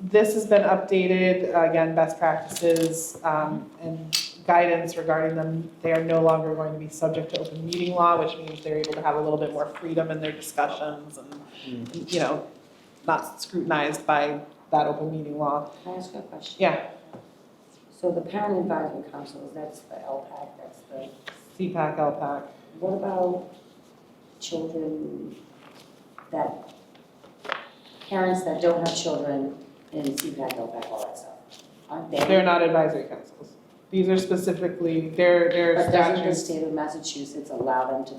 This has been updated, again, best practices, and guidance regarding them. They are no longer going to be subject to open meeting law, which means they're able to have a little bit more freedom in their discussions and, you know, not scrutinized by that open meeting law. Can I ask you a question? Yeah, So the parent advisory councils, that's the LPAC, that's the, CPAC, LPAC. what about children that, parents that don't have children in CPAC, LPAC, all that stuff? Aren't they? They're not advisory councils. These are specifically, they're But doesn't the statutes. state of Massachusetts allow them to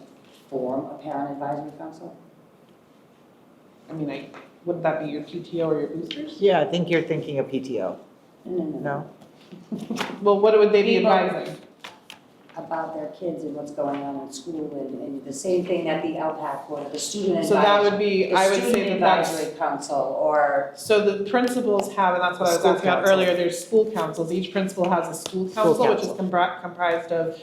form a parent advisory council? I mean, wouldn't that be your PTO or your boosters? Yeah, I think you're thinking of PTO, No. no? Well, what would they be People- advising? About their kids and what's going on in school and the same thing that the LPAC would, the student advisory. So that would be, I would say The student that that's, advisory council or, so the principals have, and that's what I was School asking about council. earlier, there's school councils. Each principal has a school council, which is council. comprised of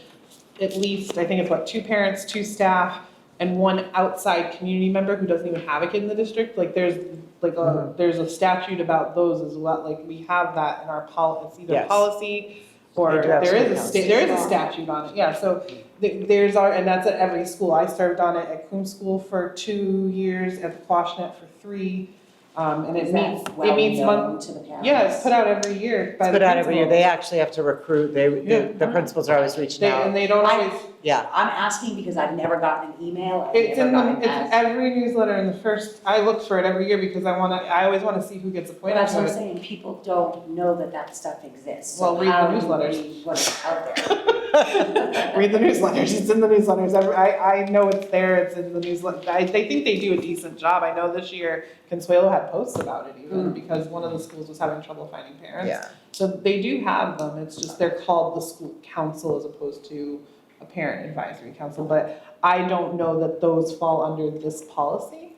at least, I think it's what, 2 parents, 2 staff, and 1 outside community member who doesn't even have a kid in the district. Like there's there's a statute about those as well. Like we have that in our it's either Yes. policy or They do have there is school there is a statute on it. Yeah, so there's and that's at every school. I served on it at Coombe School for 2 years, at Quashnet for 3. And it is meets, that well it meets known to the parents? yeah, it's put out every year by It's the put out every year, principals. they actually have to recruit, Yeah. the principals are always reaching And out. they don't always, Yeah, I'm asking because I've never gotten an email, I've it's never in gotten it's asked. every newsletter in the first, I look for it every year because I always wanna see who gets But appointed that's to what I'm it. saying, people don't know that that stuff exists. So Well, read the how do you newsletters. read what's out there? Read the newsletters, it's in the newsletters, I know it's there, it's in the newsletter, they think they do a decent job. I know this year Consuelo had posts about it even, because one of the schools was having trouble finding parents. yeah. So they do have them, it's just they're called the school council as opposed to a parent advisory council, but I don't know that those fall under this policy.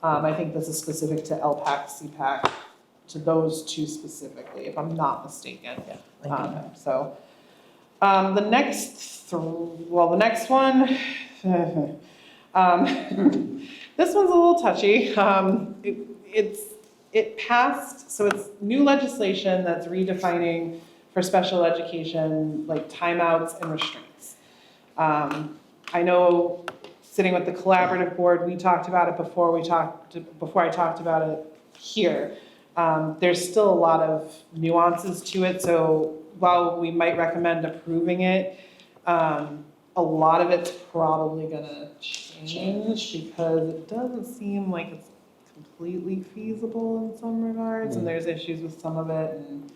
I think this is specific to LPAC, CPAC, to those 2 specifically, if I'm not mistaken. So, the next the next one, this one's a little touchy. It passed, so it's new legislation that's redefining for special education, like timeouts and restraints. I know, sitting with the collaborative board, we talked about it before I talked about it here. There's still a lot of nuances to it, so while we might recommend approving it, a lot of it's probably gonna change because it doesn't seem like it's completely feasible in some regards, and there's issues with some of it, and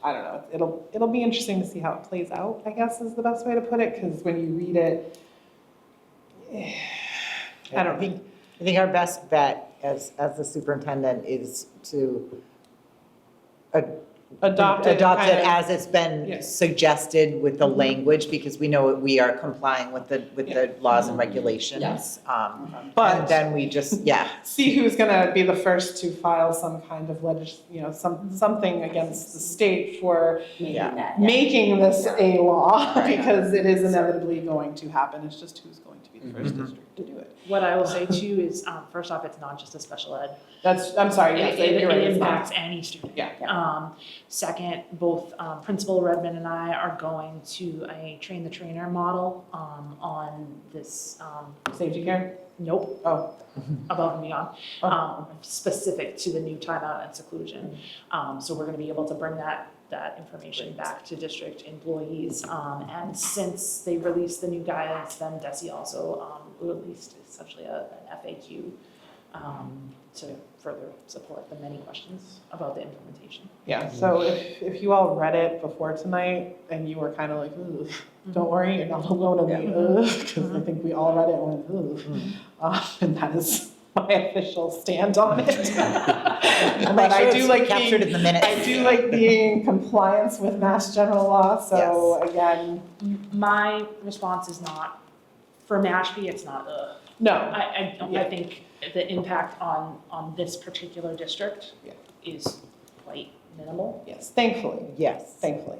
I don't know, it'll be interesting to see how it plays out, I guess is the best way to put it, because when you read it, I don't know. I think our best bet as the superintendent is to Adopt it adopt it kind of- as it's been Yeah. suggested with the language, because we know we are complying with the laws and regulations. Yes. And But then we just, yeah, see who's gonna be the first to file some kind of something against the state for Making that, yeah. making this a law, Right. because it is inevitably going to happen, it's just who's going to be the first district to do it. What I will say too is, first off, it's not just a special ed. I'm sorry, yes, you're right, It it's not. impacts any student. Yeah. Second, both Principal Redmond and I are going to a train the trainer model on this, Safety care? nope, Oh. above and beyond, Oh. specific to the new timeout and seclusion. So we're gonna be able to bring that information back to district employees. And since they released the new guidance, then DESE also released essentially an FAQ to further support the many questions about the implementation. Yeah, so if you all read it before tonight and you were kind of like, ugh, don't worry, you're not alone in the ugh, because I think we all read it and went, ugh. And that is my official stand on it. But I do like captured in the minutes. I do like being in compliance with Mass General Law, so again, My response is not, for Mashpee, it's not ugh. no. I think the impact on this particular district Yeah. is quite minimal. Yes, thankfully. Yes. Thankfully.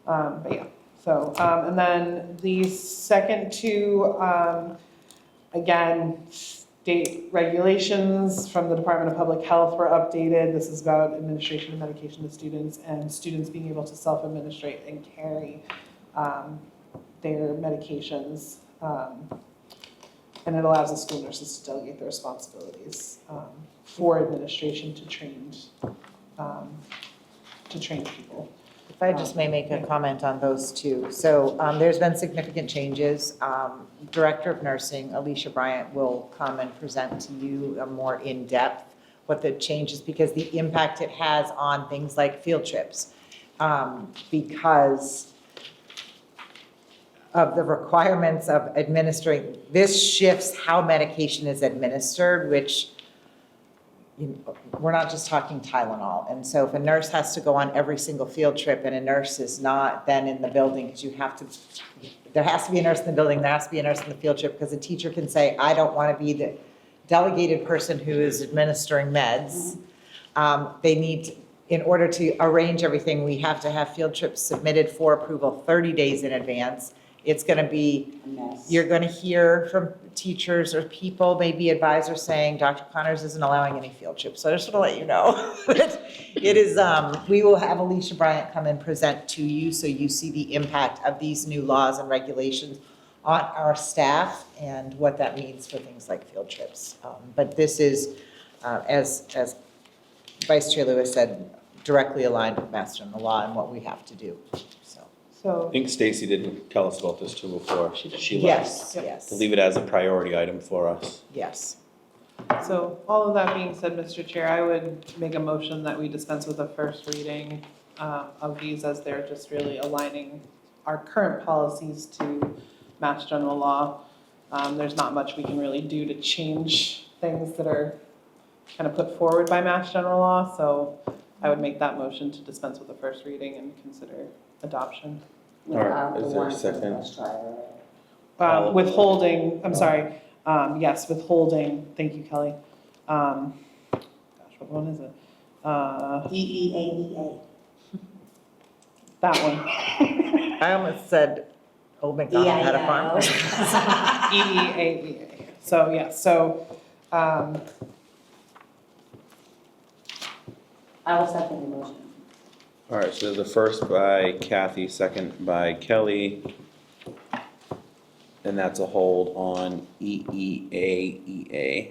But yeah, so, and then the second two, again, state regulations from the Department of Public Health were updated. This is about administration of medication to students and students being able to self-administrate and carry their medications. And it allows the school nurses to delegate their responsibilities for administration to trained people. If I just may make a comment on those two. So there's been significant changes. Director of Nursing, Alicia Bryant, will come and present to you a more in-depth what the changes, because the impact it has on things like field trips. Because of the requirements of administering, this shifts how medication is administered, which we're not just talking Tylenol. And so if a nurse has to go on every single field trip and a nurse is not then in the building, because there has to be a nurse in the building, there has to be a nurse in the field trip, because a teacher can say, I don't want to be the delegated person who is administering meds. They need, in order to arrange everything, we have to have field trips submitted for approval 30 days in advance. It's going to be, you're going to hear from teachers or people, maybe advisors saying, Dr. Connors isn't allowing any field trips. So I just want to let you know that it is, we will have Alicia Bryant come and present to you so you see the impact of these new laws and regulations on our staff and what that means for things like field trips. But this is, as Vice Chair Lewis said, directly aligned with Mass General Law and what we have to do. So, I think Stacy did tell us about this too before. She left. Yes, yes. To leave it as a priority item for us. Yes. so all of that being said, Mr. Chair, I would make a motion that we dispense with the first reading of these, as they're just really aligning our current policies to Mass General Law. There's not much we can really do to change things that are kind of put forward by Mass General Law, so I would make that motion to dispense with the first reading and consider adoption. All right, is there a second? Withholding, I'm sorry, yes, withholding, thank you, Kelly. Gosh, what one is it? EEAEA. That one. I almost said Old MacDonald had a farm. EEAEA. So, yeah, so, I will second the motion. All right, so there's a first by Kathy, second by Kelly. And that's a hold on EEAEA.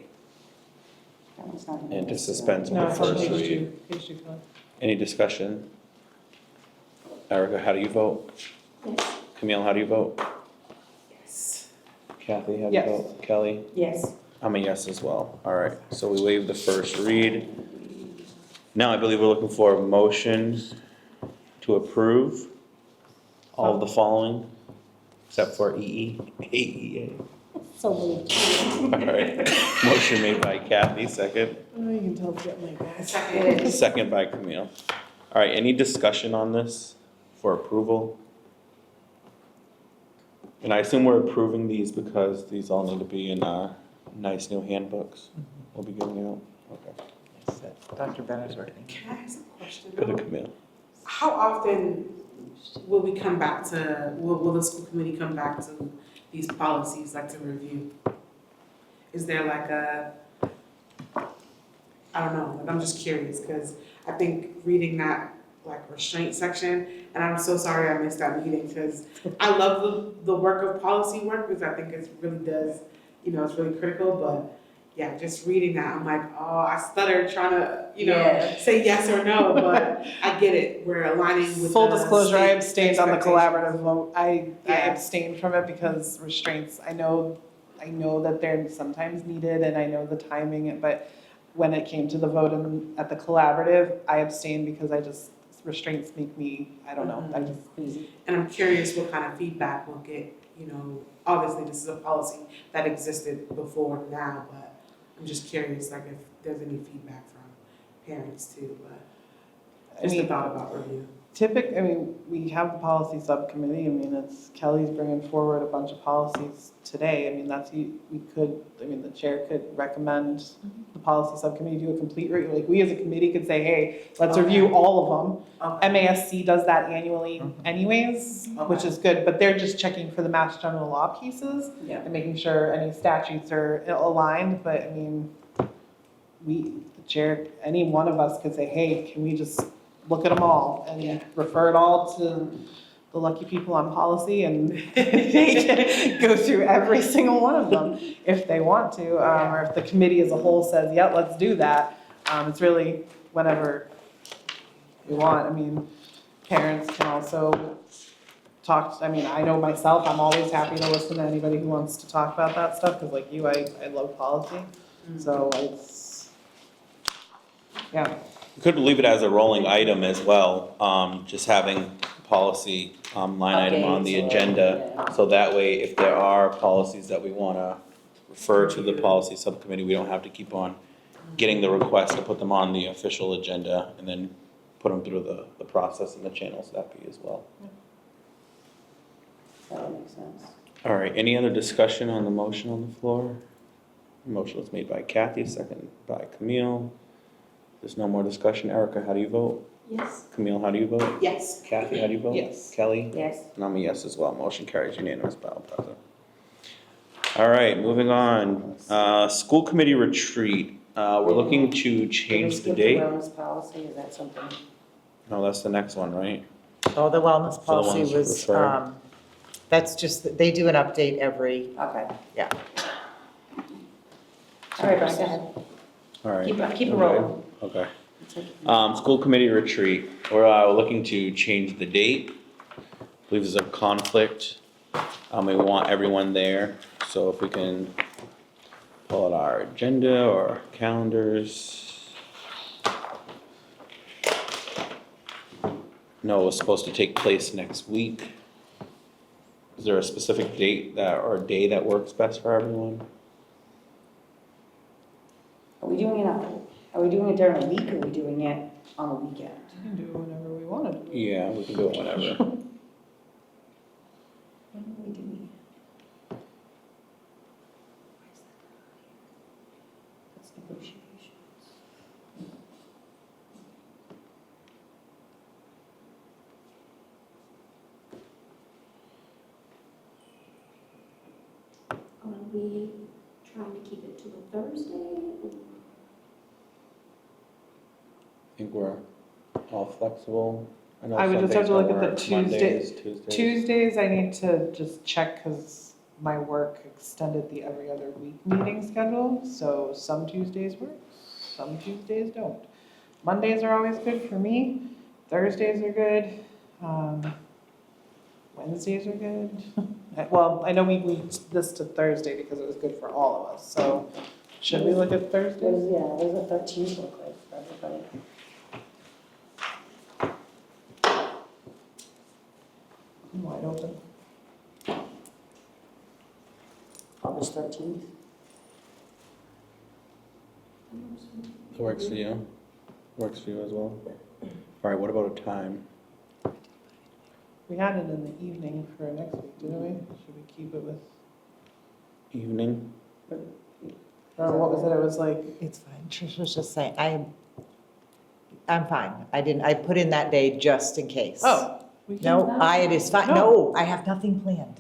That was not. And to suspense with no, the it's on first page read. page 2, Kelly. Any discussion? Erica, how do you vote? Yes. Camille, how do you vote? Yes. Kathy, how do you Yes. vote? Kelly? Yes. I'm a yes as well. All right, so we waive the first read. Now I believe we're looking for a motion to approve all of the following, except for EEAEA. So moved. All right, motion made by Kathy, second. Oh, you can tell it's getting late, guys. Second. Second by Camille. All right, any discussion on this for approval? And I assume we're approving these because these all need to be in our nice new handbooks we'll be giving out. Okay. Dr. Bennett's working. Can I ask a question? Go to Camille. How often will we come back to, will the school committee come back to these policies, like to review? Is there like I don't know, like I'm just curious, because I think reading that like restraint section, and I'm so sorry I missed that meeting, because I love the work of policy work, because I think it really does, it's really critical, but yeah, just reading that, I'm like, oh, I stuttered trying to, say yes or no, but I get it, we're aligning with Full the disclosure, I state abstained on the expectations. collaborative vote. I Yeah. abstained from it because restraints, I know that they're sometimes needed and I know the timing, but when it came to the vote at the collaborative, I abstained because restraints make me, I don't know, I just. And I'm curious what kind of feedback we'll get, obviously this is a policy that existed before now, but I'm just curious, like if there's any feedback from parents too, but just a thought about review. I mean, we have the policy subcommittee, I mean, it's, Kelly's bringing forward a bunch of policies today, I mean, the chair could recommend the policy subcommittee do a complete review, like, we as a committee could say, hey, let's review all of them. MASC does that annually anyways, which is good, but they're just checking for the Mass General Law pieces Yeah. and making sure any statutes are aligned, but I mean, the chair, any one of us could say, hey, can we just look at them all and refer it all to the lucky people on policy and they can go through every single one of them if they want to, or if the committee as a whole says, yeah, let's do that. It's really whenever we want. I mean, parents can also talk, I mean, I know myself, I'm always happy to listen to anybody who wants to talk about that stuff, because like you, I love policy. So it's, yeah. We could leave it as a rolling item as well, just having policy line item on the Updates or- agenda. yeah. So that way, if there are policies that we want to refer to the policy subcommittee, we don't have to keep on getting the request to put them on the official agenda and then put them through the process and the channels that be as well. That would make sense. All right, any other discussion on the motion on the floor? Motion was made by Kathy, second by Camille. There's no more discussion. Erica, how do you vote? Yes. Camille, how do you vote? Yes. Kathy, how do you vote? Yes. Kelly? Yes. And I'm a yes as well. Motion carries unanimous by all present. All right, moving on. School committee retreat. We're looking to Did we change the skip date. wellness policy, is that something? No, that's the next one, right? Oh, the wellness For the policy ones was, referred. that's just, they do an update every, Okay. Yeah. All right, Brian, go ahead. All right. Keep it Okay. rolling. Okay. School committee retreat. We're looking to change the date. I believe there's a conflict. We want everyone there, so if we can pull out our agenda or calendars. No, it was supposed to take place next week. Is there a specific date or day that works best for everyone? Are we doing it during the week, or are we doing it on the weekend? We can do it whenever we want to do it. Yeah, we can do it whenever. When are we doing it? That's negotiations. Are we trying to keep it to a Thursday? I think we're all flexible. know I would just have some to look days at the don't work. Mondays, Tuesdays. Tuesdays, I need to just check because my work extended the every other week meeting schedule. So some Tuesdays work, some Tuesdays don't. Mondays are always good for me. Thursdays are good. Wednesdays are good. Well, I know we moved this to Thursday because it was good for all of us. So should we look at Thursdays? What does the 13th look like for everybody? I'm wide open. August 13th? That works for you? Works for you as well? All right, what about a time? We had it in the evening for next week, didn't we? Should we keep it with, Evening? or what was it? It was like, It's fine. Trish was just saying, I'm fine. I put in that day just in case. oh. we can- No, it is fine. No, I have nothing planned.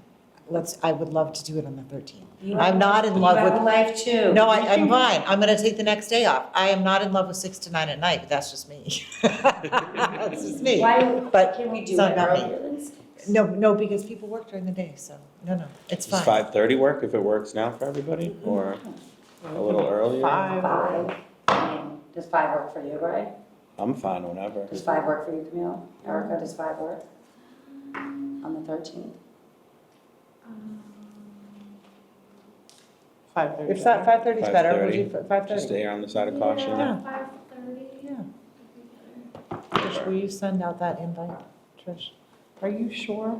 I would love to do it on the 13th. I'm not in love with. You have a life too. No, I'm fine. I'm gonna take the next day off. I am not in love with 6 to 9 at night, but that's just me. That's just me. Why, But can we do it's not it about me. earlier than 6? No, because people work during the day, so, no, it's Does fine. 5:30 work if it works now for everybody, or a little earlier? 5. 5. I mean, does 5 work for you, Brian? I'm fine whenever. Does 5 work for you, Camille? Erica, does 5 work? On the 13th? 5:30. If 5:30 is better, we'll do 5:30. 5:30. Just err on the side of caution. Yeah. 5:30. Yeah. Trish, will you send out that invite, Trish? Are you sure?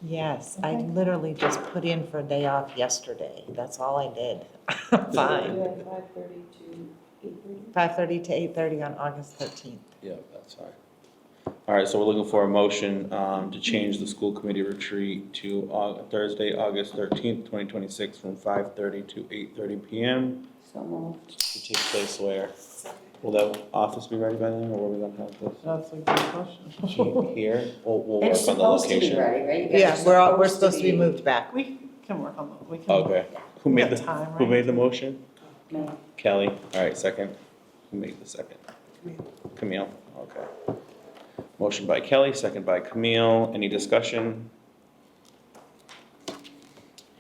Yes, I Okay. literally just put in for a day off yesterday. That's all I did. Fine. 5:30 to 8:30? 5:30 to 8:30 on August 13th. Yeah, that's fine. All right, so we're looking for a motion to change the school committee retreat to Thursday, August 13th, 2026, from 5:30 to 8:30 PM. So moved. To take place where? Will that office be ready by then, or where are we gonna have That's a good question. this? Here? We'll work It's on the supposed to be location. ready, right? You guys Yeah, are we're supposed to be moved back. We can work on that, we can. Okay. Who We made got the, time, who right? made the motion? Me. Kelly. All right, second. Who made the second? Camille. Okay. Motion by Kelly, second by Camille. Any discussion?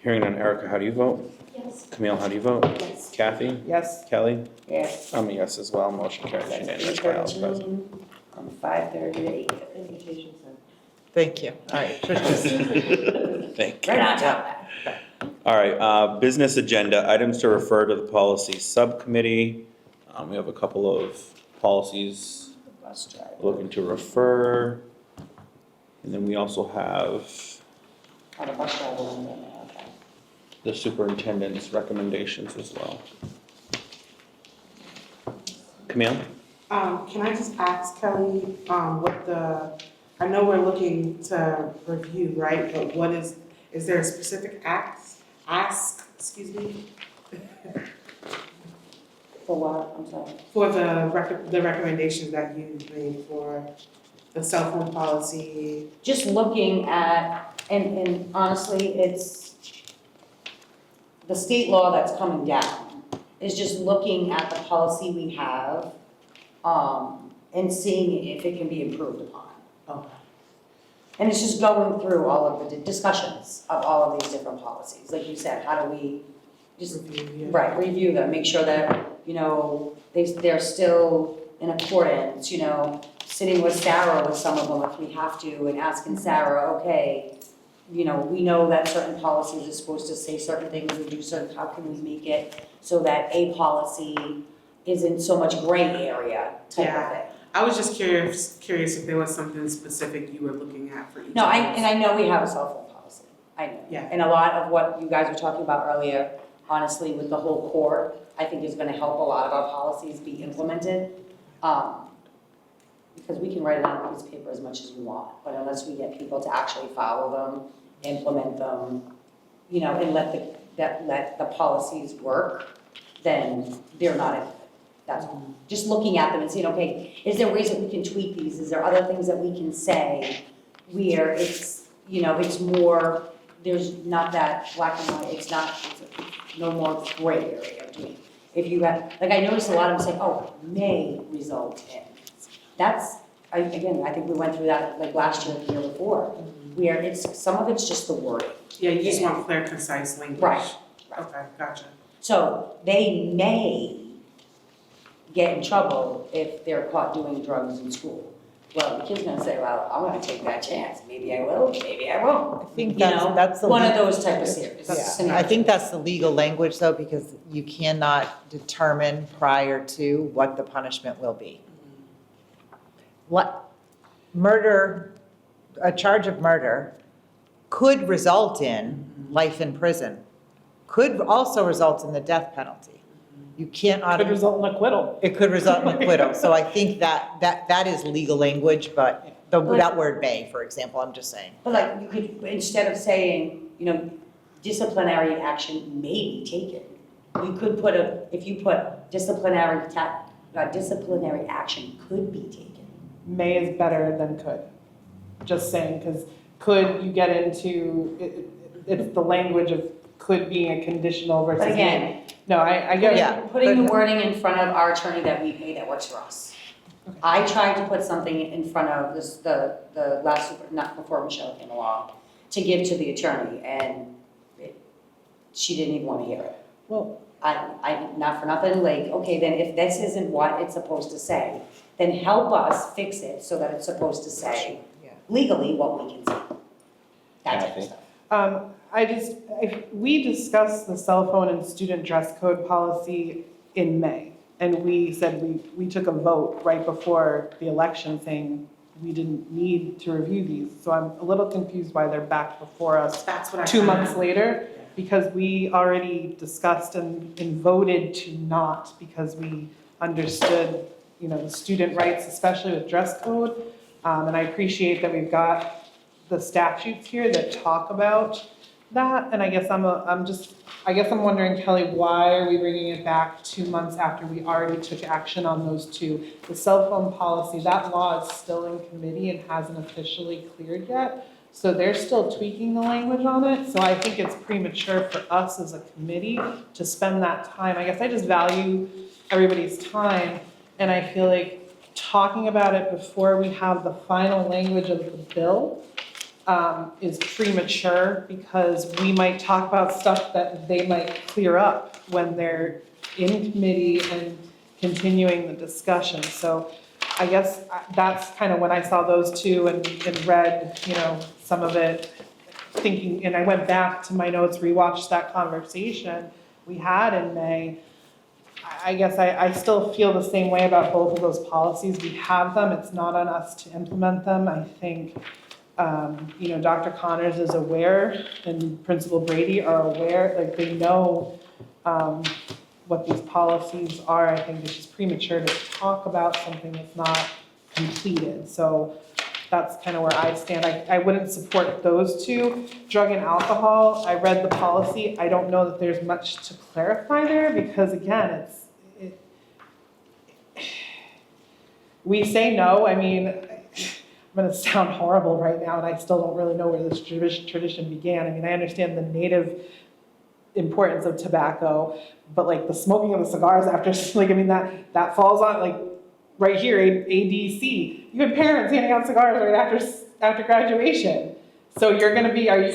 Hearing none. Erica, how do you vote? Yes. Camille, how do you vote? Yes. Kathy? Yes, Kelly? Yes. I'm a yes as well. Motion carries unanimous by all present. 8:13, from 5:30 to 8:30. Invitation sent. Thank you. All right, Trish. Thank you. Right on top of that. All right, business agenda, items to refer to the policy subcommittee. We have a couple of policies Bus driver. looking to refer. And then we also have On a bus driver one, then, okay. the superintendent's recommendations as well. Camille? Can I just ask Kelly, what I know we're looking to review, right? But what is there a specific excuse me, For what, I'm sorry? for the recommendations that you made for the cell phone policy? Just looking at, and honestly, it's the state law that's coming down, is just looking at the policy we have, and seeing if it can be improved upon. Okay. And it's just going through all of the discussions of all of these different policies, like you said, how do we just, Review, yeah. right, review them, make sure that, they're still in accordance, sitting with Sarah with some of them if we have to, and asking Sarah, okay, we know that certain policies are supposed to say certain things, and do certain, how can we make it so that a policy isn't so much gray area type of Yeah. thing. I was just curious if there was something specific you were looking at for each No, of and those. I know we have a cell phone policy, I know. Yeah. And a lot of what you guys were talking about earlier, honestly, with the whole core, I think is gonna help a lot of our policies be implemented. Because we can write it on a piece of paper as much as we want, but unless we get people to actually follow them, implement them, and let the policies work, then they're not implemented. That's all. Just looking at them and saying, okay, is there ways that we can tweak these? Is there other things that we can say where it's, it's more, there's not that black and white, it's no more gray area to me. If you have, like I noticed a lot of them say, oh, may result in. That's, again, I think we went through that like last year, the year before, where some of it's just the wording. Yeah, you just want clear, concise language. Right. Okay, gotcha. So they may get in trouble if they're caught doing drugs in school. Well, the kid's gonna say, well, I'm gonna take that chance. Maybe I will, maybe I won't. I think that's the. One of legal- those type of series. Yeah, I think that's the legal language though, because you cannot determine prior to what the punishment will be. Murder, a charge of murder could result in life in prison, could also result in the death penalty. You can't. could result in acquittal. It could result in acquittal, so I think that is legal language, but that word may, for example, I'm just saying. But like, you could, instead of saying, disciplinary action may be taken, you could put if you put disciplinary action could be taken. May is better than could. Just saying, because could you get into, it's the language of could being a conditional versus. But again, No, I get it. Yeah. putting the wording in front of our attorney that we pay that works for us. I tried to put something in front of the last, not before Michelle came along, to give to the attorney, and she didn't even want to hear it. Well, I, not for nothing, like, okay, then if this isn't what it's supposed to say, then help us fix it so that it's supposed to say legally what we can say. That type of stuff. We discussed the cell phone and student dress code policy in May. And we said we took a vote right before the election saying we didn't need to review these. So I'm a little confused why they're back before us That's what I 2 months found. later. Because we already discussed and voted to not, because we understood, the student rights, especially with dress code. And I appreciate that we've got the statutes here that talk about that. And I guess I'm wondering, Kelly, why are we bringing it back 2 months after we already took action on those two? The cell phone policy, that law is still in committee and hasn't officially cleared yet. So they're still tweaking the language on it. So I think it's premature for us as a committee to spend that time. I guess I just value everybody's time. And I feel like talking about it before we have the final language of the bill is premature, because we might talk about stuff that they might clear up when they're in committee and continuing the discussion. So I guess that's kind of when I saw those two and read, some of it, thinking, and I went back to my notes, rewatched that conversation we had in May. I guess I still feel the same way about both of those policies. We have them, it's not on us to implement them. I think, Dr. Connors is aware and Principal Brady are aware, like they know what these policies are. I think it's just premature to talk about something that's not completed. So that's kind of where I stand. I wouldn't support those two. Drug and alcohol, I read the policy. I don't know that there's much to clarify there, because again, we say no. I mean, I'm gonna sound horrible right now, and I still don't really know where this tradition began. I mean, I understand the native importance of tobacco, but like the smoking of the cigars after, like, I mean, that falls on, like, right here, ADC. You had parents handing out cigars right after graduation. So you're gonna be, are you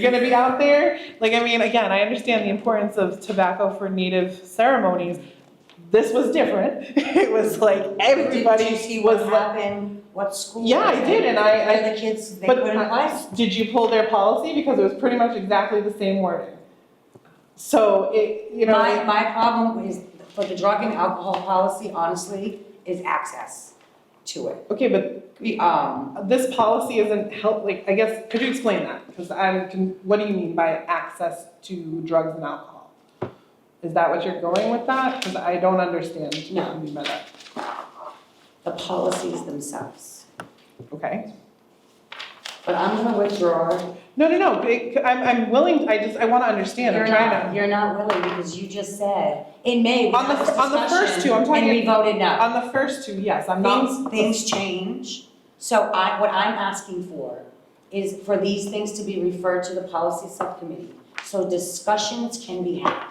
gonna be out there? Like, I mean, again, I understand the importance of tobacco for native ceremonies. This was different. It was like everybody Did you see was what happened? What school? Yeah, I did, and I Where the kids, they but couldn't play? did you pull their policy? Because it was pretty much exactly the same wording. So My problem is, for the drug and alcohol policy, honestly, is access to it. Okay, but this policy isn't like, I guess, could you explain that? Because what do you mean by access to drugs and alcohol? Is that what you're going with that? Because I don't understand what you mean by that. The policies themselves. Okay. But I'm gonna withdraw. No. I'm willing, I want to understand. You're not willing, because you just said, in May, we On had this the first two, I'm talking. and we voted no. On the first two, yes, I'm not. Things change, so what I'm asking for is for these things to be referred to the policy subcommittee, so discussions can be had.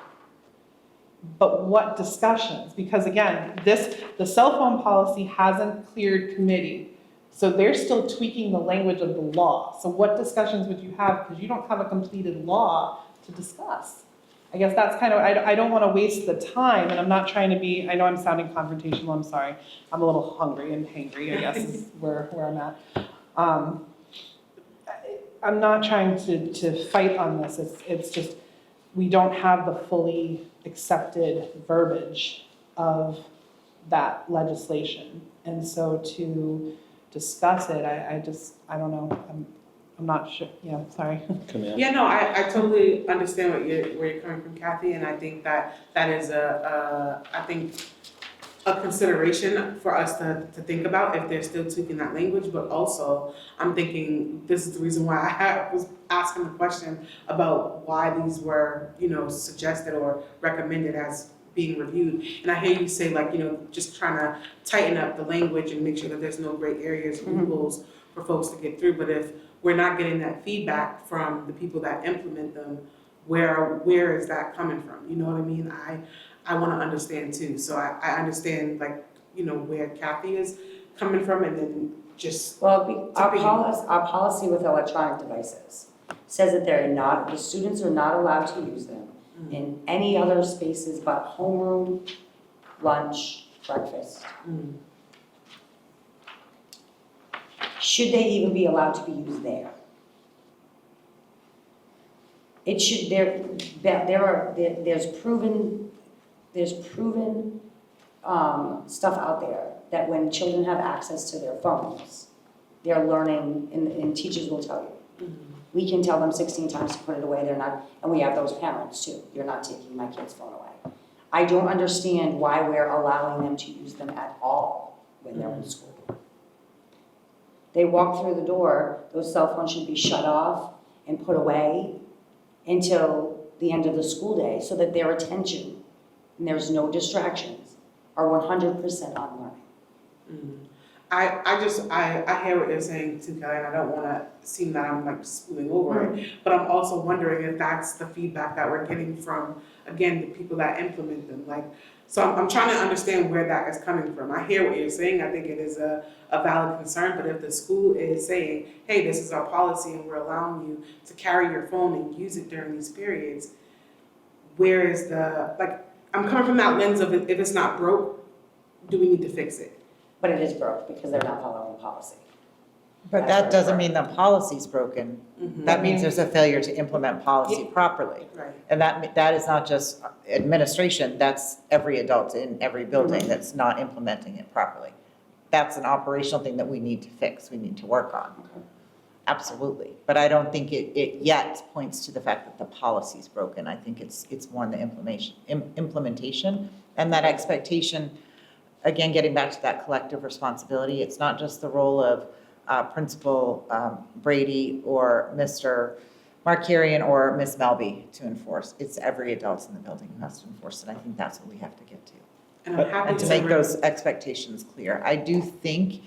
But what discussions? Because again, the cell phone policy hasn't cleared committee. So they're still tweaking the language of the law. So what discussions would you have? Because you don't have a completed law to discuss. I guess that's kind of, I don't want to waste the time, and I'm not trying to be, I know I'm sounding confrontational, I'm sorry. I'm a little hungry and hangry, I guess is where I'm at. I'm not trying to fight on this. It's just, we don't have the fully accepted verbiage of that legislation. And so to discuss it, I don't know, I'm not sure, yeah, sorry. Camille? Yeah, no, I totally understand where you're coming from, Kathy, and I think that is a consideration for us to think about if they're still tweaking that language, but also I'm thinking this is the reason why I was asking the question about why these were, suggested or recommended as being reviewed. And I hear you say, like, just trying to tighten up the language and make sure that there's no gray areas or loopholes for folks to get through. But if we're not getting that feedback from the people that implement them, where is that coming from? You know what I mean? I want to understand too. So I understand, like, where Kathy is coming from, and then just. Well, our policy with electronic devices says that the students are not allowed to use them in any other spaces but homeroom, lunch, breakfast. Should they even be allowed to be used there? It should, there's proven stuff out there that when children have access to their phones, they're learning, and teachers will tell you. We can tell them 16 times to put it away, they're not, and we have those parents too. You're not taking my kid's phone away. I don't understand why we're allowing them to use them at all when they're in school. They walk through the door, those cell phones should be shut off and put away until the end of the school day, so that their attention, and there's no distractions, are 100% on learning. I hear what you're saying too, Kelly, and I don't wanna seem that I'm like spooling over it, but I'm also wondering if that's the feedback that we're getting from, again, the people that implement them, like, so I'm trying to understand where that is coming from. I hear what you're saying, I think it is a valid concern, but if the school is saying, hey, this is our policy and we're allowing you to carry your phone and use it during these periods, where is the, like, I'm coming from that lens of if it's not broke, do we need to fix it? But it is broke because they're not following policy. But that doesn't mean the policy's broken. That means there's a failure to implement policy properly. Right. And that is not just administration, that's every adult in every building that's not implementing it properly. That's an operational thing that we need to fix, we need to work on. Absolutely. But I don't think it yet points to the fact that the policy's broken. I think it's more in the implementation and that expectation. Again, getting back to that collective responsibility, it's not just the role of Principal Brady or Mr. Markarian or Miss Melby to enforce. It's every adult in the building who has to enforce it. I think that's what we have to get to. And I'm happy And to make those expectations clear. I do think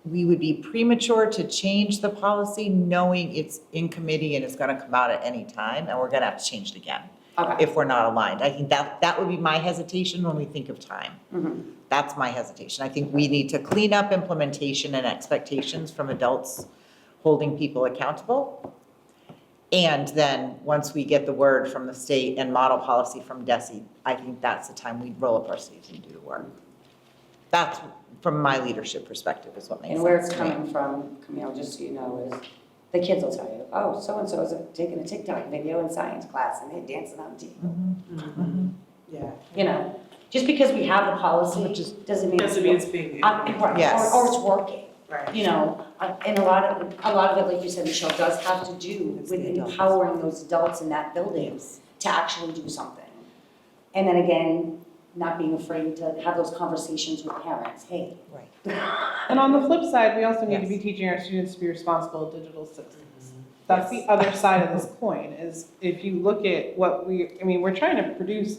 we would be premature to change the policy knowing it's in committee and it's gonna come out at any time and we're gonna have to change it again. Okay. If we're not aligned. I think that would be my hesitation when we think of time. Mhm. That's my hesitation. I think we need to clean up implementation and expectations from adults holding people accountable. And then, once we get the word from the state and model policy from DESE, I think that's the time we roll up our sleeves and do the work. That's, from my leadership perspective, is what makes sense And where it's to me. coming from, Camille, just so you know, is the kids will tell you, oh, so-and-so is taking a TikTok video in science class and they're dancing on the table. Yeah. You know, just because we have a policy doesn't mean It's being. right, Yes. or it's working. Right. You know, and a lot of it, like you said, Michelle, does have to do It's with the adults. empowering those adults in that building to actually do something. And then again, not being afraid to have those conversations with parents, hey. Right. And on the flip side, we also need to be Yes. teaching our students to be responsible digital citizens. That's the other side of this coin, is if you look at what we're trying to produce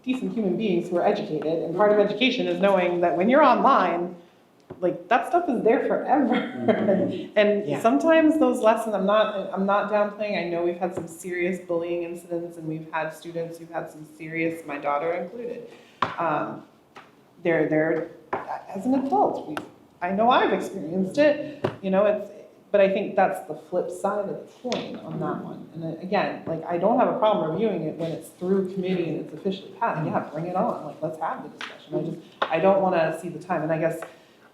decent human beings who are educated, and part of education is knowing that when you're online, like, that stuff is there forever. And Yeah. sometimes those lessons, I'm not downplaying, I know we've had some serious bullying incidents, and we've had students who've had some serious, my daughter included. They're, as an adult, I know I've experienced it, but I think that's the flip side of the coin on that one. And again, like, I don't have a problem reviewing it when it's through committee and it's officially passed. Yeah, bring it on, like, let's have the discussion. I don't wanna see the time, and I guess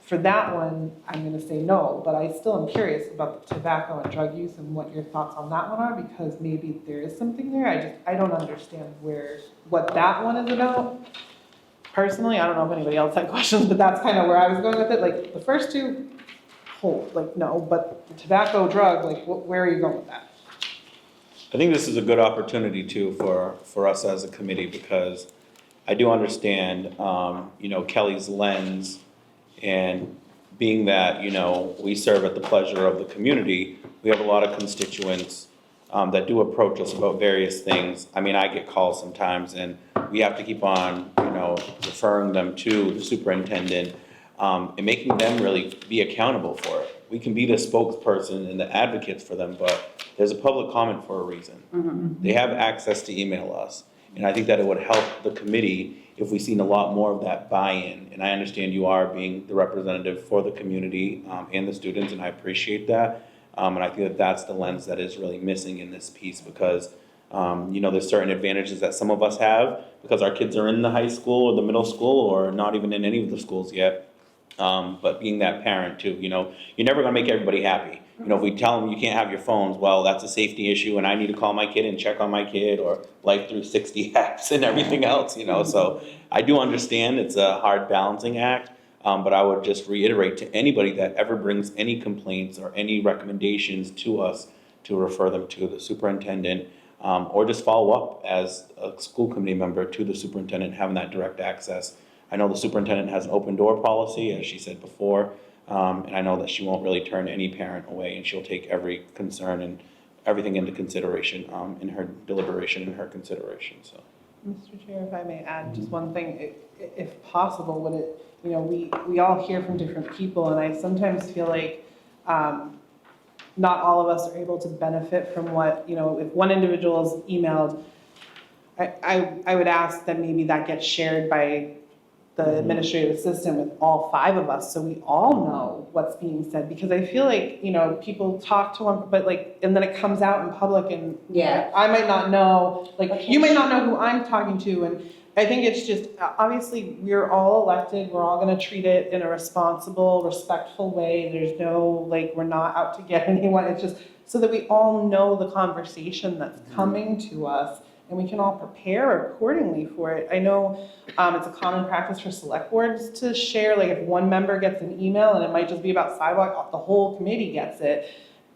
for that one, I'm gonna say no, but I still am curious about the tobacco and drug use and what your thoughts on that one are, because maybe there is something there. I don't understand what that one is about. Personally, I don't know if anybody else had questions, but that's kind of where I was going with it. Like, the first two, no, but the tobacco, drug, like, where are you going with that? I think this is a good opportunity too for us as a committee, because I do understand, Kelly's lens, and being that, we serve at the pleasure of the community, we have a lot of constituents that do approach us about various things. I mean, I get calls sometimes and we have to keep on, referring them to the superintendent, and making them really be accountable for it. We can be the spokesperson and the advocates for them, but there's a public comment for a reason. They have access to email us. And I think that it would help the committee if we've seen a lot more of that buy-in. And I understand you are being the representative for the community and the students, and I appreciate that. And I think that that's the lens that is really missing in this piece, because there's certain advantages that some of us have because our kids are in the high school or the middle school or not even in any of the schools yet. But being that parent too, you're never gonna make everybody happy. If we tell them you can't have your phones, well, that's a safety issue and I need to call my kid and check on my kid, or Life 360 apps and everything else, So I do understand it's a hard balancing act, but I would just reiterate to anybody that ever brings any complaints or any recommendations to us to refer them to the superintendent, or just follow up as a school committee member to the superintendent, having that direct access. I know the superintendent has an open door policy, as she said before, And I know that she won't really turn any parent away, and she'll take every concern and everything into consideration in her deliberation and her consideration, so. Mr. Chair, if I may add just one thing, if possible, would it, we all hear from different people, and I sometimes feel like not all of us are able to benefit from what, if one individual is emailed, I would ask that maybe that gets shared by the administrative assistant with all 5 of us, so we all know what's being said, because I feel like, people talk to one, but and then it comes out in public and Yeah. I might not know, you might not know who I'm talking to, and I think it's just, obviously, we're all elected, we're all gonna treat it in a responsible, respectful way, there's no, we're not out to get anyone, it's just so that we all know the conversation that's coming to us, and we can all prepare accordingly for it. I know it's a common practice for select boards to share, if one member gets an email, and it might just be about sidewalk, the whole committee gets it,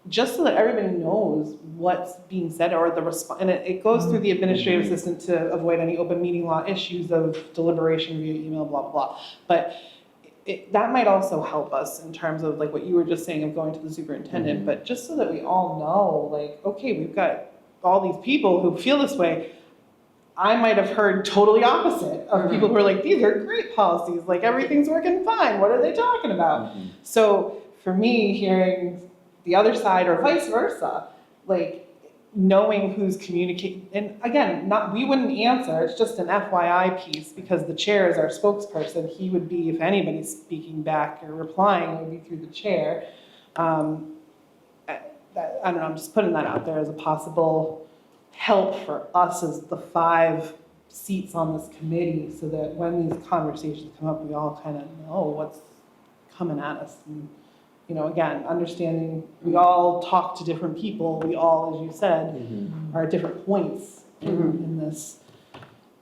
just so that everybody knows what's being said, or the response, and it goes through the administrative assistant to avoid any open meeting law issues of deliberation via email, blah, blah, blah. But that might also help us in terms of what you were just saying of going to the superintendent, but just so that we all know, okay, we've got all these people who feel this way. I might have heard totally opposite of people who are these are great policies, everything's working fine, what are they talking about? So for me, hearing the other side or vice versa, knowing who's communicating, and again, we wouldn't answer, it's just an FYI piece, because the chair is our spokesperson, he would be, if anybody's speaking back or replying, it would be through the chair. I don't know, I'm just putting that out there as a possible help for us as the 5 seats on this committee, so that when these conversations come up, we all kind of know what's coming at us. And, again, understanding we all talk to different people, we all, as you said, are at different points in this.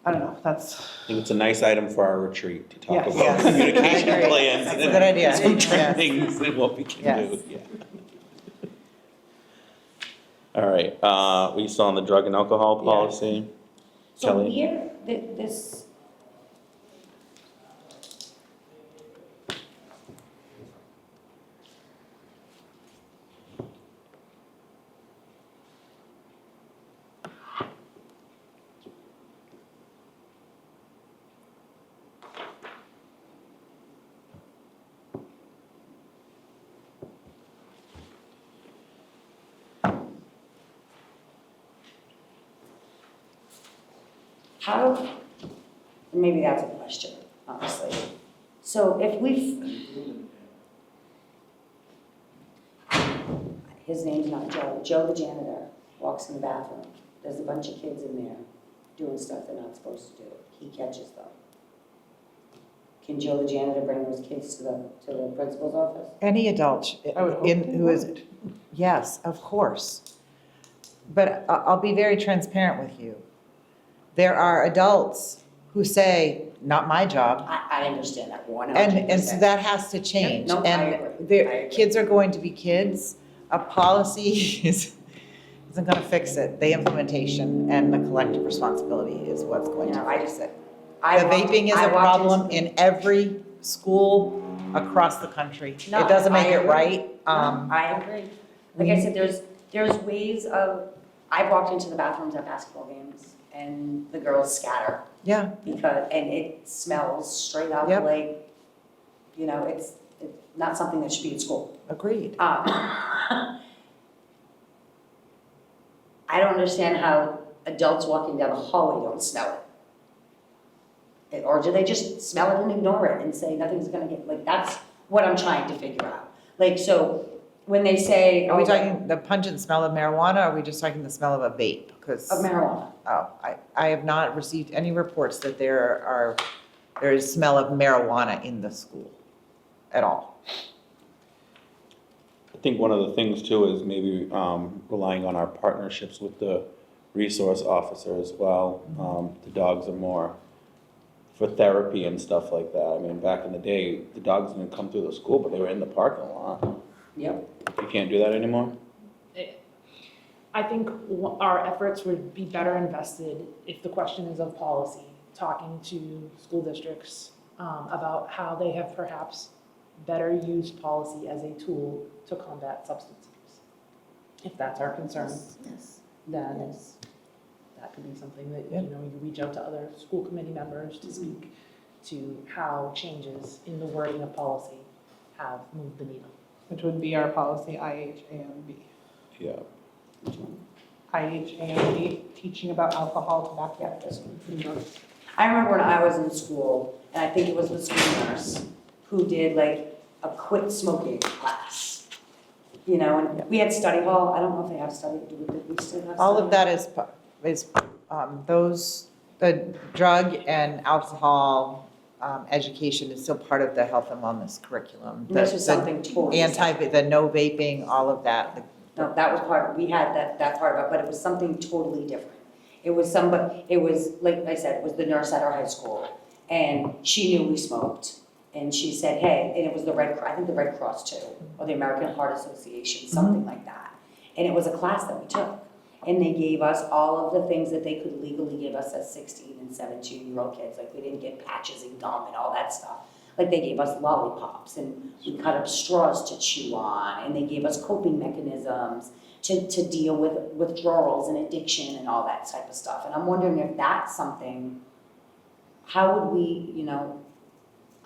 I don't know, that's. I think it's a nice item for our retreat to talk Yes. about Yes. communication I agree. plans That's a good idea. and some Yes. trainings and what we can Yes. do, yeah. All right, we still on the drug and alcohol policy? So Kelly? here, this, how, maybe that's a question, honestly. So if his name's not Joe, Joe the janitor walks in the bathroom, there's a bunch of kids in there doing stuff they're not supposed to do, he catches them. Can Joe the janitor bring those kids to the principal's office? Any adult I would hope they who is, would. yes, of course. But I'll be very transparent with you. There are adults who say, not my job. I understand that 100%. And so that has to change. Yeah, no, I And agree. I agree. kids are going to be kids. A policy isn't going to fix it. The implementation and the collective responsibility is what's going to fix it. The vaping is a problem in every school across the country. It No, doesn't make I it agree. right. I agree. Like I said, there's ways of, I've walked into the bathrooms at basketball games and the girls scatter Yeah, and it smells straight up Yep. it's not something that should be in school. agreed. I don't understand how adults walking down the hallway don't smell it. Or do they just smell it and ignore it and say nothing's gonna get, that's what I'm trying to figure out. So when they say. Are we talking the pungent smell of marijuana, or are we just talking the smell of a vape? Because, Of marijuana. oh, I have not received any reports that there is smell of marijuana in the school at all. I think one of the things too is maybe relying on our partnerships with the resource officer as well. The dogs are more for therapy and stuff like that. I mean, back in the day, the dogs didn't come through the school, but they were in the parking lot. Yep. You can't do that anymore? I think our efforts would be better invested if the question is of policy, talking to school districts about how they have perhaps better use policy as a tool to combat substance abuse. If that's our concern, Yes. then Yes. that could be something that, you know, you reach out to other school committee members to speak to how changes in the wording of policy have moved the needle. Which would be our policy IHAMB. Yeah. IHAMB, teaching about alcohol, tobacco, and drugs. I remember when I was in school, and I think it was the school nurse, who did like a quit smoking class. You know, and we had study hall, I don't know if they have study, do we still have study? All of that is the drug and alcohol education is still part of the health and wellness curriculum. This was something totally separate. The no vaping, all of that. No, that was part, we had that part of it, but it was something totally different. It was like I said, it was the nurse at our high school, and she knew we smoked, and she said, hey, and it was I think the Red Cross too, or the American Heart Association, something like that. And it was a class that we took, and they gave us all of the things that they could legally give us as 16 and 17-year-old kids, like we didn't get patches and gum and all that stuff. Like they gave us lollipops, and we cut up straws to chew on, and they gave us coping mechanisms to deal with withdrawals and addiction and all that type of stuff. And I'm wondering if that's something, how would we, you know,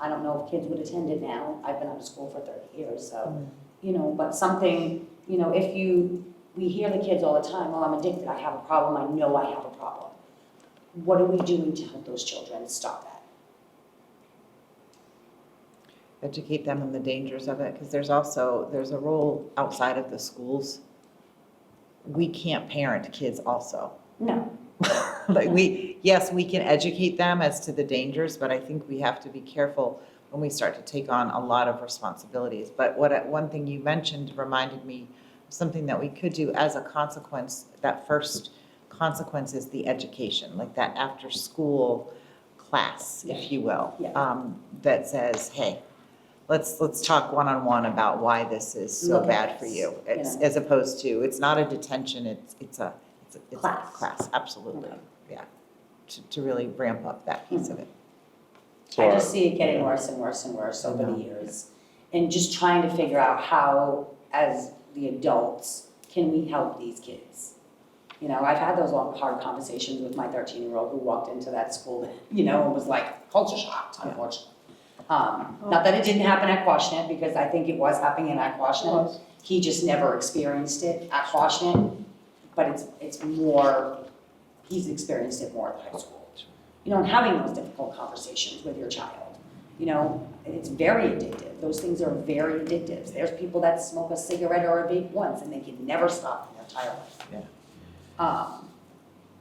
I don't know if kids would attend it now. I've been out of school for 30 years, so, you know, but something, you know, we hear the kids all the time, well, I'm addicted, I have a problem, I know I have a problem. What are we doing to help those children stop that? Educate them on the dangers of it, because there's a role outside of the schools. We can't parent kids also. No. Like we can educate them as to the dangers, but I think we have to be careful when we start to take on a lot of responsibilities. But one thing you mentioned reminded me of something that we could do as a consequence. That first consequence is the education, like that after-school class, if you will, that says, hey, let's talk one-on-one about why this is so bad for you. It's, as opposed to, it's not a detention, it's a class, absolutely, yeah. To really ramp up that piece of it. I just see it getting worse and worse and worse over the years. And just trying to figure out how, as the adults, can we help these kids? You know, I've had those long, hard conversations with my 13-year-old who walked into that school, you know, and was like culture shocked, unfortunately. Not that it didn't happen at Quashnet, because I think it was happening at Quashnet. He just never experienced it at Quashnet, but it's more, he's experienced it more at high school. You know, and having those difficult conversations with your child, you know, it's very addictive. Those things are very addictive. There's people that smoke a cigarette or a vape once and they can never stop in their entire life. Yeah.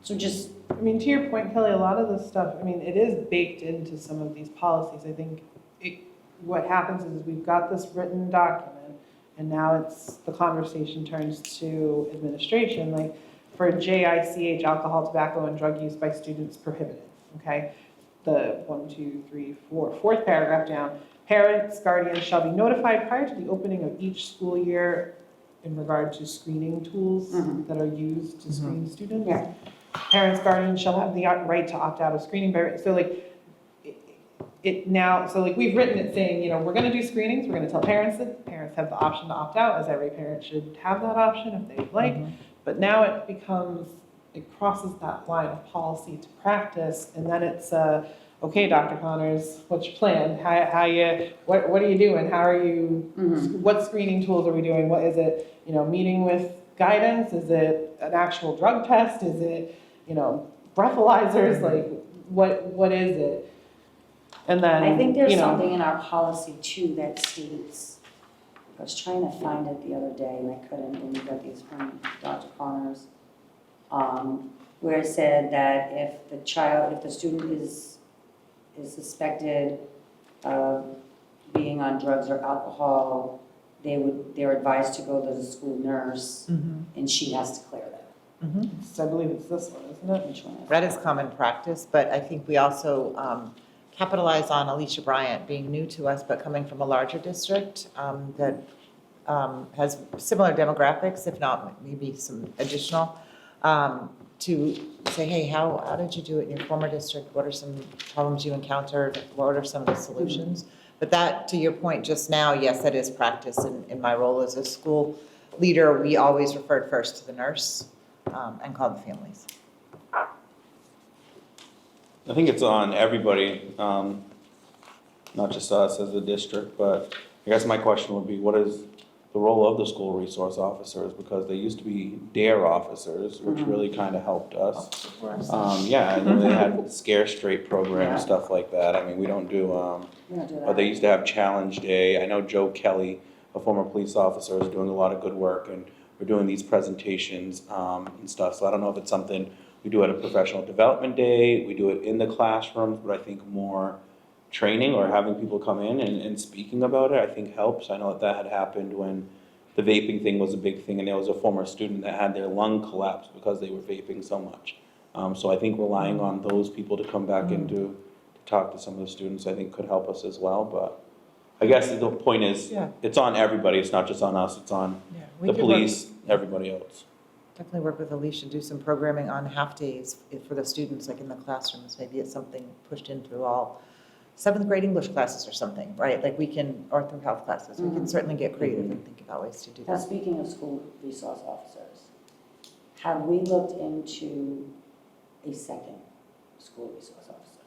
So just, I mean, to your point, Kelly, a lot of this stuff, I mean, it is baked into some of these policies. I think what happens is we've got this written document, and now the conversation turns to administration, like for JICH, alcohol, tobacco, and drug use by students prohibited, okay? The 4th paragraph down, parents, guardians shall be notified prior to the opening of each school year in regard to screening tools that are used to screen students. Yeah. Parents, guardians shall have the right to opt out of screening. So like, so like we've written it saying, you know, we're gonna do screenings, we're gonna tell parents that parents have the option to opt out, as every parent should have that option if they'd like. But now it crosses that line of policy to practice, and then it's, okay, Dr. Connors, what's your plan? What are you doing? How are you, what screening tools are we doing? What is it, you know, meeting with guidance? Is it an actual drug test? Is it, you know, breathalyzers? Like, what is it? And then, I think there's you know, something in our policy too that states, I was trying to find it the other day and I couldn't, and we got these from Dr. Connors, where it said that if the student is suspected of being on drugs or alcohol, they're advised to go to the school nurse and she has to clear them. I believe it's this one, isn't it? Which one? That is common practice, but I think we also capitalize on Alicia Bryant being new to us, but coming from a larger district that has similar demographics, if not maybe some additional, to say, hey, how did you do it in your former district? What are some problems you encountered? What are some of the solutions? But that, to your point just now, yes, that is practice. In my role as a school leader, we always referred first to the nurse and called the families. I think it's on everybody, not just us as a district, but I guess my question would be, what is the role of the school resource officers? Because they used to be DARE officers, which really kind of helped us. Yeah, and then they had Scare Straight program, Yeah. stuff like that. I mean, we don't do, We don't do but that. they used to have Challenge Day. I know Joe Kelly, a former police officer, is doing a lot of good work, and we're doing these presentations and stuff. So I don't know if it's something we do at a professional development day, we do it in the classrooms, but I think more training or having people come in and speaking about it, I think helps. I know that had happened when the vaping thing was a big thing, and there was a former student that had their lung collapse because they were vaping so much. So I think relying on those people to come back and to talk to some of the students, I think could help us as well. But I guess the point is, Yeah. it's on everybody. It's not just on us. It's on We the could work- police, everybody else. Definitely work with Alicia, do some programming on half-days for the students, like in the classrooms. Maybe it's something pushed into all seventh grade English classes or something, right? Like we can, or through health classes, we can certainly get creative and think about ways to do Now, that. speaking of school resource officers, have we looked into a second school resource officer?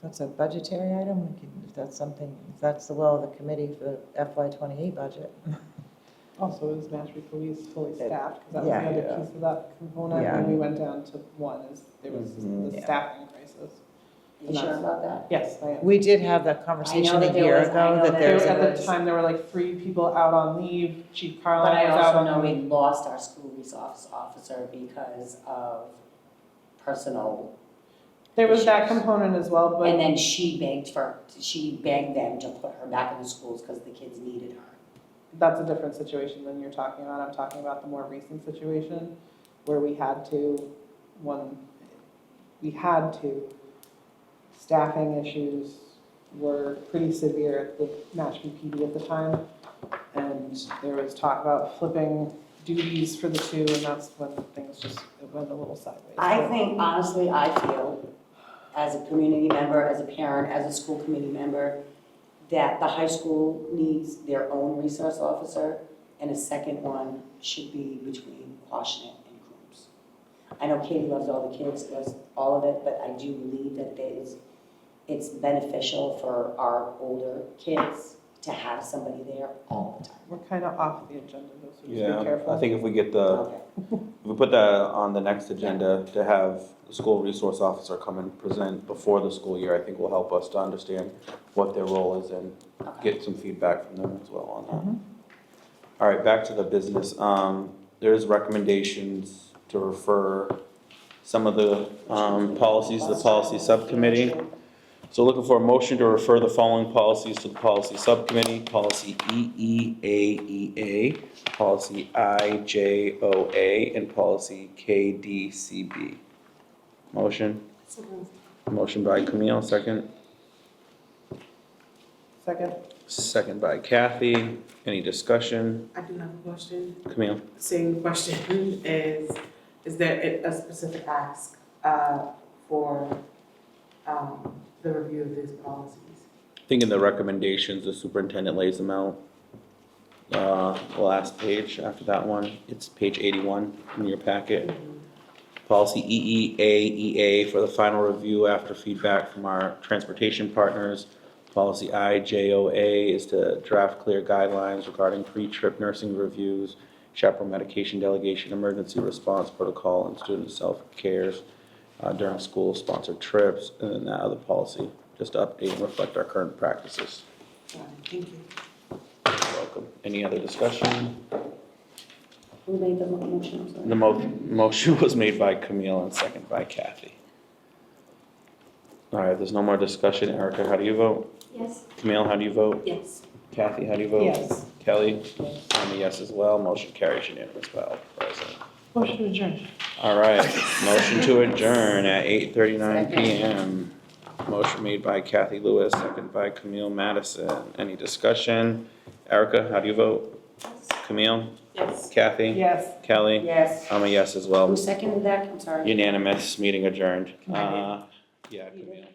That's a budgetary item, we can, if that's something, if that's the will of the committee for the FY '28 budget. Also, is Mashpee Police fully staffed? Because that was Yeah. the other piece of that component, Yeah. when we went down to one, is there was the Yeah. staffing crisis. Are you sure about that? Yes, I am. We did have that conversation that a there year was- I ago, know that that there's At a, the time, there were like 3 people out on leave, Chief But Carline I was out also on know we leave. lost our school resource officer because of personal, There was that issues. component as well, but. and then she begged them to put her back in the schools because the kids needed her. That's a different situation than you're talking about. I'm talking about the more recent situation where we had to, staffing issues were pretty severe at the Mashpee PD at the time. And there was talk about flipping duties for the two, and that's when things just, it went a little sideways. I think, honestly, I feel, as a community member, as a parent, as a school committee member, that the high school needs their own resource officer, and a second one should be between Quashnet and Coombs. I know Katie loves all the kids, loves all of it, but I do believe that it's beneficial for our older kids to have somebody there all the time. We're kind of off the agenda, though, so just be Yeah, careful. I think if we get if we put that on the next agenda to have the school resource officer come and present before the school year, I think will help us to understand what their role is and get some feedback from them as well on that. All right, back to the business. There's recommendations to refer some of the policies to the policy subcommittee. So looking for a motion to refer the following policies to the policy subcommittee: policy EEAEA, policy IJOA, and policy KDCB. Motion? Motion by Camille, second. Second. Second by Kathy. Any discussion? I do have a question. Camille? Same question is there a specific ask for the review of these policies? I think in the recommendations, the superintendent lays them out. The last page after that one, it's page 81 in your packet. Policy EEAEA for the final review after feedback from our transportation partners. Policy IJOA is to draft clear guidelines regarding pre-trip nursing reviews, chaperone medication delegation, emergency response protocol, and student self-cares during school-sponsored trips. And then that other policy, just to update and reflect our current practices. Thank you. You're welcome. Any other discussion? Who made the motion, I'm sorry? The motion was made by Camille and second by Kathy. All right, there's no more discussion. Erica, how do you vote? Yes. Camille, how do you vote? Yes. Kathy, how do you vote? Yes. Kelly? I'm a yes as well. Motion carries unanimous by all present. Motion to adjourn. All right, motion to adjourn at 8:39 PM. Motion made by Kathy Lewis, second by Camille Madison. Any discussion? Erica, how do you vote? Camille? Yes. Kathy? Yes. Kelly? Yes. I'm a yes as well. Who seconded that? I'm sorry. Unanimous, meeting adjourned. I did. Yeah, Camille.